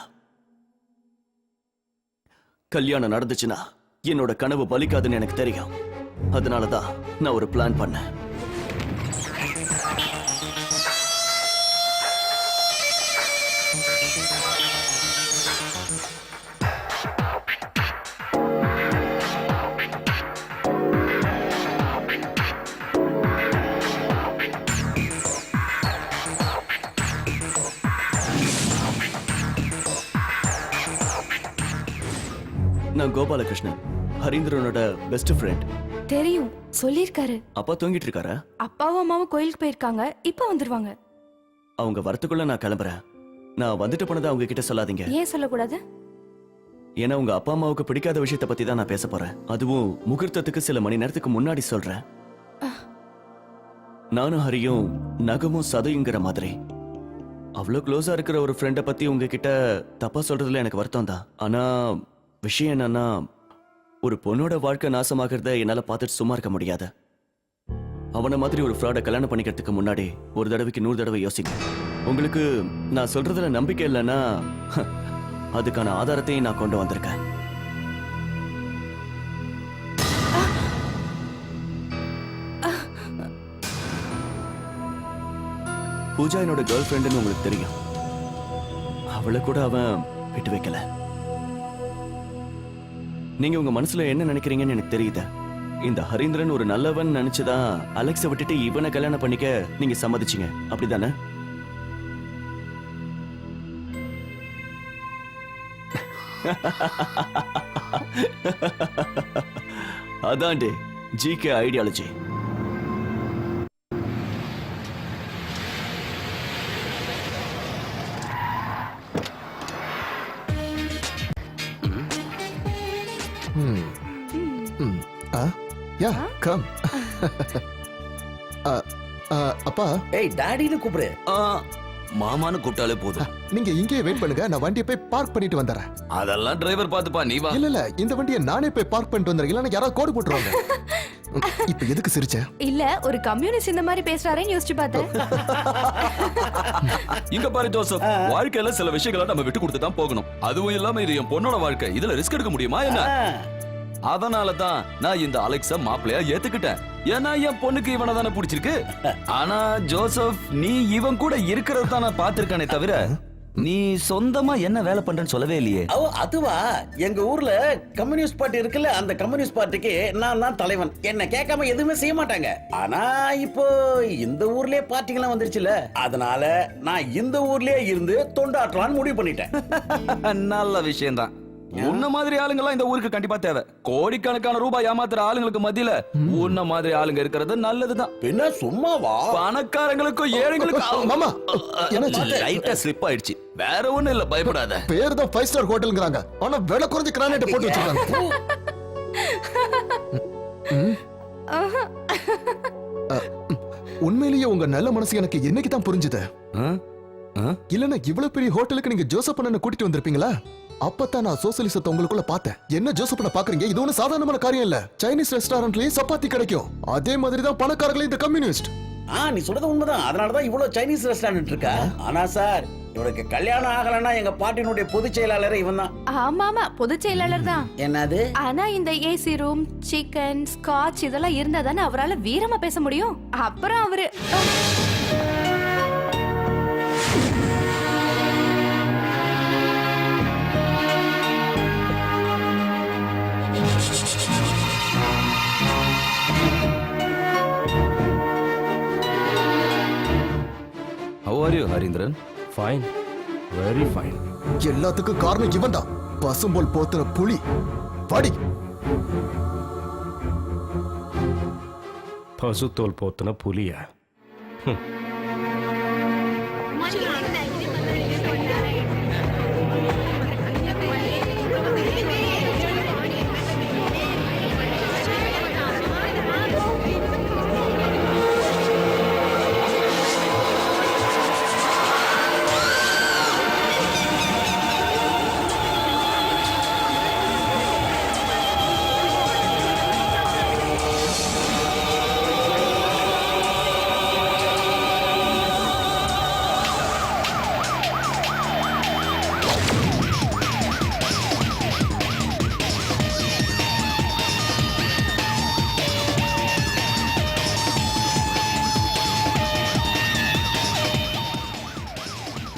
கல்யாணம் நடந்துச்சுன்னா என்னோட கனவு பலிக்காதுன்னு எனக்கு தெரியும். அதனாலதான் நான் ஒரு பிளான் பண்ணேன். நான் கோபாலகிருஷ்ணன், ஹரீந்திரனோட பெஸ்ட் ஃப்ரெண்ட். தெரியும், சொல்லிருக்காரு. அப்பா தூங்கிட்டு இருக்காரா? அப்பாவும் அம்மாவும் கோயிலுக்கு போயிருக்காங்க, இப்ப வந்துருவாங்க. அவங்க வரத்துக்குள்ள நான் கிளம்புறேன். நான் வந்துட்டு போனதை அவங்க கிட்ட சொல்லாதீங்க. ஏன் சொல்லக்கூடாது? ஏன்னா உங்க அப்பா அம்மாவுக்கு பிடிக்காத விஷயத்தை பத்தி தான் நான் பேச போறேன். அதுவும் முகூர்த்தத்துக்கு சில மணி நேரத்துக்கு முன்னாடி சொல்றேன். நானும் ஹரியும் நகமும் சதையுங்கிற மாதிரி. அவ்வளவு க்ளோஸா இருக்கிற ஒரு ஃப்ரெண்டை பத்தி உங்ககிட்ட தப்பா சொல்றதுல எனக்கு வருத்தம் தான். ஆனா விஷயம் என்னன்னா, ஒரு பொண்ணோட வாழ்க்கை நாசமாகிறத என்னால பார்த்துட்டு சும்மா இருக்க முடியாது. அவனை மாதிரி ஒரு ஃப்ராட கல்யாணம் பண்ணிக்கிறதுக்கு முன்னாடி ஒரு தடவைக்கு 100 தடவை யோசிங்க. உங்களுக்கு நான் சொல்றதுல நம்பிக்கை இல்லைன்னா அதுக்கான ஆதாரத்தையும் நான் கொண்டு வந்திருக்கேன். பூஜா என்னோட கேர்ள் ஃப்ரெண்டுன்னு உங்களுக்கு தெரியும். அவளை கூட அவன் விட்டு வைக்கல. நீங்க உங்க மனசுல என்ன நினைக்கிறீங்கன்னு எனக்கு தெரியுது. இந்த ஹரீந்திரன் ஒரு நல்லவன் நினைச்சுதான் அலெக்ஸை விட்டுட்டு இவனை கல்யாணம் பண்ணிக்க நீங்க சம்மதிச்சீங்க, அப்படிதானே? அதான்டே ஜிகே ஐடியாலஜி. யா கம். அப்பா, ஏய் டாடின்னு கூப்பிடு. மாமான்னு கூப்பிட்டாலே போதும். நீங்க இங்கே வெயிட் பண்ணுங்க, நான் வண்டியை போய் பார்க் பண்ணிட்டு வந்துறேன். அதெல்லாம் டிரைவர் பாத்துப்பா, நீ வா. இல்ல இந்த வண்டியை நானே போய் பார்க் பண்ணிட்டு வந்துறேன். இல்லன்னா யாராவது கோடு போட்டுருவாங்க. இப்ப எதுக்கு சிரிச்ச? இல்ல, ஒரு கம்யூனிஸ்ட் இந்த மாதிரி பேசுறாரேன்னு யோசிச்சு பார்த்தேன். இங்க பாரு ஜோசப், வாழ்க்கையில சில விஷயங்களை நம்ம விட்டு கொடுத்து தான் போகணும். அதுவும் இல்லாம இது என் பொண்ணோட வாழ்க்கை, இதுல ரிஸ்க் எடுக்க முடியுமா என்ன? அதனாலதான் நான் இந்த அலெக்ஸ மாப்பிள்ளையா ஏத்துக்கிட்டேன். ஏன்னா என் பொண்ணுக்கு இவனை தானே பிடிச்சிருக்கு. ஆனா ஜோசப், நீ இவன் கூட இருக்கிறது தான் நான் பாத்திருக்கானே தவிர நீ சொந்தமா என்ன வேலை பண்றேன்னு சொல்லவே இல்லையே. அதுவா, எங்க ஊர்ல கம்யூனிஸ்ட் பார்ட்டி இருக்குல்ல, அந்த கம்யூனிஸ்ட் பார்ட்டிக்கு நான் தான் தலைவன். என்ன கேட்காம எதுவுமே செய்ய மாட்டாங்க. ஆனா இப்போ இந்த ஊர்லயே பார்ட்டிகள்லாம் வந்துருச்சுல, அதனால நான் இந்த ஊர்லயே இருந்து தொண்டாற்றலான்னு முடிவு பண்ணிட்டேன். நல்ல விஷயம் தான். உன்ன மாதிரி ஆளுங்க எல்லாம் இந்த ஊருக்கு கண்டிப்பா தேவை. கோடிக்கணக்கான ரூபாய் ஏமாத்துற ஆளுங்களுக்கு மத்தியில உன்ன மாதிரி ஆளுங்க இருக்கிறது நல்லதுதான். பின்ன சும்மாவா? பணக்காரங்களுக்கும் ஏழைங்களுக்கும். மாமா, லைட்டா ஸ்லிப் ஆயிடுச்சு, வேற ஒண்ணும் இல்ல, பயப்படாத. பேர் தான் 5 ஸ்டார் ஹோட்டல்ங்கறாங்க, ஆனா விலை குறைஞ்ச கிரானைட் போட்டு வச்சிருக்காங்க. உண்மையிலேயே உங்க நல்ல மனசு எனக்கு என்னைக்கு தான் புரிஞ்சுது. இல்லன்னா இவ்வளவு பெரிய ஹோட்டலுக்கு நீங்க ஜோசப் அண்ணனை கூட்டிட்டு வந்திருப்பீங்களா? அப்பதான் நான் சோசியலிசத்தை உங்களுக்குள்ள பார்த்தேன். என்ன ஜோசப் அண்ணா பாக்குறீங்க? இது ஒன்னும் சாதாரணமான காரியம் இல்ல. சைனீஸ் ரெஸ்டாரண்ட்லயும் சப்பாத்தி கிடைக்கும். அதே மாதிரி தான் பணக்காரங்களே இந்த கம்யூனிஸ்ட். நீ சொல்றது உண்மைதான். அதனாலதான் இவ்வளவு சைனீஸ் ரெஸ்டாரண்ட் இருக்கா. ஆனா சார், இவனுக்கு கல்யாணம் ஆகலன்னா எங்க பாட்டினுடைய பொதுச் செயலாளர் இவன் தான். ஆமா பொதுச் செயலாளர் தான். என்னது? ஆனா இந்த ஏசி ரூம், சிக்கன், ஸ்காட்ச் இதெல்லாம் இருந்தா தானே அவரால் வீரமா பேச முடியும். அப்புறம் அவரு How are you, Harindran? Fine. Very fine. எல்லாத்துக்கும் காரணம் இவன் தான். பசும்போல் போத்துற புலி. படி. பசுத்தோல் போத்துன புலியா?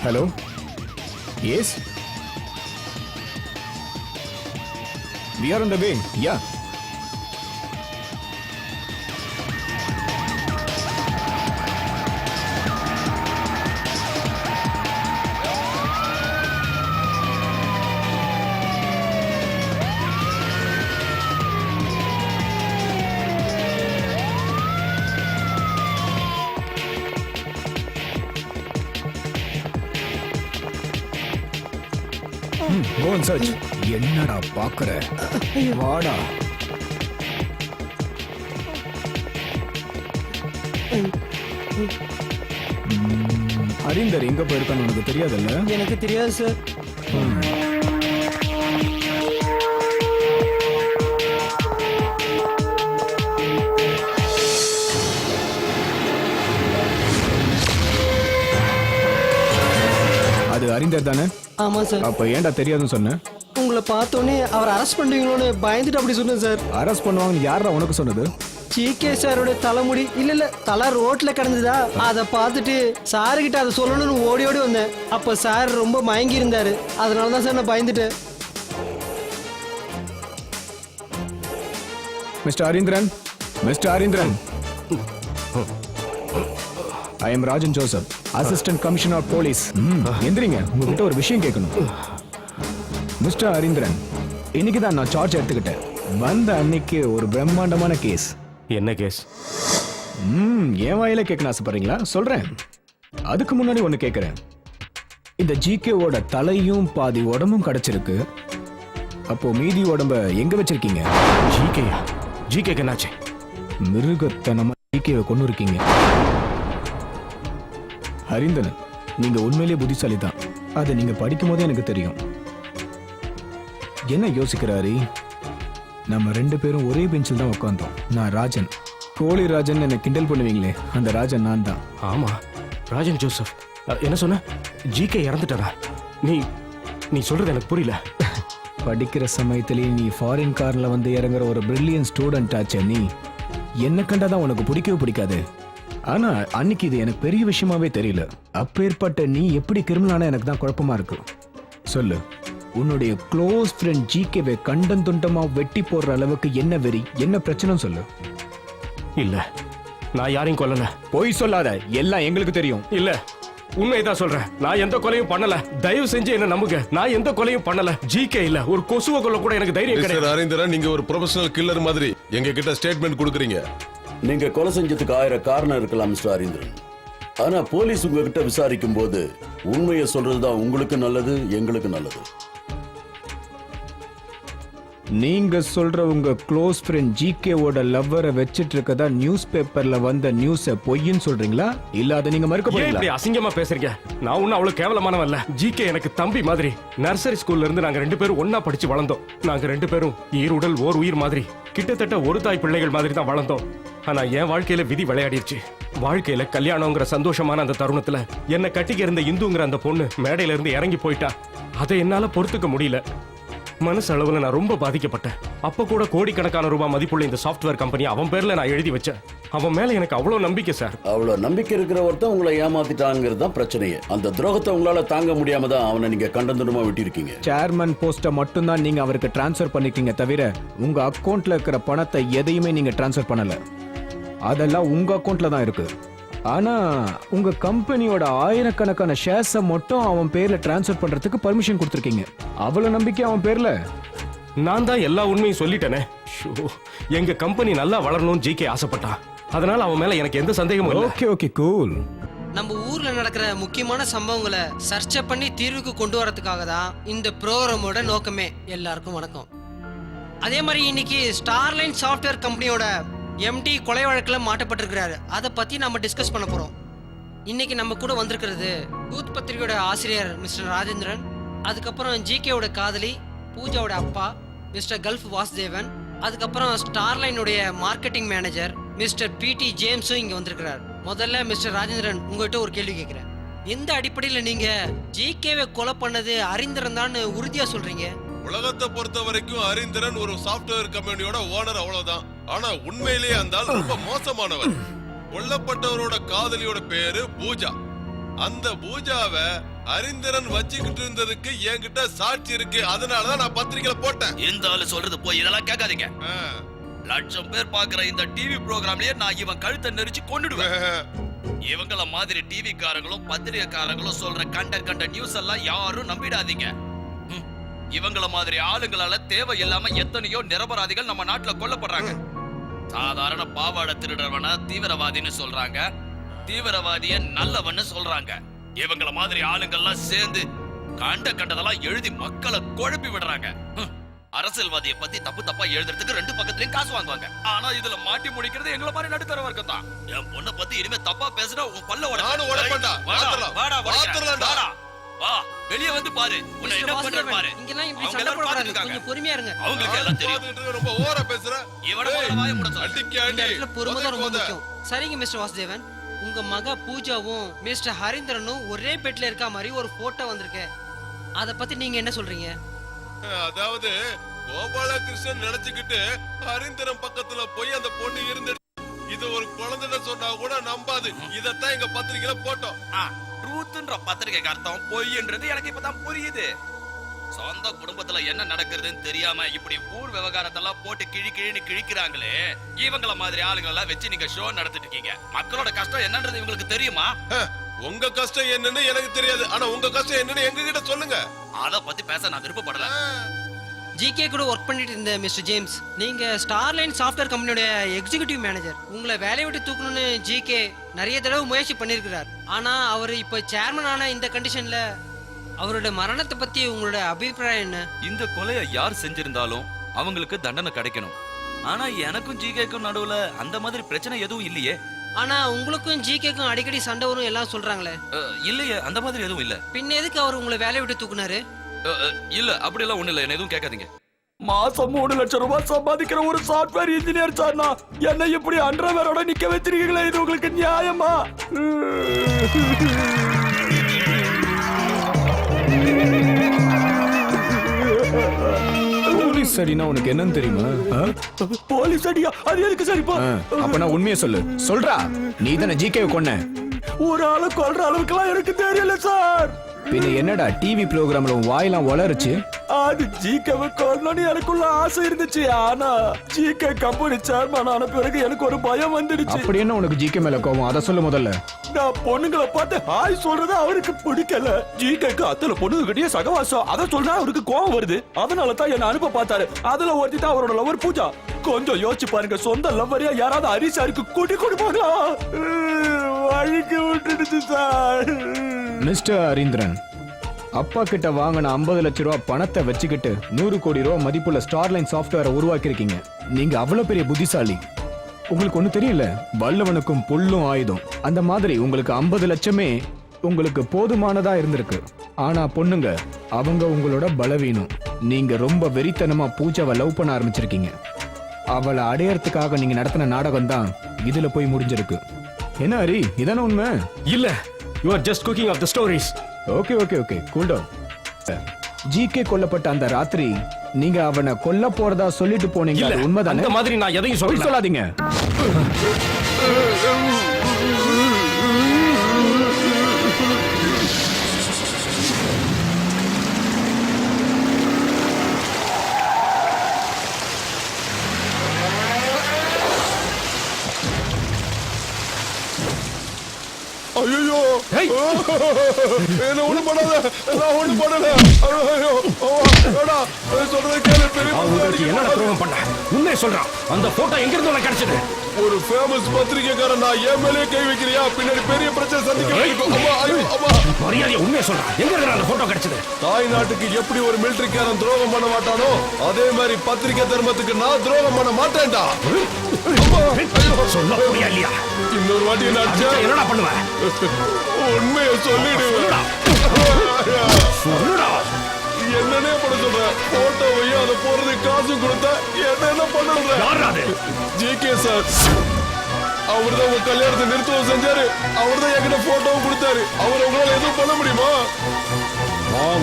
Hello? Yes? We are on the way. Yeah. Go and search. என்னடா பாக்குற? வாடா. ஹரிந்தர் எங்க போயிருக்கான்னு உனக்கு தெரியாதுல்ல? எனக்கு தெரியாது சார். அது ஹரிந்தர் தானே? ஆமா சார். அப்ப ஏன்டா தெரியாதுன்னு சொன்ன? உங்களை பார்த்தோன்னே அவர் அரெஸ்ட் பண்ணுவீங்களோன்னு பயந்துட்டு அப்படி சொன்னேன் சார். அரெஸ்ட் பண்ணுவாங்கன்னு யாரா உனக்கு சொன்னது? ஜிகே சாரோட தலைமுடி இல்ல தலை ரோட்ல கிடந்ததா அதை பார்த்துட்டு சாரு கிட்ட அதை சொல்லணும்னு ஓடி ஓடி வந்தேன். அப்ப சார் ரொம்ப மயங்கி இருந்தாரு. அதனாலதான் சார் நான் பயந்துட்டேன். Mister Harindran, mister Harindran, I am Rajan Joseph, assistant commissioner of police. எந்திரிங்க, உங்ககிட்ட ஒரு விஷயம் கேட்கணும். மிஸ்டர் ஹரிந்திரன், இன்னைக்கு தான் நான் சார்ஜ் எடுத்துக்கிட்டேன். வந்த அன்னைக்கு ஒரு பிரம்மாண்டமான கேஸ். என்ன கேஸ்? என் வாயில கேட்கணும் ஆசைப்படுறீங்களா? சொல்றேன். அதுக்கு முன்னாடி ஒண்ணு கேட்கிறேன். இந்த ஜிகேவோட தலையும் பாதி உடம்பும் கிடைச்சிருக்கு. அப்போ மீதி உடம்ப எங்க வச்சிருக்கீங்க? ஜிகேயா? ஜிகேக்கு என்னாச்சு? மிருகத்தனமா ஜிகேவை கொண்டு இருக்கீங்க. ஹரிந்தரன், நீங்க உண்மையிலேயே புத்திசாலி தான். அதை நீங்க படிக்கும் போதே எனக்கு தெரியும். என்ன யோசிக்கிறாரு? நம்ம 2 பேரும் ஒரே பெஞ்சில் தான் உட்காந்தோம். நான் ராஜன், கோழி ராஜன் என்ன கிண்டல் பண்ணுவீங்களே, அந்த ராஜன் நான் தான். ஆமா, ராஜன் ஜோசப். என்ன சொன்ன? ஜிகே இறந்துட்டாரா? நீ சொல்றது எனக்கு புரியல. படிக்கிற சமயத்திலேயே நீ ஃபாரின் கார்ல வந்து இறங்குற ஒரு பிரில்லியன்ட் ஸ்டூடெண்ட் ஆச்சே நீ. என்ன கண்டாதான் உனக்கு பிடிக்கவே பிடிக்காது. ஆனா அன்னைக்கு இது எனக்கு பெரிய விஷயமாவே தெரியல. அப்பேற்பட்ட நீ எப்படி கிரிமினலான எனக்கு தான் குழப்பமா இருக்கு. சொல்லு, உன்னுடைய க்ளோஸ் ஃப்ரெண்ட் ஜிகேவை கண்டம் துண்டமா வெட்டி போடுற அளவுக்கு என்ன வெறி, என்ன பிரச்சனை சொல்லு. இல்ல, நான் யாரையும் கொல்லல. போய் சொல்லாத, எல்லாம் எங்களுக்கு தெரியும். இல்ல, உண்மைதான் சொல்றேன். நான் எந்த கொலையும் பண்ணல. தயவு செஞ்சு என்ன நம்புங்க. நான் எந்த கொலையும் பண்ணல. ஜிகே இல்ல, ஒரு கொசுவை கொல்ல கூட எனக்கு தைரியம் கிடையாது. ஹரிந்திரன், நீங்க ஒரு ப்ரொஃபஷனல் கில்லர் மாதிரி எங்க கிட்ட ஸ்டேட்மெண்ட் கொடுக்குறீங்க. நீங்க கொலை செஞ்சதுக்கு 1000 காரணம் இருக்கலாம் மிஸ்டர் ஹரிந்திரன். ஆனா போலீஸ் உங்ககிட்ட விசாரிக்கும் போது உண்மையை சொல்றதுதான் உங்களுக்கு நல்லது, எங்களுக்கு நல்லது. நீங்க சொல்ற உங்க க்ளோஸ் ஃப்ரெண்ட் ஜிகேவோட லவ்வரை வச்சிட்டு இருக்கதா நியூஸ் பேப்பர்ல வந்த நியூஸ பொய்ன்னு சொல்றீங்களா? இல்ல அதை நீங்க மறுக்க போறீங்களா? இப்படி அசிங்கமா பேசுறீங்க. நான் ஒன்னும் அவ்வளவு கேவலமானவன் இல்ல. ஜிகே எனக்கு தம்பி மாதிரி. நர்சரி ஸ்கூல்ல இருந்து நாங்க 2 பேரும் ஒன்னா படிச்சு வளர்ந்தோம். நாங்க 2 பேரும் ஈருடல் ஓர் உயிர் மாதிரி, கிட்டத்தட்ட ஒரு தாய் பிள்ளைகள் மாதிரி தான் வளர்ந்தோம். ஆனா என் வாழ்க்கையில விதி விளையாடிடுச்சு. வாழ்க்கையில கல்யாணங்கிற சந்தோஷமான அந்த தருணத்துல என்னை கட்டிக்க இருந்த இந்துங்கிற அந்த பொண்ணு மேடையில இருந்து இறங்கி போயிட்டா. அதை என்னால பொறுத்துக்க முடியல. மனசு அளவுல நான் ரொம்ப பாதிக்கப்பட்டேன். அப்ப கூட கோடிக்கணக்கான ரூபாய் மதிப்புள்ள இந்த சாஃப்ட்வேர் கம்பெனி அவன் பேர்ல நான் எழுதி வச்சேன். அவன் மேல எனக்கு அவ்வளவு நம்பிக்கை சார். அவ்வளவு நம்பிக்கை இருக்கிற ஒருத்தன் உங்களை ஏமாத்திட்டாங்கிறது தான் பிரச்சனையே. அந்த துரோகத்தை உங்களால தாங்க முடியாம தான் அவனை நீங்க கண்டந்துடமா விட்டிருக்கீங்க. சேர்மன் போஸ்ட்டை மட்டும் தான் நீங்க அவருக்கு டிரான்ஸ்ஃபர் பண்ணிருக்கீங்க தவிர உங்க அக்கவுண்ட்ல இருக்கிற பணத்தை எதையுமே நீங்க டிரான்ஸ்ஃபர் பண்ணல. அதெல்லாம் உங்க அக்கவுண்ட்ல தான் இருக்கு. ஆனா உங்க கம்பெனியோட ஆயிரக்கணக்கான ஷேர்ஸை மட்டும் அவன் பேர்ல டிரான்ஸ்ஃபர் பண்றதுக்கு பர்மிஷன் கொடுத்துருக்கீங்க. அவ்வளவு நம்பிக்கை அவன் பேர்ல. நான் தான் எல்லா உண்மையும் சொல்லிட்டேனே. எங்க கம்பெனி நல்லா வளரணும்னு ஜிகே ஆசைப்பட்டான். அதனால அவன் மேல எனக்கு எந்த சந்தேகமும் இல்லை. Okay okay cool. நம்ம ஊர்ல நடக்கிற முக்கியமான சம்பவங்களை சர்ச்சை பண்ணி தீர்வுக்கு கொண்டு வரதுக்காக தான் இந்த ப்ரோக்ராமோட நோக்கமே. எல்லாருக்கும் வணக்கம். அதே மாதிரி இன்னைக்கு ஸ்டார்லைன் சாஃப்ட்வேர் கம்பெனியோட எம்டி கொலை வழக்கில் மாட்டப்பட்டிருக்கிறாரு. அதை பத்தி நம்ம டிஸ்கஸ் பண்ண போறோம். இன்னைக்கு நம்ம கூட வந்திருக்கிறது யூத் பத்திரிகையோட ஆசிரியர் மிஸ்டர் ராஜேந்திரன், அதுக்கப்புறம் ஜிகேவோட காதலி பூஜாவோட அப்பா மிஸ்டர் கல்ஃப் வாசுதேவன், அதுக்கப்புறம் ஸ்டார்லைனுடைய மார்க்கெட்டிங் மேனேஜர் மிஸ்டர் பிடி ஜேம்ஸும் இங்க வந்திருக்கிறார். முதல்ல மிஸ்டர் ராஜேந்திரன், உங்ககிட்ட ஒரு கேள்வி கேட்கிறேன். எந்த அடிப்படையில் நீங்க ஜிகேவை கொலை பண்ணது அறிந்திரன் தான் உறுதியா சொல்றீங்க? உலகத்தை பொறுத்த வரைக்கும் அறிந்திரன் ஒரு சாஃப்ட்வேர் கம்பெனியோட ஓனர், அவ்வளவுதான். ஆனா உண்மையிலேயே அந்த ஆள் ரொம்ப மோசமானவர். கொல்லப்பட்டவரோட காதலியோட பேரு பூஜா. அந்த பூஜாவை அறிந்திரன் வச்சுக்கிட்டு இருந்ததுக்கு என்கிட்ட சாட்சி இருக்கு. அதனாலதான் நான் பத்திரிக்கையில போட்டேன். இந்த ஆளு சொல்றது போய் இதெல்லாம் கேட்காதீங்க. லட்சம் பேர் பாக்குற இந்த டிவி ப்ரோக்ராம்லயே நான் இவன் கழுத்தை நெரிச்சு கொண்டுடுவேன். இவங்கள மாதிரி டிவி காரங்களும் பத்திரிகைக்காரங்களும் சொல்ற கண்ட நியூஸ் எல்லாம் யாரும் நம்பிடாதீங்க. இவங்கள மாதிரி ஆளுங்களால தேவையில்லாம எத்தனையோ நிரபராதிகள் நம்ம நாட்டுல கொல்லப்படுறாங்க. சாதாரண பாவாடை திருடவன தீவிரவாதின்னு சொல்றாங்க, தீவிரவாதிய நல்லவன்னு சொல்றாங்க. இவங்கள மாதிரி ஆளுங்கள்லாம் சேர்ந்து கண்டதெல்லாம் எழுதி மக்களை குழப்பி விடுறாங்க. அரசியல்வாதியை பத்தி தப்பா எழுதுறதுக்கு ரெண்டு பக்கத்துலயும் காசு வாங்குவாங்க. ஆனா இதுல மாட்டி முடிக்கிறது எங்களை மாதிரி நடுத்தர வர்க்கம் தான். என் பொண்ணை பத்தி இனிமே தப்பா பேசுனா உன் பல்ல வா, வெளிய வந்து பாரு. உன்னை என்ன பண்றாரு பாரு. இங்கலாம் இப்படி சண்டை போடாதீங்க. கொஞ்சம் பொறுமையா இருங்க. அவங்களுக்கு எல்லாம் தெரியும். ரொம்ப ஓவரா பேசுற. இவன வாயை மூட சொல்லு. அடிக்க அடி. இந்த பொறுமை தான் ரொம்ப முக்கியம். சரிங்க மிஸ்டர் வாசுதேவன், உங்க மக பூஜாவும் மிஸ்டர் ஹரிந்திரனும் ஒரே பெட்ல இருக்க மாதிரி ஒரு போட்டோ வந்திருக்கு. அத பத்தி நீங்க என்ன சொல்றீங்க? அதாவது கோபாலகிருஷ்ணன் நினைச்சுக்கிட்டு ஹரிந்திரன் பக்கத்துல போய் அந்த பொண்ணு இருந்து இது ஒரு குழந்தைன்னு சொன்னா கூட நம்பாது. இதத்தான் எங்க பத்திரிக்கையில போட்டோம். ட்ரூத்ன்ற பத்திரிகைக்கு அர்த்தம் பொய்ன்றது எனக்கு இப்பதான் புரியுது. சொந்த குடும்பத்துல என்ன நடக்குதுன்னு தெரியாம இப்படி ஊர் விவகாரத்தெல்லாம் போட்டு கிழின்னு கிழிக்கிறாங்களே, இவங்கள மாதிரி ஆளுங்க எல்லாம் வச்சு நீங்க ஷோ நடத்திட்டு இருக்கீங்க. மக்களோட கஷ்டம் என்னன்றது இவங்களுக்கு தெரியுமா? உங்க கஷ்டம் என்னன்னு எனக்கு தெரியாது. ஆனா உங்க கஷ்டம் என்னன்னு எங்க கிட்ட சொல்லுங்க. அத பத்தி பேச நான் விருப்பப்படல. ஜிகே கூட ஒர்க் பண்ணிட்டு இருந்த மிஸ்டர் ஜேம்ஸ், நீங்க ஸ்டார்லைன் சாஃப்ட்வேர் கம்பெனியோட எக்ஸிகியூட்டிவ் மேனேஜர். உங்களை வேலையை விட்டு தூக்கணும்னு ஜிகே நிறைய தடவை முயற்சி பண்ணியிருக்கிறார். ஆனா அவர் இப்ப சேர்மன் ஆன இந்த கண்டிஷன்ல அவரோட மரணத்தை பத்தி உங்களோட அபிப்பிராயம் என்ன? இந்த கொலையை யார் செஞ்சிருந்தாலும் அவங்களுக்கு தண்டனை கிடைக்கணும். ஆனா எனக்கும் ஜிகேக்கும் நடுவுல அந்த மாதிரி பிரச்சனை எதுவும் இல்லையே. ஆனா உங்களுக்கும் ஜிகேக்கும் அடிக்கடி சண்டை வரும் எல்லாம் சொல்றாங்களே. இல்லையே, அந்த மாதிரி எதுவும் இல்ல. பின்ன எதுக்கு அவர் உங்களை வேலையை விட்டு தூக்குனாரு? இல்ல, அப்படி எல்லாம் ஒண்ணு இல்ல. என்ன எதுவும் கேட்காதீங்க. மாசம் 3 லட்சம் ரூபாய் சம்பாதிக்கிற ஒரு சாஃப்ட்வேர் இன்ஜினியர் சார்னா என்ன இப்படி அண்டர்வேரோட நிக்க வச்சிருக்கீங்களே, இது உங்களுக்கு நியாயமா? போலீஸ் அடினா உனக்கு என்னன்னு தெரியுமா? போலீஸ் அடியா? அது எதுக்கு சரிப்பா? அப்ப நான் உண்மையை சொல்லு. சொல்றா, நீ தானே ஜிகேவை கொன்ன? ஒரு ஆளை கொல்ற அளவுக்குலாம் எனக்கு தெரியல சார். பின்ன என்னடா டிவி ப்ரோக்ராம்ல உன் வாயெல்லாம் வளருச்சு? அது ஜிகேவை கொல்லணும்னு எனக்குள்ள ஆசை இருந்துச்சு. ஆனா ஜிகே கம்பெனி சேர்மன் ஆன பிறகு எனக்கு ஒரு பயம் வந்துடுச்சு. அப்படி என்ன உனக்கு ஜிகே மேல கோவம்? அத சொல்லு முதல்ல. நான் பொண்ணுங்களை பார்த்து ஹாய் சொல்றது அவருக்கு பிடிக்கல. ஜிகேக்கு அத்தனை பொண்ணுங்க கிட்டயே சகவாசம். அத சொல்றா அவருக்கு கோவம் வருது. அதனால தான் என்ன அனுப்ப பார்த்தாரு. அதுல ஒருத்தி தான் அவரோட லவர் பூஜா. கொஞ்சம் யோசிச்சு பாருங்க, சொந்த லவ்வரியா யாராவது ஹரிசாருக்கு கூட்டி கொடுப்பாங்களா? வழிக்கு விட்டுடுச்சு சார். மிஸ்டர் ஹரிந்திரன், அப்பா கிட்ட வாங்கின 50 லட்சம் ரூபாய் பணத்தை வச்சுக்கிட்டு 100 கோடி ரூபாய் மதிப்புள்ள ஸ்டார்லைன் சாஃப்ட்வேரை உருவாக்கி இருக்கீங்க. நீங்க அவ்வளவு பெரிய புத்திசாலி. உங்களுக்கு ஒண்ணு தெரியல, வல்லவனுக்கும் புல்லும் ஆயுதம். அந்த மாதிரி உங்களுக்கு 50 லட்சமே உங்களுக்கு போதுமானதா இருந்திருக்கு. ஆனா பொண்ணுங்க, அவங்க உங்களோட பலவீனம். நீங்க ரொம்ப வெறித்தனமா பூஜாவை லவ் பண்ண ஆரம்பிச்சிருக்கீங்க. அவளை அடையறதுக்காக நீங்க நடத்தின நாடகம் தான் இதுல போய் முடிஞ்சிருக்கு. என்ன ஹரி, இதான உண்மை? இல்ல, you are just cooking of the stories. Okay okay okay, cool down. GK கொல்லப்பட்ட அந்த ராத்திரி நீங்க அவனை கொல்ல போறதா சொல்லிட்டு போனீங்க, இல்ல, அது உண்மைதானே? அந்த மாதிரி நான் எதையும் பொய் சொல்லாதீங்க. ஐயோ என்ன ஒண்ணு பண்ணாத, நான் ஒண்ணு பண்ணல. ஐயோ சொல்றதை கேளு. அவங்களுக்கு என்னடா துரோகம் பண்ண? உண்மையை சொல்றான். அந்த போட்டோ எங்க இருந்து உனக்கு கிடைச்சது? ஒரு ஃபேமஸ் பத்திரிகைக்காரன் நான் என் மேலே கை வைக்கிறியா? பின்னாடி பெரிய பிரச்சனை சந்திக்க. மரியாதையா உண்மையை சொல்றான். எங்க இருந்து அந்த போட்டோ கிடைச்சது? தாய் நாட்டுக்கு எப்படி ஒரு மிலிட்டரிக்காரன் துரோகம் பண்ண மாட்டானோ அதே மாதிரி பத்திரிகை தர்மத்துக்கு நான் துரோகம் பண்ண மாட்டேன்டா. சொல்ல முடியா இல்லையா? இன்னொரு வாட்டி என்ன அடிச்சா என்னடா பண்ணுவேன்? உண்மையை சொல்லிடுவேன். சொல்லுடா. என்னன்னே பண்ண சொல்ற? போட்டோவையும் அதை போறது காசு கொடுத்தா என்ன பண்ணுறது? ஜிகே சார், அவர் தான் உங்க கல்யாணத்தை நிறுத்தவும் செஞ்சாரு. அவர் தான் என்கிட்ட போட்டோவும் கொடுத்தாரு. அவர் உங்களால எதுவும் பண்ண முடியுமா?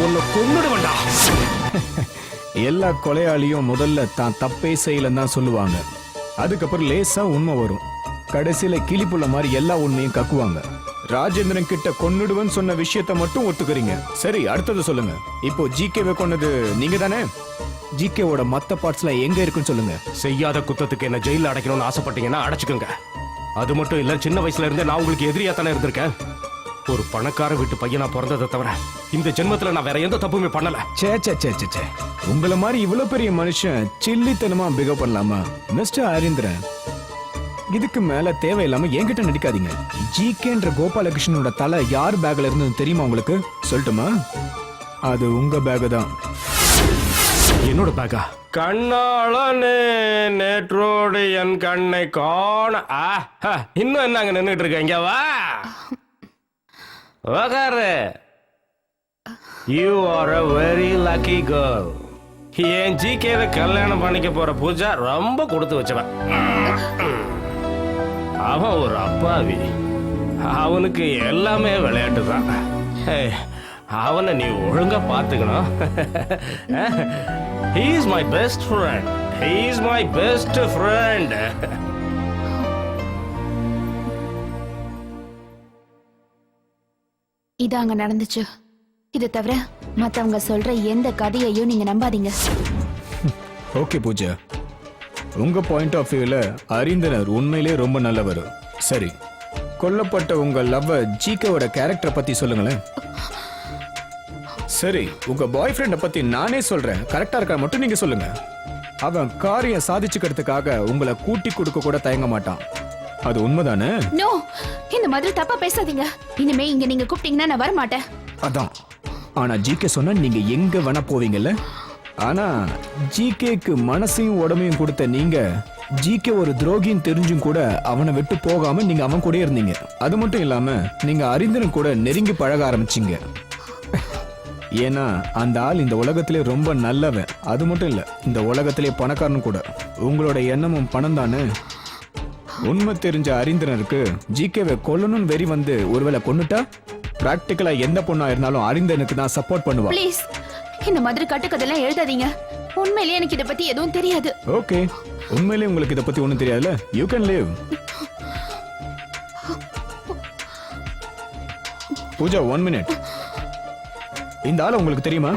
உன்னை கொன்னுடுவேன்டா. எல்லா கொலையாளியும் முதல்ல தான் தப்பே செய்யலன்னு தான் சொல்லுவாங்க. அதுக்கப்புறம் லேசா உண்மை வரும். கடைசியில கிளிப்புள்ள மாதிரி எல்லா உண்மையும் கக்குவாங்க. ராஜேந்திரன் கிட்ட கொன்னுடுவன்னு சொன்ன விஷயத்தை மட்டும் ஒத்துக்கிறீங்க. சரி, அடுத்தது சொல்லுங்க. இப்போ ஜிகேவை கொன்னது நீங்க தானே? ஜிகேவோட மத்த பார்ட்ஸ்லாம் எங்க இருக்குன்னு சொல்லுங்க. செய்யாத குத்தத்துக்கு என்ன ஜெயில அடைக்கணும்னு ஆசைப்பட்டீங்கன்னா அடைச்சுக்கோங்க. அது மட்டும் இல்ல, சின்ன வயசுல இருந்தே நான் உங்களுக்கு எதிரியா தானே இருந்திருக்கேன். ஒரு பணக்கார வீட்டு பையனா பிறந்ததை தவிர இந்த ஜென்மத்துல நான் வேற எந்த தப்புமே பண்ணல. சே சே சே சே சே, உங்களை மாதிரி இவ்வளவு பெரிய மனுஷன் சில்லித்தனமா பிகவ் பண்ணலாமா? மிஸ்டர் ஹரீந்திரன், இதுக்கு மேல தேவையில்லாம என்கிட்ட நடிக்காதீங்க. ஜிகேன்ற கோபாலகிருஷ்ணனோட தலை யார் பேக்ல இருந்து தெரியுமா உங்களுக்கு? சொல்லட்டுமா? அது உங்க பேக் தான். என்னோட பேக்கா? கண்ணாளனே நேற்றோடு என் கண்ணை காண. இன்னும் என்னங்க நின்றுட்டு இருக்க? இங்க வா, உக்காரு. You are a very lucky girl. என் ஜிகேவை கல்யாணம் பண்ணிக்க போற பூஜா ரொம்ப கொடுத்து வச்சவன். அவன் ஒரு அப்பாவி. அவனுக்கு எல்லாமே விளையாட்டு தான். அவனை நீ ஒழுங்கா பாத்துக்கணும். He is my best friend. He is my best friend. இது அங்க நடந்துச்சு. இது தவிர மத்தவங்க சொல்ற எந்த கதையையும் நீங்க நம்பாதீங்க. ஓகே பூஜா, உங்க பாயிண்ட் ஆஃப் வியூல ஹரீந்திரன் உண்மையிலே ரொம்ப நல்லவர். சரி, கொல்லப்பட்ட உங்க லவ்வர் ஜிகேவோட கேரக்டர் பத்தி சொல்லுங்களேன். சரி, உங்க பாய் ஃப்ரெண்ட பத்தி நானே சொல்றேன். கரெக்டா இருக்கா மட்டும் நீங்க சொல்லுங்க. அவன் காரியம் சாதிச்சுக்கிறதுக்காக உங்களை கூட்டி கொடுக்க கூட தயங்க மாட்டான். அது உண்மைதானே? நோ, இந்த மாதிரி தப்பா பேசாதீங்க. இனிமே இங்க நீங்க கூப்பிட்டீங்கன்னா நான் வர மாட்டேன். அதான். ஆனா ஜிகே சொன்னா நீங்க எங்க வேணா போவீங்கல்ல. ஆனா ஜிகேக்கு மனசையும் உடம்பையும் கொடுத்த நீங்க ஜிகே ஒரு துரோகின்னு தெரிஞ்சும் கூட அவனை விட்டு போகாம நீங்க அவன் கூட இருந்தீங்க. அது மட்டும் இல்லாம நீங்க ஹரீந்திரன் கூட நெருங்கி பழக ஆரம்பிச்சீங்க. ஏன்னா அந்த ஆள் இந்த உலகத்திலே ரொம்ப நல்லவன். அது மட்டும் இல்ல, இந்த உலகத்திலே பணக்காரன் கூட. உங்களோட எண்ணமும் பணம் தானே. உண்மை தெரிஞ்ச ஹரீந்திரனுக்கு ஜிகேவை கொல்லணும்னு வெறி வந்து ஒருவேளை கொன்னுட்டா பிராக்டிக்கலா எந்த பொண்ணா இருந்தாலும் ஹரீந்திரனுக்கு தான் சப்போர்ட் பண்ணுவா. ப்ளீஸ், இந்த மாதிரி கட்டுக்கதெல்லாம் எழுதாதீங்க. உண்மையிலேயே எனக்கு இத பத்தி எதுவும் தெரியாது. ஓகே, உண்மையிலேயே உங்களுக்கு இத பத்தி ஒண்ணும் தெரியாதுல. You can leave. Pooja, 1 minute. இந்த ஆளு உங்களுக்கு தெரியுமா?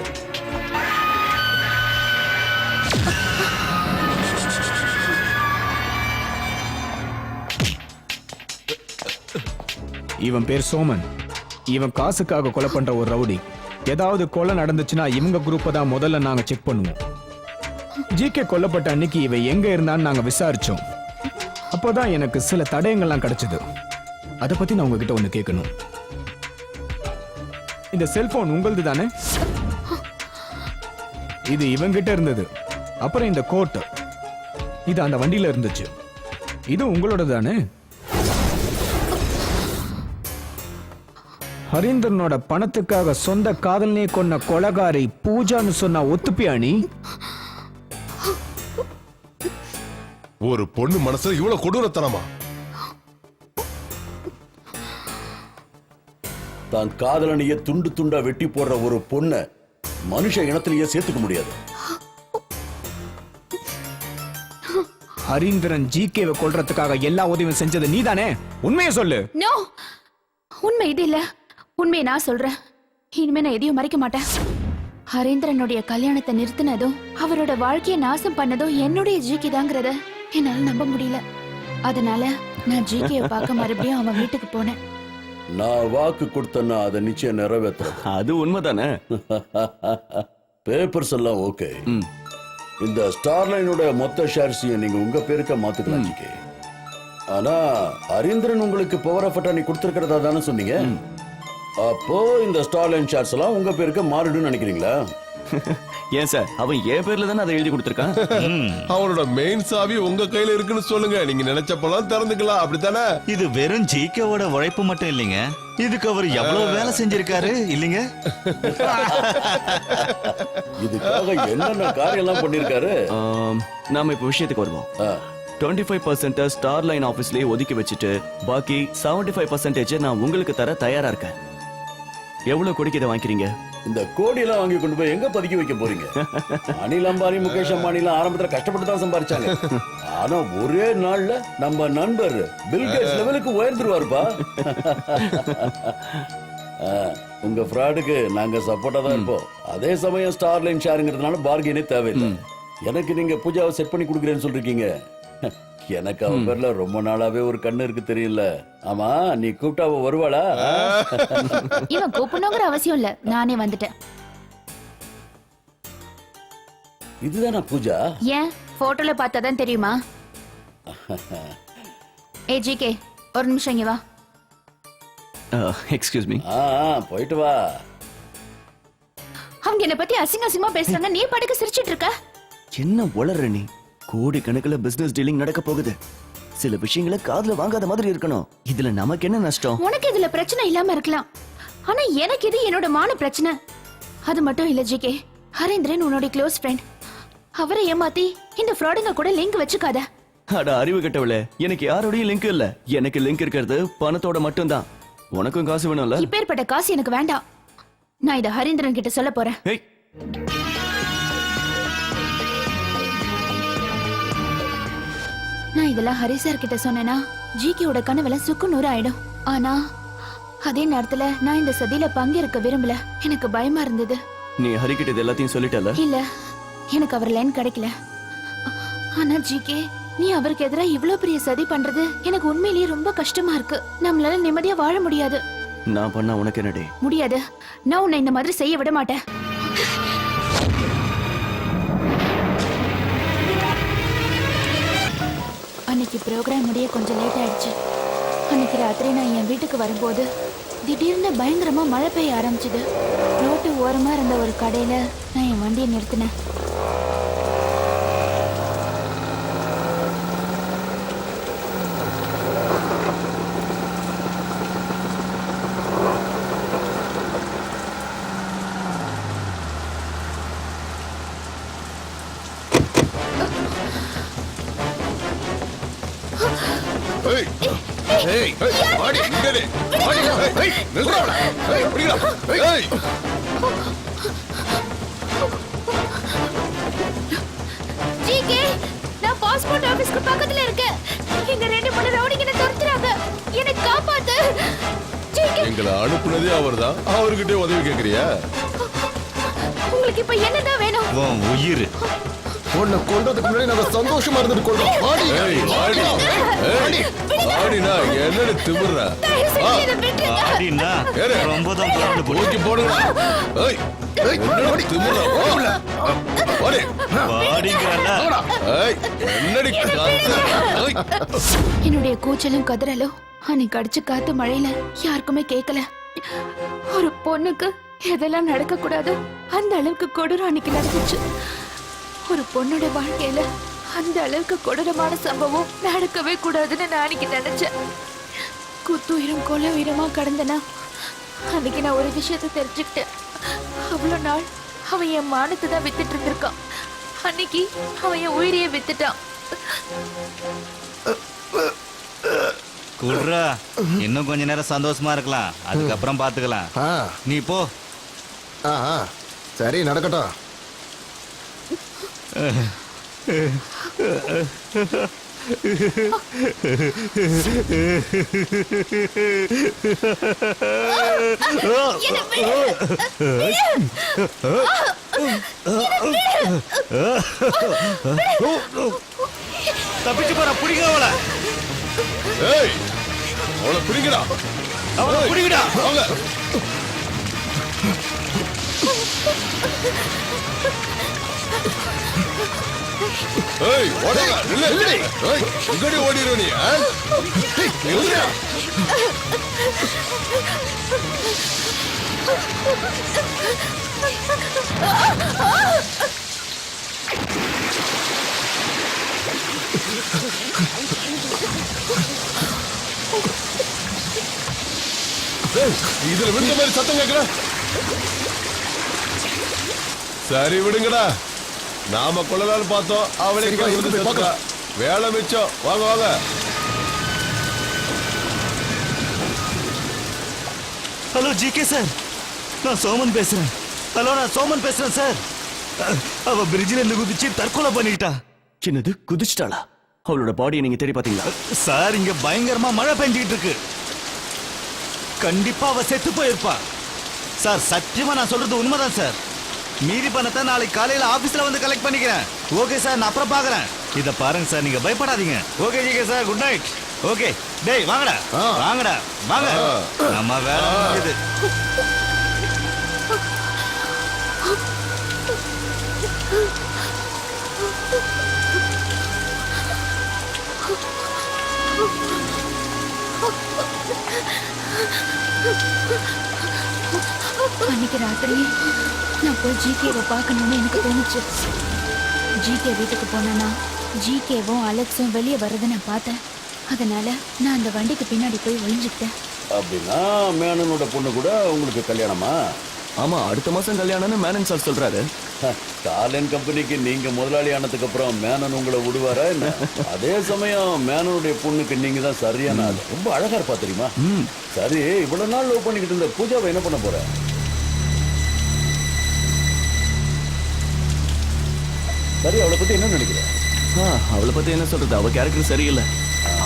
இவன் பேர் சோமன். இவன் காசுக்காக கொலை பண்ற ஒரு ரவுடி. ஏதாவது கொலை நடந்துச்சுன்னா இவங்க குரூப்பை தான் முதல்ல நாங்க செக் பண்ணுவோம். ஜிகே கொல்லப்பட்ட அன்னைக்கு இவன் எங்க இருந்தான்னு நாங்க விசாரிச்சோம். அப்போதான் எனக்கு சில தடயங்கள்லாம் கிடைச்சது. அதை பத்தி நான் உங்ககிட்ட ஒண்ணு கேட்கணும். இந்த செல்போன் உங்களது தானே? இது இவங்கிட்ட இருந்தது. அப்புறம் இந்த கோட், இது அந்த வண்டியில இருந்துச்சு. இது உங்களோட தானே? ஹரீந்திரனோட பணத்துக்காக சொந்த காதலனே கொன்ன கொலகாரி பூஜான்னு சொன்னா ஒத்துப்பியா நீ? ஒரு பொண்ணு மனசுல இவ்வளவு கொடூரத்தனமா? தான் காதலனையே துண்டு துண்டா வெட்டி போடுற ஒரு பொண்ணை மனுஷ இனத்திலேயே சேர்த்துக்க முடியாது. ஹரீந்திரன் ஜிகேவை கொல்றதுக்காக எல்லா உதவியும் செஞ்சது நீதானே? உண்மையை சொல்லு. நோ, உண்மை இது இல்ல. உண்மையை நான் சொல்றேன். இனிமே நான் எதையும் மறைக்க மாட்டேன். ஹரீந்திரனுடைய கல்யாணத்தை நிறுத்தினதும் அவரோட வாழ்க்கையை நாசம் பண்ணதும் என்னுடைய ஜிகே தாங்கிறத என்னால நம்ப முடியல. அதனால நான் ஜிகேயை பார்க்க மறுபடியும் அவன் வீட்டுக்கு போனேன். நான் வாக்கு கொடுத்தேன்னா அதை நிச்சயம் நிறைவேற்றுறேன். அது உண்மைதானே? பேப்பர்ஸ் எல்லாம் ஓகே. இந்த ஸ்டார்லைனோட மொத்த ஷேர்ஸையும் நீங்க உங்க பேருக்க மாத்துக்கலாம் ஜிகே. ஆனா ஹரீந்திரன் உங்களுக்கு பவர் ஆஃப் அட்டார்னி கொடுத்திருக்கிறதா தானே சொன்னீங்க? அப்போ இந்த ஸ்டார்லைன் ஷேர்ஸ் எல்லாம் உங்க பேருக்கு மாறிடும்னு நினைக்கிறீங்களா? ஏன் சார், அவன் என் பேர்ல தானே அதை எழுதி கொடுத்திருக்கான். அவனோட மெயின் சாவி உங்க கையில இருக்குன்னு சொல்லுங்க, நீங்க நினைச்சப்பெல்லாம் திறந்துக்கலாம், அப்படித்தானே? இது வெறும் ஜிகேவோட உழைப்பு மட்டும் இல்லைங்க, இதுக்கு அவர் எவ்வளவு வேலை செஞ்சிருக்காரு இல்லைங்க? இதுக்காக என்னென்ன காரியம் எல்லாம் பண்ணிருக்காரு. நாம இப்ப விஷயத்துக்கு வருவோம். 25% ஸ்டார்லைன் ஆபீஸ்லயே ஒதுக்கி வச்சுட்டு பாக்கி 75% நான் உங்களுக்கு தர தயாரா இருக்கேன். எவ்வளவு கோடிக்கு இதை வாங்கிக்கிறீங்க? இந்த கோடி எல்லாம் வாங்கி கொண்டு போய் எங்க பதுக்கி வைக்க போறீங்க? அனில் அம்பானி, முகேஷ் அம்பானி எல்லாம் ஆரம்பத்துல கஷ்டப்பட்டு தான் சம்பாதிச்சாங்க. ஆனா ஒரே நாள்ல நம்ம நண்பர் பில் கேட்ஸ் லெவலுக்கு உயர்ந்துருவாருப்பா. உங்க ஃப்ராடுக்கு நாங்க சப்போர்ட்டா தான் இருப்போம். அதே சமயம் ஸ்டார்லைன் ஷேருங்கிறதுனால பார்கெனே தேவையில்லை. எனக்கு நீங்க பூஜாவை செட் பண்ணி கொடுக்குறேன்னு சொல்றீங்க. எனக்கு அவன் பேர்ல ரொம்ப நாளாவே ஒரு கண்ணு இருக்கு தெரியல. ஆமா, நீ கூப்பிட்டா அவ வருவாளா? இவன் கூப்பிடணுங்கிற அவசியம் இல்ல, நானே வந்துட்டேன். இதுதானா பூஜா? ஏன் போட்டோல பார்த்தாதான் தெரியுமா? ஏ ஜிகே, ஒரு நிமிஷம் இங்க வா. Excuse me. போயிட்டு வா. அவங்க என்ன பத்தி அசிங்க அசிங்கமா பேசுறாங்க, நீ படுக்க சிரிச்சிட்டு இருக்க. என்ன உளற நீ? கோடி கணக்குல பிசினஸ் டீலிங் நடக்க போகுது. சில விஷயங்களை காதுல வாங்காத மாதிரி இருக்கணும். இதுல நமக்கு என்ன நஷ்டம்? உனக்கு இதுல பிரச்சனை இல்லாம இருக்கலாம், ஆனா எனக்கு இது என்னோட மான பிரச்சனை. அது மட்டும் இல்ல ஜிகே, ஹரீந்திரன் உன்னோட க்ளோஸ் ஃப்ரெண்ட். அவரை ஏமாத்தி இந்த ஃப்ராடுங்க கூட லிங்க் வச்சுக்காத. அட அறிவு கெட்டவளே, எனக்கு யாரோடய லிங்க் இல்ல. எனக்கு லிங்க் இருக்கிறது பணத்தோட மட்டும்தான். உனக்கும் காசு வேணும்ல? இப்பேற்பட்ட காசு எனக்கு வேண்டாம். நான் இத ஹரீந்திரன் கிட்ட சொல்ல போறேன். நான் இதெல்லாம் ஹரி சார் கிட்ட சொன்னேன்னா ஜிகேயோட கனவுல சுக்கு நூறு ஆயிடும். ஆனா அதே நேரத்துல நான் இந்த சதியில பங்கேற்க விரும்பல. எனக்கு பயமா இருந்தது. நீ ஹரி கிட்ட இது எல்லாத்தையும் சொல்லிட்டல? இல்ல, எனக்கு அவர் லைன் கிடைக்கல. ஆனா ஜிகே, நீ அவருக்கு எதிராக இவ்வளவு பெரிய சதி பண்றது எனக்கு உண்மையிலேயே ரொம்ப கஷ்டமா இருக்கு. நம்மளால நிம்மதியா வாழ முடியாது. நான் பண்ணா உனக்கு என்னடி? முடியாது. நான் உன்னை இந்த மாதிரி செய்ய விட மாட்டேன். அன்னைக்கு ப்ரோக்ராம் முடிய கொஞ்சம் லேட் ஆயிடுச்சு. அன்னைக்கு ராத்திரி நான் என் வீட்டுக்கு வரும்போது திடீர்னு பயங்கரமா மழை பெய்ய ஆரம்பிச்சுது. ரோட்டு ஓரமா இருந்த ஒரு கடையில நான் என் வண்டியை நிறுத்தினேன். ஜிகே, நான் பாஸ்போர்ட் ஆபீஸ்க்கு பக்கத்துல இருக்கேன். இங்க ரெண்டு மூணு ரவுடிங்க என்ன துரத்துறாங்க. என்னை காப்பாத்து ஜிகே. எங்களை அனுப்புனதே அவர்தான், அவர்கிட்ட உதவி கேக்குறியா? உங்களுக்கு இப்ப என்னதான் வேணும்? உன் உயிர். உன்னை கொண்டதுக்கு முன்னாடி நாங்க சந்தோஷமா இருந்துட்டு கொள்றோம். ஆடினா என்னன்னு திமிர்ற? ஆடினா ரொம்ப தான் போக்கி போடுங்க. என்னடி திமிர்ற? என்னுடைய கூச்சலும் கதறலும் அன்னைக்கு அடிச்சு காத்து மழையில யாருக்குமே கேட்கல. ஒரு பொண்ணுக்கு எதெல்லாம் நடக்க கூடாது அந்த அளவுக்கு கொடூரம் அன்னைக்கு நடந்துச்சு. ஒரு பொண்ணோட வாழ்க்கையில அந்த அளவுக்கு கொடூரமான சம்பவம் நடக்கவே கூடாதுன்னு நான் அன்னைக்கு நினைச்சேன். குத்துயிரும் கொலை உயிரமா கடந்தனா அன்னைக்கு நான் ஒரு விஷயத்தை தெரிஞ்சுக்கிட்டேன். அவ்வளவு நாள் அவன் என் மானத்தை தான் வித்துட்டு இருந்திருக்கான். அன்னைக்கு அவன் என் உயிரையே வித்துட்டான். குடுறா இன்னும் கொஞ்ச நேரம் சந்தோஷமா இருக்கலாம், அதுக்கப்புறம் பாத்துக்கலாம். நீ போ. சரி நடக்கட்டும். தப்பிச்சு போற, பிடிக்க அவளை. ஏய் அவளை பிடிங்கடா, அவளை பிடிக்கடா. அவங்க ஏய் ஓடாத, நில்லு நில்லு. ஏய் இங்கடி ஓடிரு நீ. ஏய் நில்லுடா. இதுல விழுந்த மாதிரி சத்தம் கேட்கல. சரி விடுங்கடா, நாம கொள்ளலான்னு பார்த்தோம், அவளே வேலை மிச்சம். வாங்க வாங்க. ஹலோ ஜிகே சார், நான் சோமன் பேசுறேன். ஹலோ, நான் சோமன் பேசுறேன் சார். அவ பிரிட்ஜில இருந்து குதிச்சு தற்கொலை பண்ணிட்டா. சின்னது குதிச்சிட்டாளா? அவளோட பாடியை நீங்க தேடி பாத்தீங்களா? சார், இங்க பயங்கரமா மழை பெஞ்சிட்டு இருக்கு. கண்டிப்பா அவ செத்து போயிருப்பா. சார், சத்தியமா நான் சொல்றது உண்மைதான் சார். மீதி பணத்தை நாளைக்கு காலையில ஆபீஸ்ல வந்து கலெக்ட் பண்ணிக்கிறேன். ஓகே சார், நான் அப்புறம் பாக்குறேன். இத பாருங்க சார், நீங்க பயப்படாதீங்க. Okay GK sir, good night. Okay டேய் வாங்கடா, வாங்கடா வாங்க, நம்ம வேலை முடியுது. அன்னைக்கு ராத்திரி நான் போய் ஜிகேவை பார்க்கணும்னு எனக்கு தோணுச்சு. ஜிகே வீட்டுக்கு போனேன்னா ஜிகேவும் அலெக்ஸும் வெளியே வர்றதை நான் பார்த்தேன். அதனால நான் அந்த வண்டிக்கு பின்னாடி போய் ஒளிஞ்சுக்கிட்டேன். அப்படின்னா மேனனோட பொண்ணு கூட உங்களுக்கு கல்யாணமா? ஆமா, அடுத்த மாசம் கல்யாணம்னு மேனன் சார் சொல்றாரு. ஸ்டாலின் கம்பெனிக்கு நீங்க முதலாளி ஆனதுக்கு அப்புறம் மேனன் உங்களை விடுவாரா என்ன? அதே சமயம் மேனனுடைய பொண்ணுக்கு நீங்க தான் சரியான ஆள். ரொம்ப அழகா இருப்பா தெரியுமா? சரி, இவ்வளவு நாள் லவ் பண்ணிக்கிட்டு இருந்த பூஜாவை என்ன பண்ண போற? சரி, அவளை பத்தி என்ன நினைக்கிற? அவளை பத்தி என்ன சொல்றது, அவ கேரக்டர் சரியில்லை.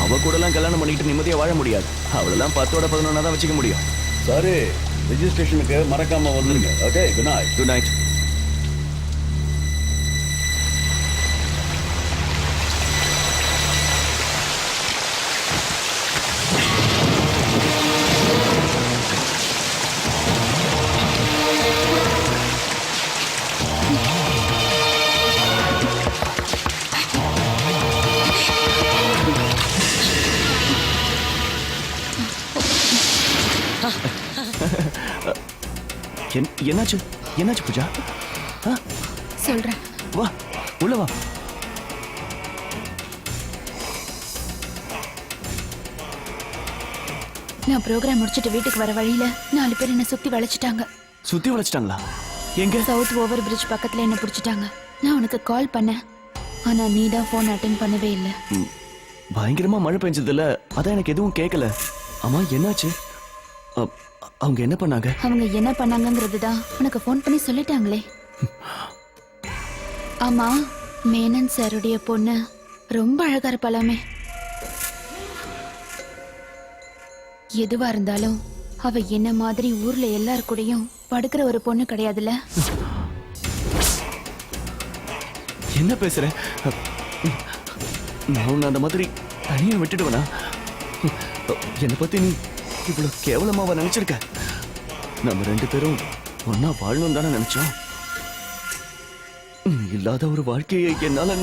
அவ கூட எல்லாம் கல்யாணம் பண்ணிக்கிட்டு நிம்மதியா வாழ முடியாது. அவளெல்லாம் 10ஓட 11 தான் வச்சுக்க முடியும். சரி, ரெஜிஸ்ட்ரேஷனுக்கு மறக்காம வந்துருங்க. Okay, good night. Good night. என்னாச்சு என்னாச்சு பூஜா? சொல்றேன், வா உள்ள வா. நான் ப்ரோக்ராம் முடிச்சிட்டு வீட்டுக்கு வர வழியில 4 பேர் என்ன சுத்தி வளைச்சிட்டாங்க. சுத்தி வளைச்சிட்டாங்களா? எங்க? சவுத் ஓவர் பிரிட்ஜ் பக்கத்துல என்ன பிடிச்சிட்டாங்க. நான் உனக்கு கால் பண்ணேன், ஆனா நீ தான் போன் அட்டென்ட் பண்ணவே இல்லை. பயங்கரமா மழை பெஞ்சதுல அதான் எனக்கு எதுவும் கேட்கல. ஆமா என்னாச்சு? அவங்க என்ன பண்ணாங்க? அவங்க என்ன பண்ணாங்கங்கிறது தான் உனக்கு ஃபோன் பண்ணி சொல்லிட்டாங்களே. ஆமா, மேனன் சாருடைய பொண்ணு ரொம்ப அழகா இருப்பாளாமே. எதுவா இருந்தாலும் அவ என்ன மாதிரி ஊர்ல எல்லார் கூடயும் படுக்கிற ஒரு பொண்ணு கிடையாதுல்ல. என்ன பேசுற? நான் உன்னை அந்த மாதிரி தனியா விட்டுடுவேனா? என்னை பத்தி நீ இவ்வளவு கேவலமாவா நினைச்சிருக்க? நம்ம 2 பேரும் ஒன்னா வாழணும் தானே நினைச்சோம். இல்லாத ஒரு வாழ்க்கையை என்னால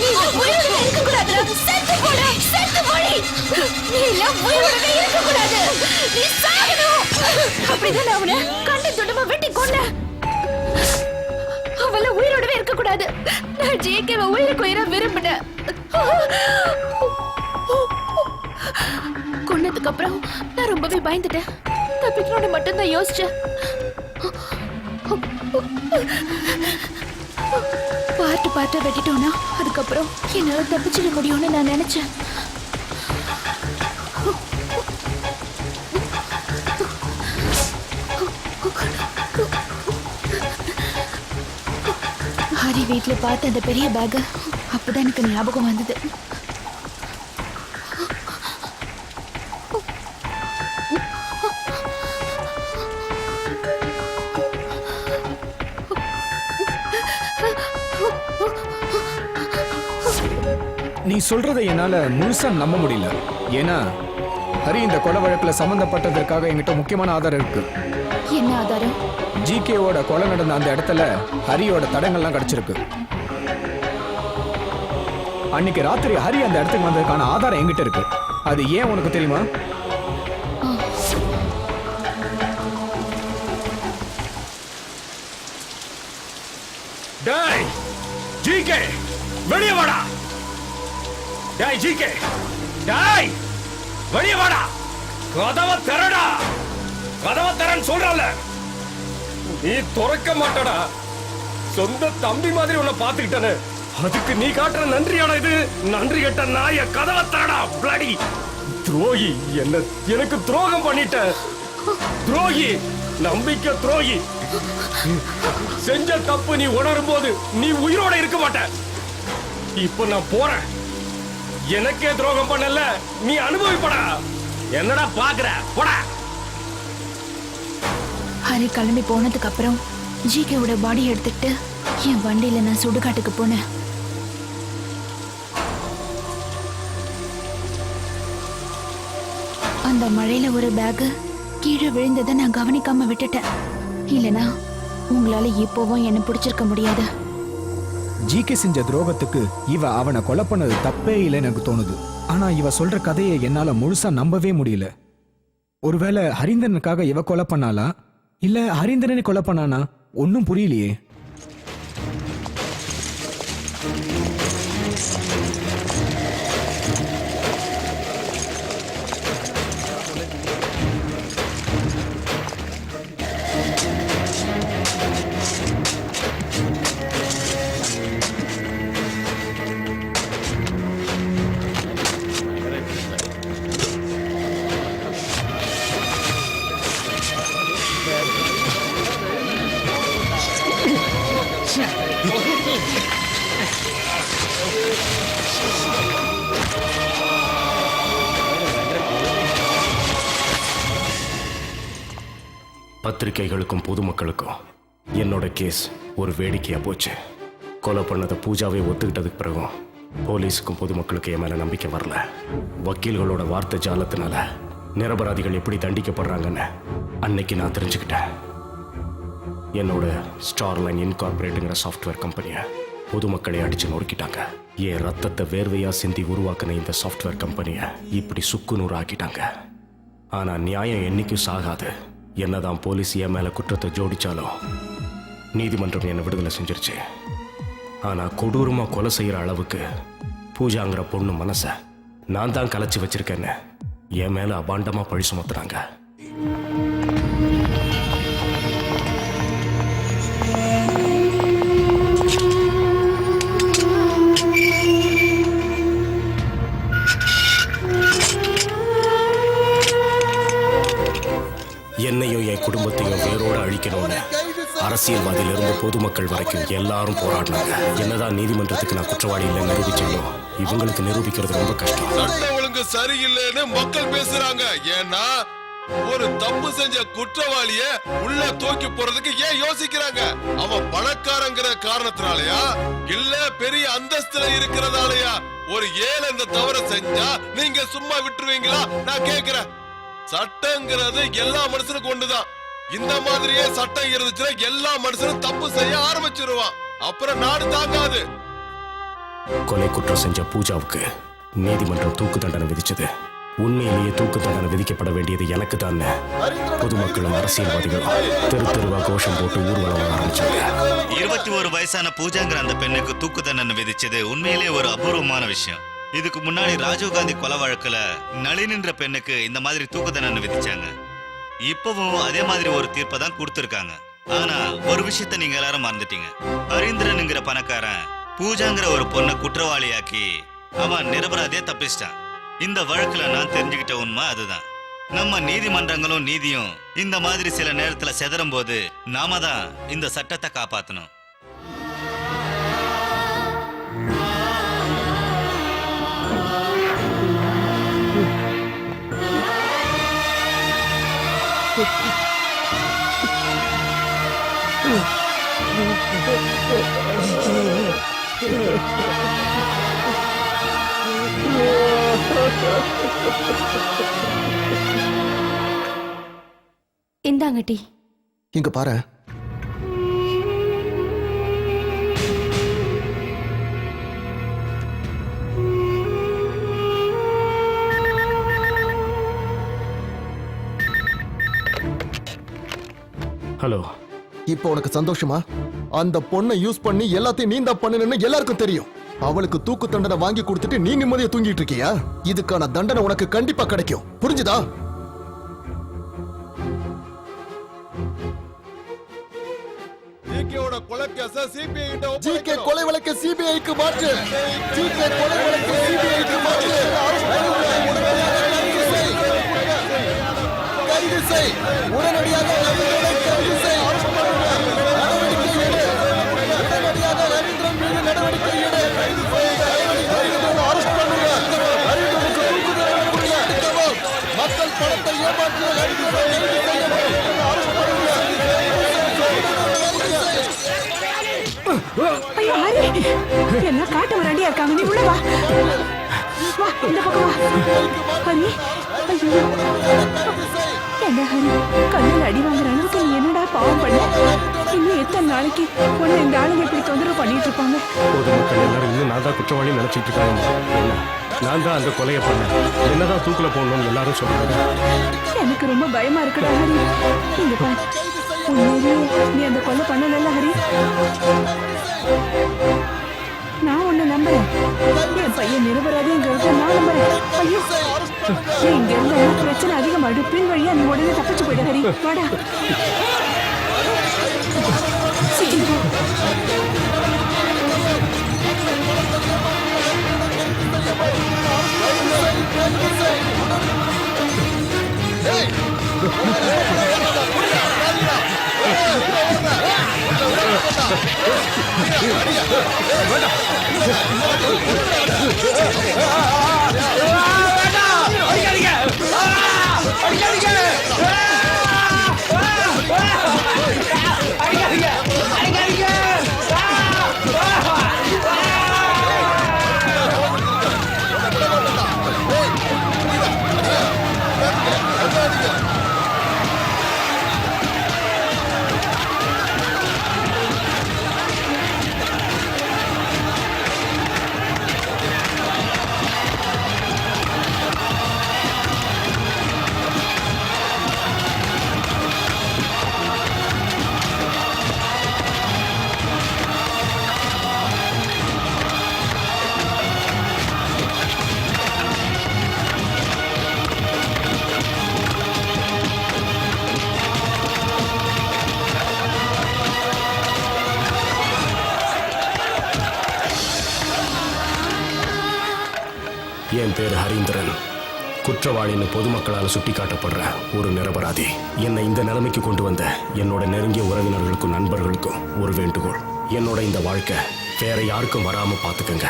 நீ உயிரோட இருக்கக்கூடாதுடா. செத்து போடா, செத்து போடி. நீ எல்லாம் உயிரோடவே இருக்கக்கூடாது. நீ சாகணும். அப்படிதான் அவனை கண்ட துண்டமா வெட்டி கொன்னேன். அவள உயிரோடவே இருக்கக்கூடாது. நான் ஜேகேவை உயிருக்கு உயிரா விரும்பினேன். கொன்னதுக்கு அப்புறம் நான் ரொம்பவே பயந்துட்டேன். தப்பிக்கணும்னு மட்டும்தான் யோசிச்சேன். பார்ட்டா வெட்டிட்டோன்னா அதுக்கப்புறம் என்னால தப்பிச்சிட முடியும்னு நான் நினைச்சேன். ஹரி வீட்டுல பார்த்த அந்த பெரிய பேக் அப்பதான் எனக்கு ஞாபகம் வந்தது. நீ சொல்றதை என்னால முழுசா நம்ப முடியல. ஏன்னா ஹரி இந்த கொலை வழக்குல சம்பந்தப்பட்டதற்காக என்கிட்ட முக்கியமான ஆதாரம் இருக்கு. என்ன ஆதாரம்? ஜிகேவோட கொலை நடந்த அந்த இடத்துல ஹரியோட தடங்கள்லாம் கிடைச்சிருக்கு. அன்னைக்கு ராத்திரி ஹரி அந்த இடத்துக்கு வந்ததுக்கான ஆதாரம் என்கிட்ட இருக்கு. அது ஏன் உனக்கு தெரியுமா? டேய் ஜிகே, வெளியே வாடா. டேய் ஜிகே, டேய் வெளியே வாடா. கதவை திறடா. கதவை திறன்னு சொல்றல. நீ திறக்க மாட்டடா. சொந்த தம்பி மாதிரி உன்னை பாத்துக்கிட்டனே, அதுக்கு நீ காட்டுற நன்றியாடா இது? நன்றி கட்ட நாய, கதவை திறடா. பிளடி துரோகி, எனக்கு துரோகம் பண்ணிட்ட. துரோகி, நம்பிக்கை துரோகி. செஞ்ச தப்பு நீ உணரும் போது நீ உயிரோட இருக்க மாட்ட. இப்ப நான் போறேன். எனக்கே துரோகம் பண்ணல, நீ அனுபவிப்படா. என்னடா பாக்குற? போடா. ஹரி கிளம்பி போனதுக்கு அப்புறம் ஜிகேவோட பாடி எடுத்துக்கிட்டு என் வண்டியில நான் சுடுகாட்டுக்கு போனேன். அந்த மழையில ஒரு பேக் கீழே விழுந்ததை நான் கவனிக்காம விட்டுட்டேன். இல்லனா உங்களால இப்போவும் என்ன பிடிச்சிருக்க முடியாது. ஜிகே செஞ்ச துரோகத்துக்கு இவ அவனை கொலை பண்ணது தப்பே இல்லைன்னு எனக்கு தோணுது. ஆனா இவ சொல்ற கதையை என்னால முழுசா நம்பவே முடியல. ஒருவேளை ஹரிந்தனுக்காக இவ கொலை பண்ணாளா, இல்ல ஹரிந்தரனை கொலை பண்ணானா? ஒன்னும் புரியலையே. பத்திரிகைகளுக்கும் பொதுமக்களுக்கும் என்னோட கேஸ் ஒரு வேடிக்கையா போச்சு. கொலை பண்ணதை பூஜாவை ஒத்துக்கிட்டதுக்கு பிறகும் போலீஸுக்கும் பொதுமக்களுக்கு என் மேல நம்பிக்கை வரல. வக்கீல்களோட வார்த்தை ஜாலத்தினால நிரபராதிகள் எப்படி தண்டிக்கப்படுறாங்கன்னு அன்னைக்கு நான் தெரிஞ்சுக்கிட்டேன். என்னோட ஸ்டார்லைன் இன்கார்பரேட்டுங்கிற சாஃப்ட்வேர் கம்பெனியை பொதுமக்களை அடிச்சு நொறுக்கிட்டாங்க. என் ரத்தத்தை வேர்வையா சிந்தி உருவாக்கின இந்த சாஃப்ட்வேர் கம்பெனியை இப்படி சுக்குநூறு ஆக்கிட்டாங்க. ஆனா நியாயம் என்னைக்கும் சாகாது. என்னதான் போலீஸ் என் மேல குற்றத்தை ஜோடிச்சாலும் நீதிமன்றம் என்னை விடுதலை செஞ்சிருச்சு. ஆனா கொடூரமா கொலை செய்யற அளவுக்கு பூஜாங்கிற பொண்ணு மனச நான் தான் கலைச்சு வச்சிருக்கேன்னு என் மேல அபாண்டமா பழி சுமத்துறாங்க. என்னையும் என் குடும்பத்தையும் வேரோட அழிக்கணும்னு அரசியல்வாதியிலிருந்து பொதுமக்கள் வரைக்கும் எல்லாரும் போராடினாங்க. என்னதான் நீதிமன்றத்துக்கு நான் குற்றவாளி இல்லை நிரூபிச்சாலும் இவங்களுக்கு நிரூபிக்கிறது ரொம்ப கஷ்டம். சட்ட ஒழுங்கு சரியில்லைன்னு மக்கள் பேசுறாங்க. ஏன்னா ஒரு தப்பு செஞ்ச குற்றவாளிய உள்ள தூக்கி போறதுக்கு ஏன் யோசிக்கிறாங்க? அவன் பணக்காரங்கிற காரணத்தினாலயா, இல்ல பெரிய அந்தஸ்துல இருக்கிறதாலயா? ஒரு ஏழை இந்த தவறை செஞ்சா நீங்க சும்மா விட்டுருவீங்களா? நான் கேக்குறேன். சட்டங்கிறது எல்லா மனுஷனுக்கும் ஒண்ணுதான். இந்த மாதிரியே சட்டம் இருந்துச்சுன்னா எல்லா மனுஷனும் தப்பு செய்ய ஆரம்பிச்சிருவான். அப்புறம் நாடு தாங்காது. கொலை குற்றம் செஞ்ச பூஜாவுக்கு நீதிமன்றம் தூக்கு தண்டனை விதிச்சது. உண்மையிலேயே தூக்கு தண்டனை விதிக்கப்பட வேண்டியது எனக்கு தான். பொதுமக்களும் அரசியல்வாதிகளும் தெரு தெருவா கோஷம் போட்டு ஊர்வலம் ஆரம்பிச்சாங்க. 21 வயசான பூஜாங்கிற அந்த பெண்ணுக்கு தூக்கு தண்டனை விதிச்சது உண்மையிலேயே ஒரு அபூர்வமான விஷயம். இதுக்கு முன்னாடி ராஜீவ்காந்தி கொலை வழக்குல நளினின்ற பெண்ணுக்கு இந்த மாதிரி தூக்கு தண்டனை விதிச்சாங்க. இப்பவும் அதே மாதிரி ஒரு தீர்ப்பை தான் கொடுத்திருக்காங்க. ஆனா ஒரு விஷயத்த நீங்க எல்லாரும் மறந்துட்டீங்க. ஹரீந்திரனுங்கிற பணக்காரன் பூஜாங்கிற ஒரு பொண்ணை குற்றவாளியாக்கி அவன் நிரபராதியா தப்பிச்சிட்டான். இந்த வழக்குல நான் தெரிஞ்சுக்கிட்ட உண்மை அதுதான். நம்ம நீதிமன்றங்களும் நீதியும் இந்த மாதிரி சில நேரத்துல செதறும் போது நாம தான் இந்த சட்டத்தை காப்பாத்தணும். இந்தாங்க டீ. இங்க பாரு. ஹலோ, இப்போ உனக்கு சந்தோஷமா? அந்த பொண்ணை யூஸ் பண்ணி எல்லாத்தையும் நீ தான் பண்ணுன்னு எல்லாருக்கும் தெரியும். அவளுக்கு தூக்கு தண்டனை வாங்கி கொடுத்துட்டு நீ நிம்மதியா தூங்கிட்டு இருக்கியா? இதுக்கான தண்டனை உனக்கு கண்டிப்பா கிடைக்கும். புரிஞ்சுதா? ஜிகே கொலை வழக்கு சிபிஐக்கு மாற்று. ஜிகே கொலை வழக்கு சிபிஐக்கு மாற்று. கைது செய். உடனடியாக கைது செய். நடவடிக்கை எடு. உடனடியாக ரவீந்திரன் மீது நடவடிக்கை எடு. அரெஸ்ட் பண்ணுங்க. ரவீந்திரனுக்கு தூக்கு தண்டனை கொடுங்க. மக்கள் பணத்தை ஏமாற்ற ரவீந்திரனை கைது செய்யணும். அரெஸ்ட் பண்ணுங்க. ஐயோ ஹரி, எல்லாம் காட்டு ரெடியா இருக்காங்க. நீ உள்ள வா. வா, இந்த பக்கம் வா. ஹரி, ஐயோ என்ன ஹரி, கண்ணில் அடி வாங்குற அளவுக்கு நீ என்னடா பாவம் பண்ண? இன்னும் எத்தனை நாளைக்கு உன்னை இந்த ஆளுங்க இப்படி தொந்தரவு பண்ணிட்டு இருப்பாங்க? பொதுமக்கள் எல்லாரும் இன்னும் நான் தான் குற்றவாளி நினைச்சிட்டு இருக்காங்க. நான் தான் அந்த கொலையை பண்ணேன். என்னதான் தூக்குல போடணும்னு எல்லாரும் சொல்றாங்க. எனக்கு ரொம்ப பயமா இருக்குடா ஹரி. இங்க பாரு, உண்மையிலேயே நீ அந்த கொலை பண்ணல ஹரி. நான் உன்னை நம்புறேன். என் பையன் நிரபராதிங்கிறத நான் நம்புறேன். ஐயோ, நீ இங்க இருந்த பிரச்சனை அதிகமாயிடும். பின் வழியா நீ உடனே தப்பிச்சு போயிடு ஹரி. வாடா, சீக்கிரம் போ. என் பேர் ஹரீந்திரன். குற்றவாளின்னு பொதுமக்களால் சுட்டி காட்டப்படுற ஒரு நிரபராதி. என்னை இந்த நிலைமைக்கு கொண்டு வந்த என்னோட நெருங்கிய உறவினர்களுக்கும் நண்பர்களுக்கும் ஒரு வேண்டுகோள். என்னோட இந்த வாழ்க்கை வேற யாருக்கும் வராம பாத்துக்கங்க.